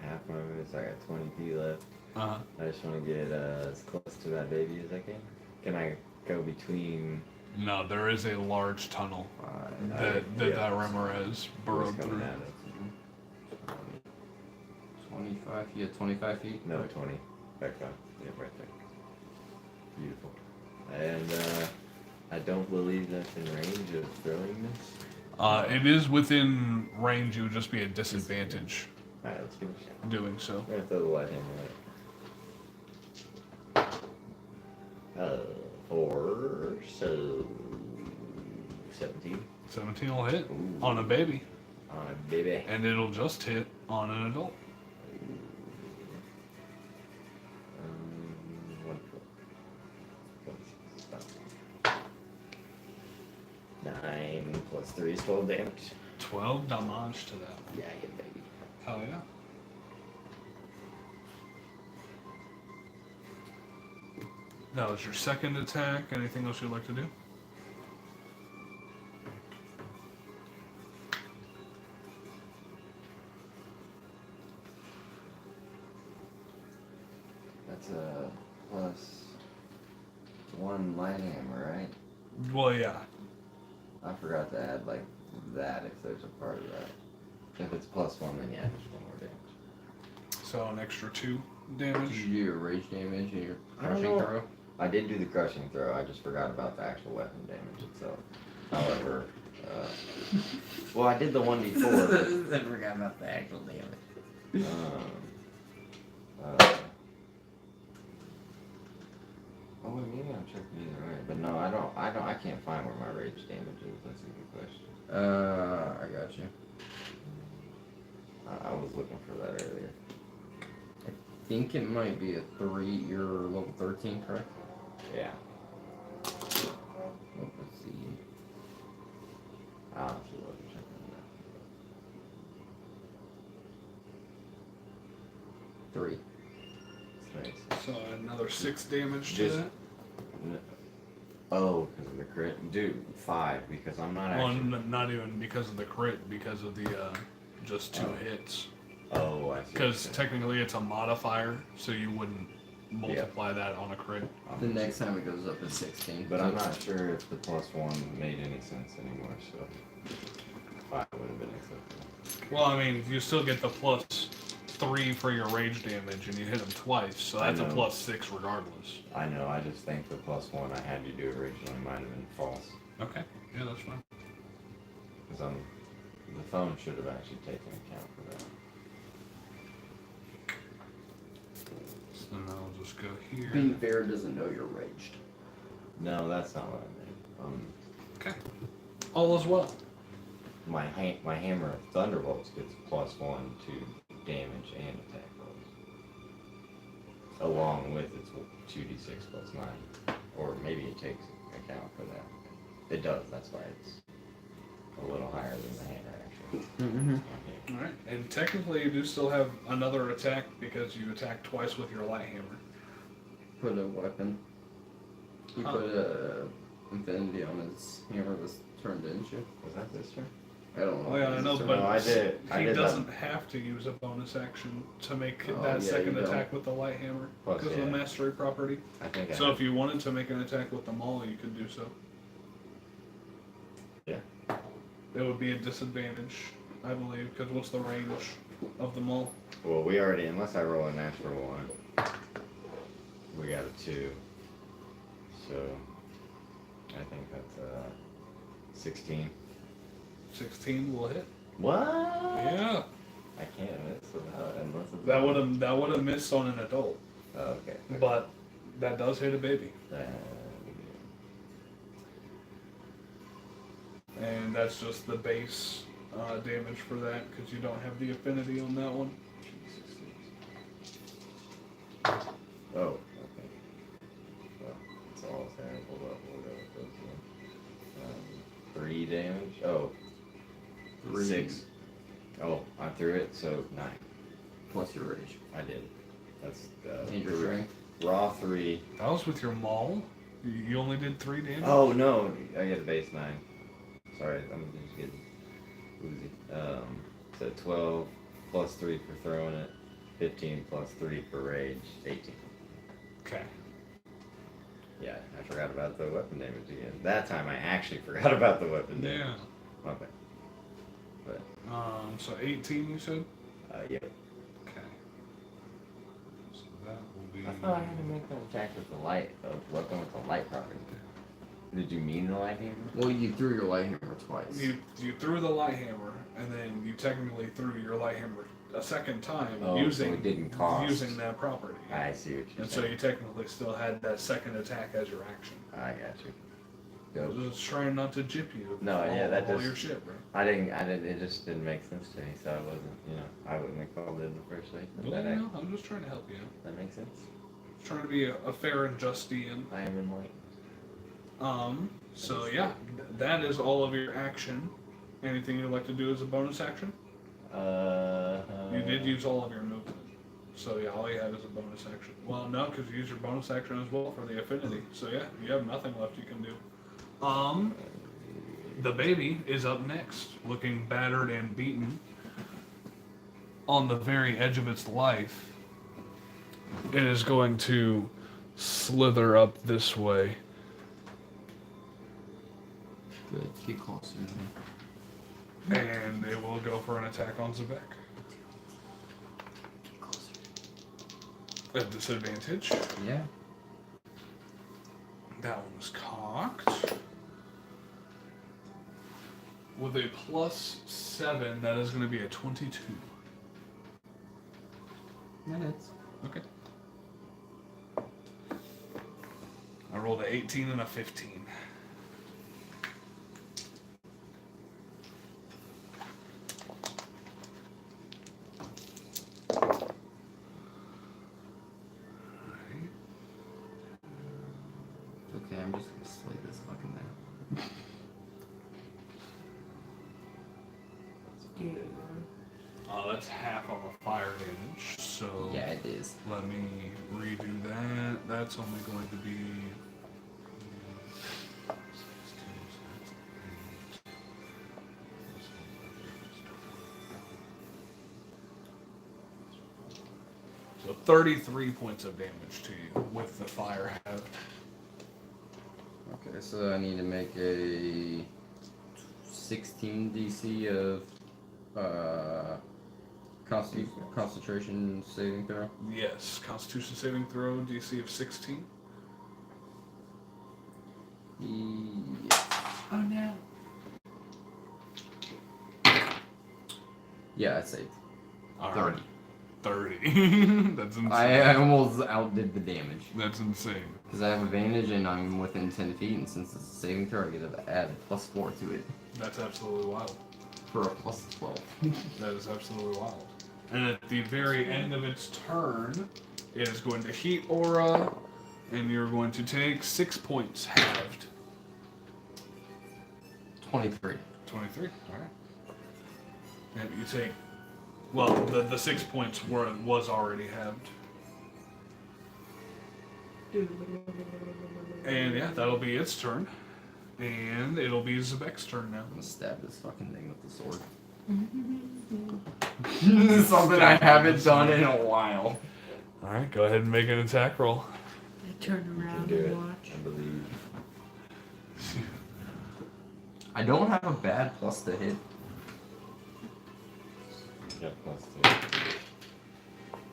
half my movements. I got 20 feet left. Uh-huh. I just want to get as close to that baby as I can. Can I go between? No, there is a large tunnel that yeah. Remoraz burrowed Who's coming through. at us? 25, you have 25 feet? No, 20. Back up. Yeah, right there. Beautiful. And I don't believe that's in range of throwing this. It is within range. You would just be at disadvantage Alright, let's give it a shot. doing so. I'm gonna throw the light hammer at it. 4, so 17 17 will hit Ooh. on a baby, on a baby. and it'll just hit on an adult. 9 plus 3 is 12 damage. 12 damage to that one. Yeah, I hit baby. Hell yeah. That was your second attack. Anything else you'd like to do? it's plus 1 light hammer, right? Well, yeah. I forgot to add like that if there's a part of that. If it's plus 1, then yeah, just 1 more damage. So an extra 2 Did damage. you do your rage damage and your I don't crushing know. throw? I did do the crushing throw. I just forgot about the actual weapon damage itself. However, well, I did the one before. I forgot about the actual damage. Oh, wait, maybe I'm checking either way. But no, I can't find where my rage damage is. That's a good question. I got you. I was looking for that earlier. I think it might be a 3. You're level 13, correct? Yeah. Oh, let's see. I'll have to look and check on that. 3. Nice. So another 6 damage to Just- that. Oh, because of the crit? Dude, 5, because I'm not Well, actually... not even because of the crit, because of the just 2 hits. Oh, I see. Because technically it's a modifier, so you wouldn't multiply that on a crit. The next time it goes up is 16. But I'm not sure if the plus 1 made any sense anymore, so 5 would have been acceptable. Well, I mean, you still get the plus 3 for your rage damage, and you hit him twice, so I that's a know. plus 6 regardless. I know, I just think the plus 1 I had you do originally might have been false. Okay, yeah, that's fine. Because the phone should have actually taken account for that. So then I'll just go here. Being fair doesn't know you're raged. No, that's not what I meant. Okay. All is well. My hammer of thunderbolts gets plus 1 to damage and attack rolls, along with its 2d6 plus 9, or maybe it takes account for that. It does. That's why it's a little higher than the hammer actually. Mm-hmm. Okay. Alright, and technically you do still have another attack because you attacked twice with your light hammer. Put a weapon. You put a infinity on his hammer this turn, didn't you? Was that this turn? I don't know. Oh yeah, I know, This turn. but No, I did. I he did that. doesn't have to use a bonus action to make Oh, that yeah, second you don't. attack with the light hammer Plus, because of the yeah. mastery property. I think I So had- if you wanted to make an attack with the maul, you could do so. Yeah. It would be a disadvantage, I believe, because what's the range of the maul? Well, we already, unless I roll a natural 1, we got a 2. So, I think that's 16. 16 will hit. What? Yeah, I can't miss without, unless it's... that would have missed on an adult, Oh, okay. but that does hit a baby, and that's just the base damage for that because you don't have the affinity on that one. Oh, okay. Well, it's all terrible, but we'll go with those ones. 3 damage? Oh. 3. 6. Oh, I threw it, so 9. Plus your rage. I did. That's And your strength. raw 3. That was with your maul. You only did 3 damage. Oh no, I get a base 9. Sorry, I'm just getting woozy. So 12 plus 3 for throwing it, 15 plus 3 for rage, 18. Okay. Yeah, I forgot about the weapon damage again. That time I actually forgot about the weapon damage. Yeah. Okay. But So 18, you said. yeah. Okay. So that will be. I thought I had to make an attack with the light, a weapon with the light property. Did you mean the light hammer? Well, you threw your light hammer twice. You threw the light hammer, and then you technically threw your light hammer a second time Oh, using so it didn't cost. using that property. I see what you're And so saying. you technically still had that second attack as your action. I got you. I was just trying not to jip you. No, yeah, that all does- your shit, bro. I didn't, it just didn't make sense to me, so I wasn't, I wouldn't have called it in the first place. But Well, that, no, I'm just trying to help you out. that makes sense. Trying to be a fair and just DM. I am enlightened. So yeah, that is all of your action. Anything you'd like to do as a bonus action? You did use all of your movement. So yeah, all you have is a bonus action. Well, no, because you used your bonus action as well for the affinity. So yeah, you have nothing left you can do. The baby is up next, looking battered and beaten, on the very edge of its life. it is going to slither up this way. Good. Get closer. And it will go for an attack on Zebek. Get closer. At disadvantage. Yeah. That one was cocked. With a +7, that is going to be a 22. That hits. Okay. I rolled an 18 and a 15. Okay, I'm just gonna slay this fucking thing. That's half of a fire damage, so Yeah, it is. let me redo that. That's only going to be... So 33 points of damage to you with the fire halved. Okay, so I need to make a 16 DC of concentration saving throw. Yes, Constitution saving throw, DC of 16. Yes. Oh no. Yeah, I saved. All 30. right. 30. That's insane. I almost outdid the damage. That's insane. Because I have advantage and I'm within 10 feet, and since it's a saving throw, I get to add +4 to it That's absolutely wild. for a +12. That is absolutely wild. And at the very end of its turn, it is going to heat aura, and you're going to take 6 points halved. 23. 23. All right. And you take, well, the 6 points was already halved. And yeah, that'll be its turn. And it'll be Zebek's turn now. I'm gonna stab this fucking thing with the sword. This is something I haven't done in a while. Alright, go ahead and make an attack roll. I turn around Do and it. watch. I believe. I don't have a bad plus to hit. Yeah, plus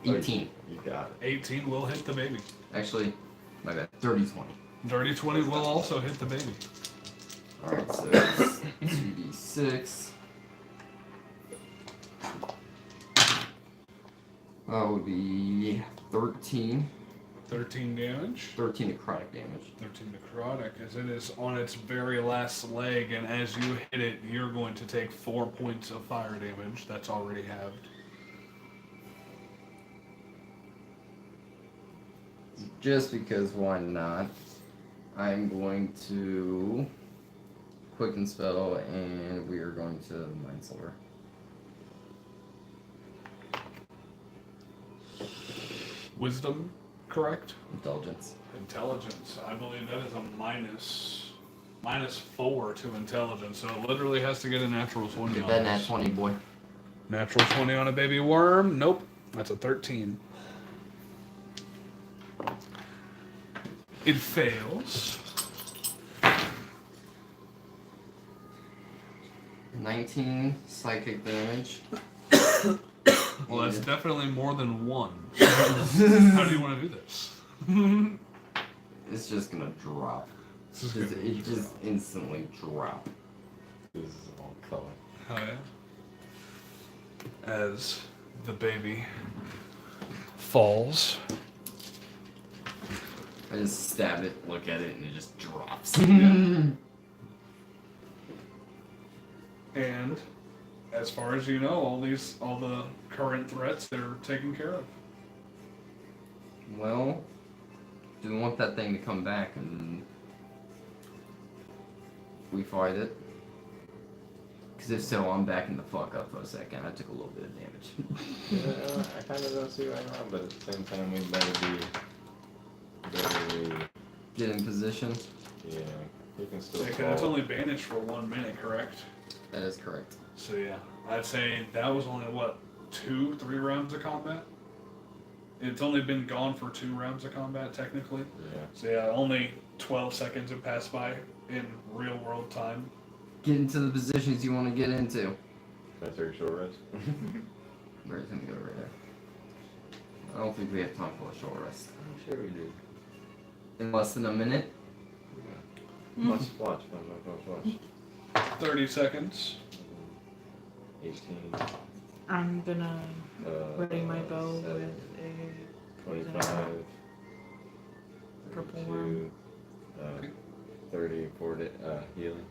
18. You got it. 18 will hit the baby. Actually, my bad. 30-20. Dirty 20 will also hit the baby. Alright, so it's 2d6. That would be 13. 13 damage. 13 necrotic damage. 13 necrotic, as it is on its very last leg, and as you hit it, you're going to take 4 points of fire damage. That's already halved. Just because why not? I'm going to quicken spell, and we are going to Mind Silver. Wisdom, correct? Intelligence. Intelligence. I believe that is a -4 to intelligence, so it literally has to get a natural 20 Get on that nat this. 20, boy. Natural 20 on a baby worm? Nope. That's a 13. It fails. 19 psychic damage. Well, that's definitely more than one. How do you want to do this? It's just gonna drop. This is gonna It just instantly drop. This is all color. Oh yeah. As the baby falls. I just stab it, look at it, and it just drops. And as far as you know, all the current threats, they're taken care of. Well, do we want that thing to come back and we fight it? Because if so, I'm backing the fuck up for a second. I took a little bit of damage. Yeah, I kind of don't see right now, but at the same time, we better be very, Get in position. yeah, we can still It's fall. only banished for 1 minute, correct? That is correct. So yeah, I'd say that was only what, 2-3 rounds of combat. It's only been gone for 2 rounds of combat, technically. Yeah. So yeah, only 12 seconds have passed by in real world time. Get into the positions you want to get into. Can I take a short rest? Where's gonna go right there? I don't think we have time for a short rest. I'm sure we do. In less than a minute? Watch. 30 seconds. 18. I'm gonna ready my bow 7, with a 25. Purple 32, 30, 40, healing.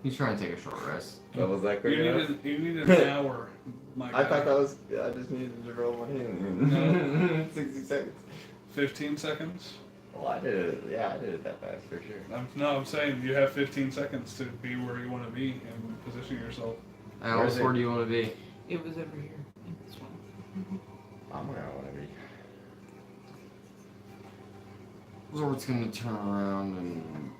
He's trying to take a short rest. What was that quick enough? You needed an hour, my guy. I just needed to roll my healing. No. 60 seconds. 15 seconds? Well, I did it that fast for sure. I'm saying you have 15 seconds to be where you want to be and position yourself. How Where's where it? do you want to be? It was over here in this one. I'm where I want to be. Zord's gonna turn around and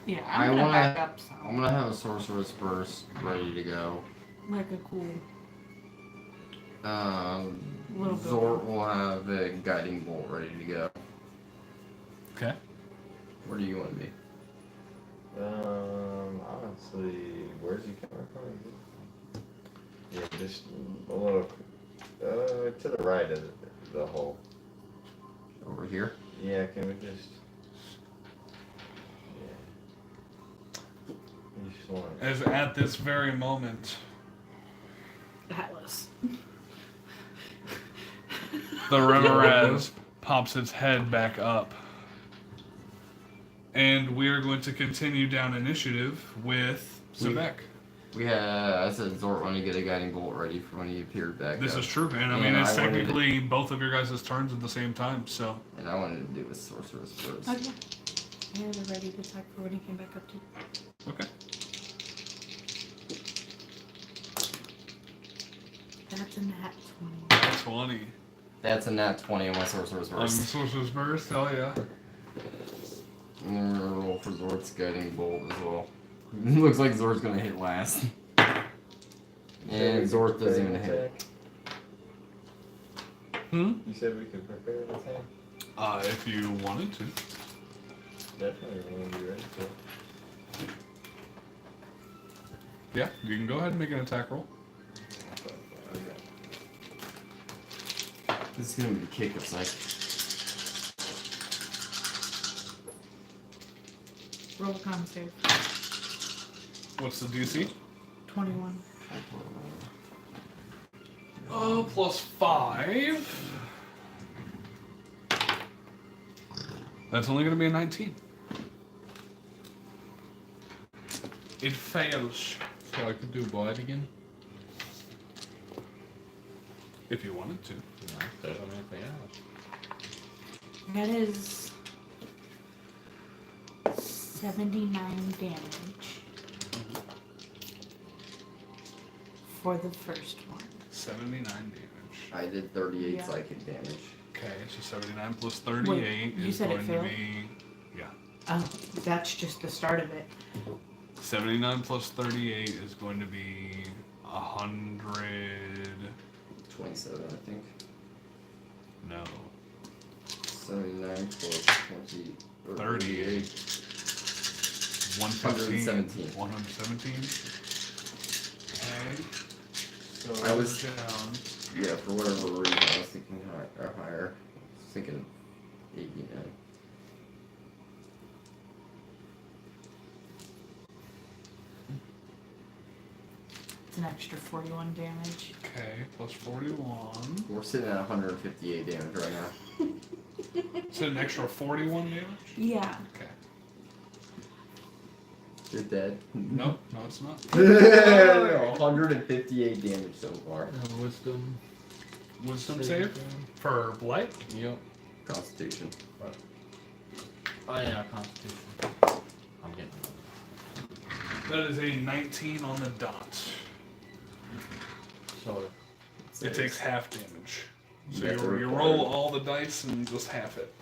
Yeah, I I'm gonna wanna- back up some. I'm gonna have a sorcerer's burst ready to go. Like a cool little bit. Zord will have a guiding bolt ready to go. Okay. Where do you want to be? Honestly, where's he coming from? Yeah, just a little, to the right of the hole. Over here? Yeah, can we just, yeah. You just want As at this very moment, Atlas. the Remoraz pops its head back up. And we are going to continue down initiative with Zebek. I said Zord wanted to get a guiding bolt ready for when he appeared back This up. is true, and I And mean, it's I wanted technically both of your guys' turns at the same time, so. And I wanted to do a sorcerer's burst. Oh yeah. Yeah, they're ready to attack for when he came back up to. Okay. That's a nat 20. 20. That's a nat 20 on my sorcerer's burst. Sorcerer's Burst, hell yeah. And then we're gonna roll for Zord's guiding bolt as well. Looks like Zord's gonna hit last. And Zord doesn't even hit. Hmm? You said we could prepare an attack? If you wanted to. Definitely when you're ready to. Yeah, you can go ahead and make an attack roll. This is gonna be a kick of psych. Roll a con save. What's the DC? 21. Plus 5. That's only going to be a 19. It fails. So I could do what again? If you wanted to. No, there's anything else. That is 79 damage for the first one. 79 damage. I did 38 Yeah. psychic damage. Okay, so 79 plus 38 Wait, you is said it going to failed? be... Yeah. Oh, that's just the start of it. 79 plus 38 is going to be 100... 27, I think. No. 79 plus 20. or 38. 117. 117. Okay. So I was- down. Yeah, for whatever reason, I was thinking higher. I was thinking 89. It's an extra 41 damage. Okay, plus 41. We're sitting at 158 damage right now. So an extra 41 damage? Yeah. Okay. You're dead. Nope, no it's not. 158 damage so far. Wisdom. Wisdom save for Blight? Yep. Constitution. Oh yeah, Constitution. I'm getting it. That is a 19 on the dot. So It takes half damage. So You have to you record. roll all the dice and just half it.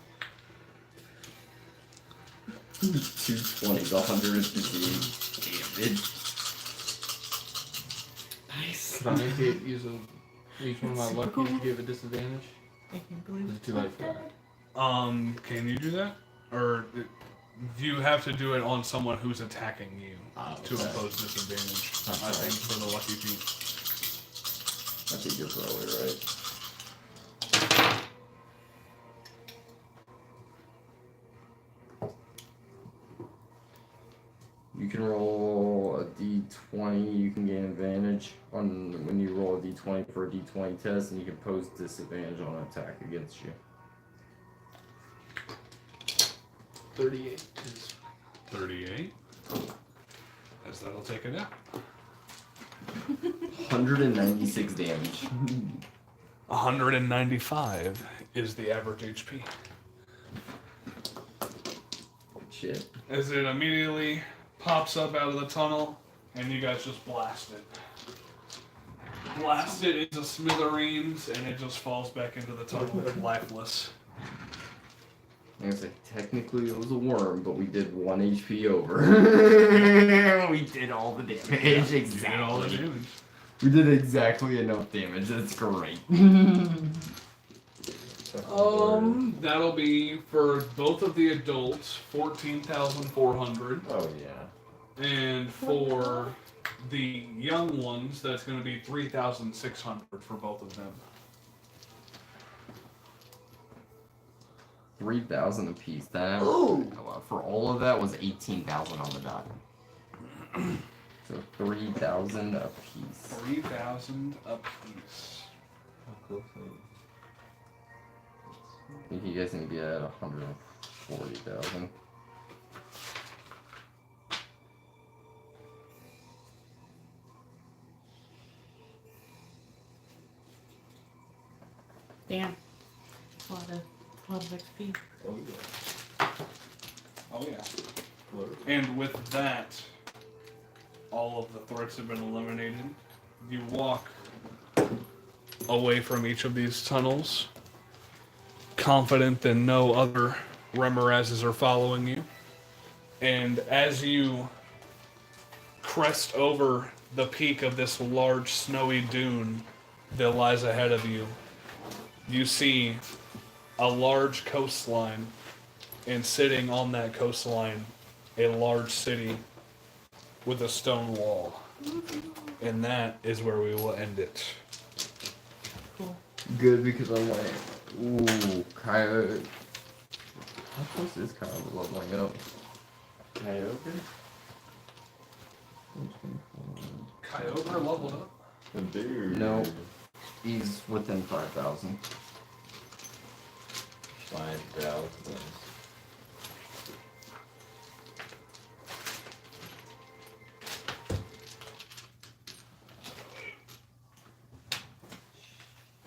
220, 158 damage. Nice. could I use a Each one of my Super lucky cool. to give a disadvantage. I can't believe Is it it's too late for that? Can you do that? Or you have to do it on someone who's attacking you to okay. impose disadvantage, That's I think, right. for the lucky feat. I think you're probably right. You can roll a d20. You can gain advantage on when you roll a d20 for a d20 test, and you can pose disadvantage on an attack against you. 38 is 38. As that'll take it out. 196 damage. 195 is the average HP. Shit. As it immediately pops up out of the tunnel, and you guys just blast it. Blast it into smithereens, and it just falls back into the tunnel, lifeless. I was like, technically it was a worm, but we did 1 HP over. We did all the damage. You did all the Exactly. damage. We did exactly enough damage. That's great. That'll be for both of the adults, 14,400, Oh yeah. and for the young ones, that's going to be 3,600 for both of them. 3,000 apiece. That for all of that was 18,000 on the dot. So 3,000 apiece. 3,000 apiece. How close are you? I think you guys need to be at 140,000. damn. A lot of XP. Oh yeah. Oh yeah. And with that, all of the threats have been eliminated. You walk away from each of these tunnels, confident that no other Remorazes are following you. And as you crest over the peak of this large snowy dune that lies ahead of you, you see a large coastline, and sitting on that coastline, a large city with a stone wall. And that is where we will end it. Cool. Good, because I'm like, ooh, Coyote. How close is Coyote leveling up? Coyote? Kyogre leveled up. The dude. No. He's within 5,000. 5,000.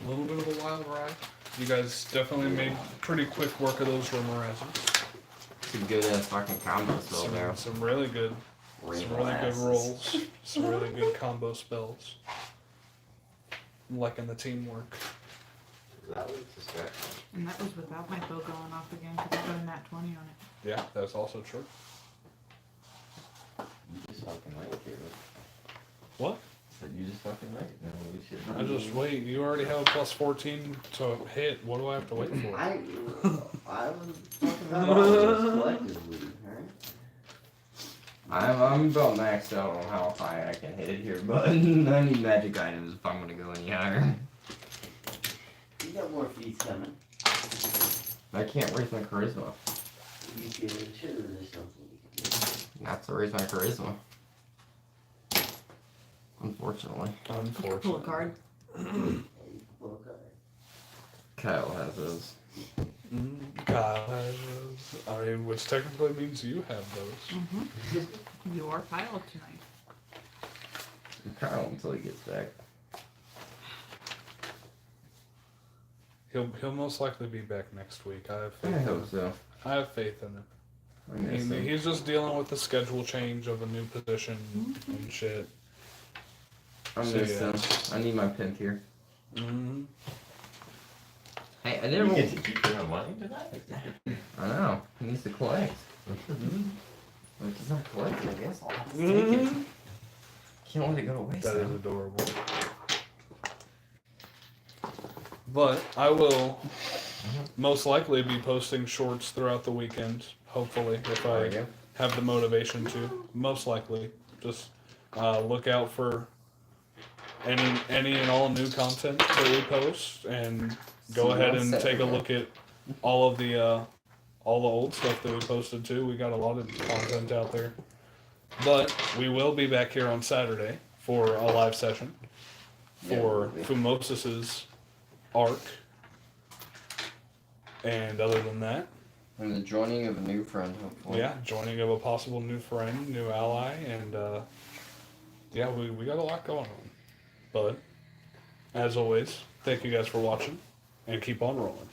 A little bit of a wild ride. You guys definitely made pretty quick work of those Remorazes. It's a good ass fucking combo spell there. Some really good rolls. Some really good combo spells. I'm liking the teamwork. That was distracting. And that was without my bow going off again because I got a nat 20 on it. Yeah, that's also true. You just fucking right, Caleb. What? Said you just fucking right. No, we should. I just wait. You already have a plus 14 to hit. What do I have to wait for? I was talking about all of us collectively, alright? I'm about maxed out on how high I can hit it here, but I need magic items if I'm gonna go any higher. You got more feats coming. I can't raise my charisma. You can sure there's something you can do. Not to raise my charisma. Unfortunately. Pull a Unfortunately. card. Hey, you pull a card. Kyle has those. Kyle has those. I mean, which technically means you have those. Mm-hmm. You are pilot tonight. Kyle until he gets back. He'll most likely be back next week. I have I faith. hope so. I have faith in him. I miss him. He's just dealing with the schedule change of a new position and shit. I So, miss yeah. him. I need my pimp here. Mm-hmm. Hey, I You didn't. get to keep your own money tonight. I know. He needs to collect. Well, if he's not collecting, I guess I'll have to take it. Can't let it go to waste. That is now. adorable. But I will most likely be posting shorts throughout the weekend, hopefully, if There I we go. have the motivation to. Most likely. Just look out for any and all new content that we post, and go See you ahead on and take a Saturday. look at all of the old stuff that we posted too. We got a lot of content out there. But we will be back here on Saturday for a live session for Yeah, Fumosis's arc. And other than that, And the joining of a new friend, hopefully. yeah, joining of a possible new friend, new ally, and yeah, we got a lot going on. But as always, thank you guys for watching, and keep on rolling.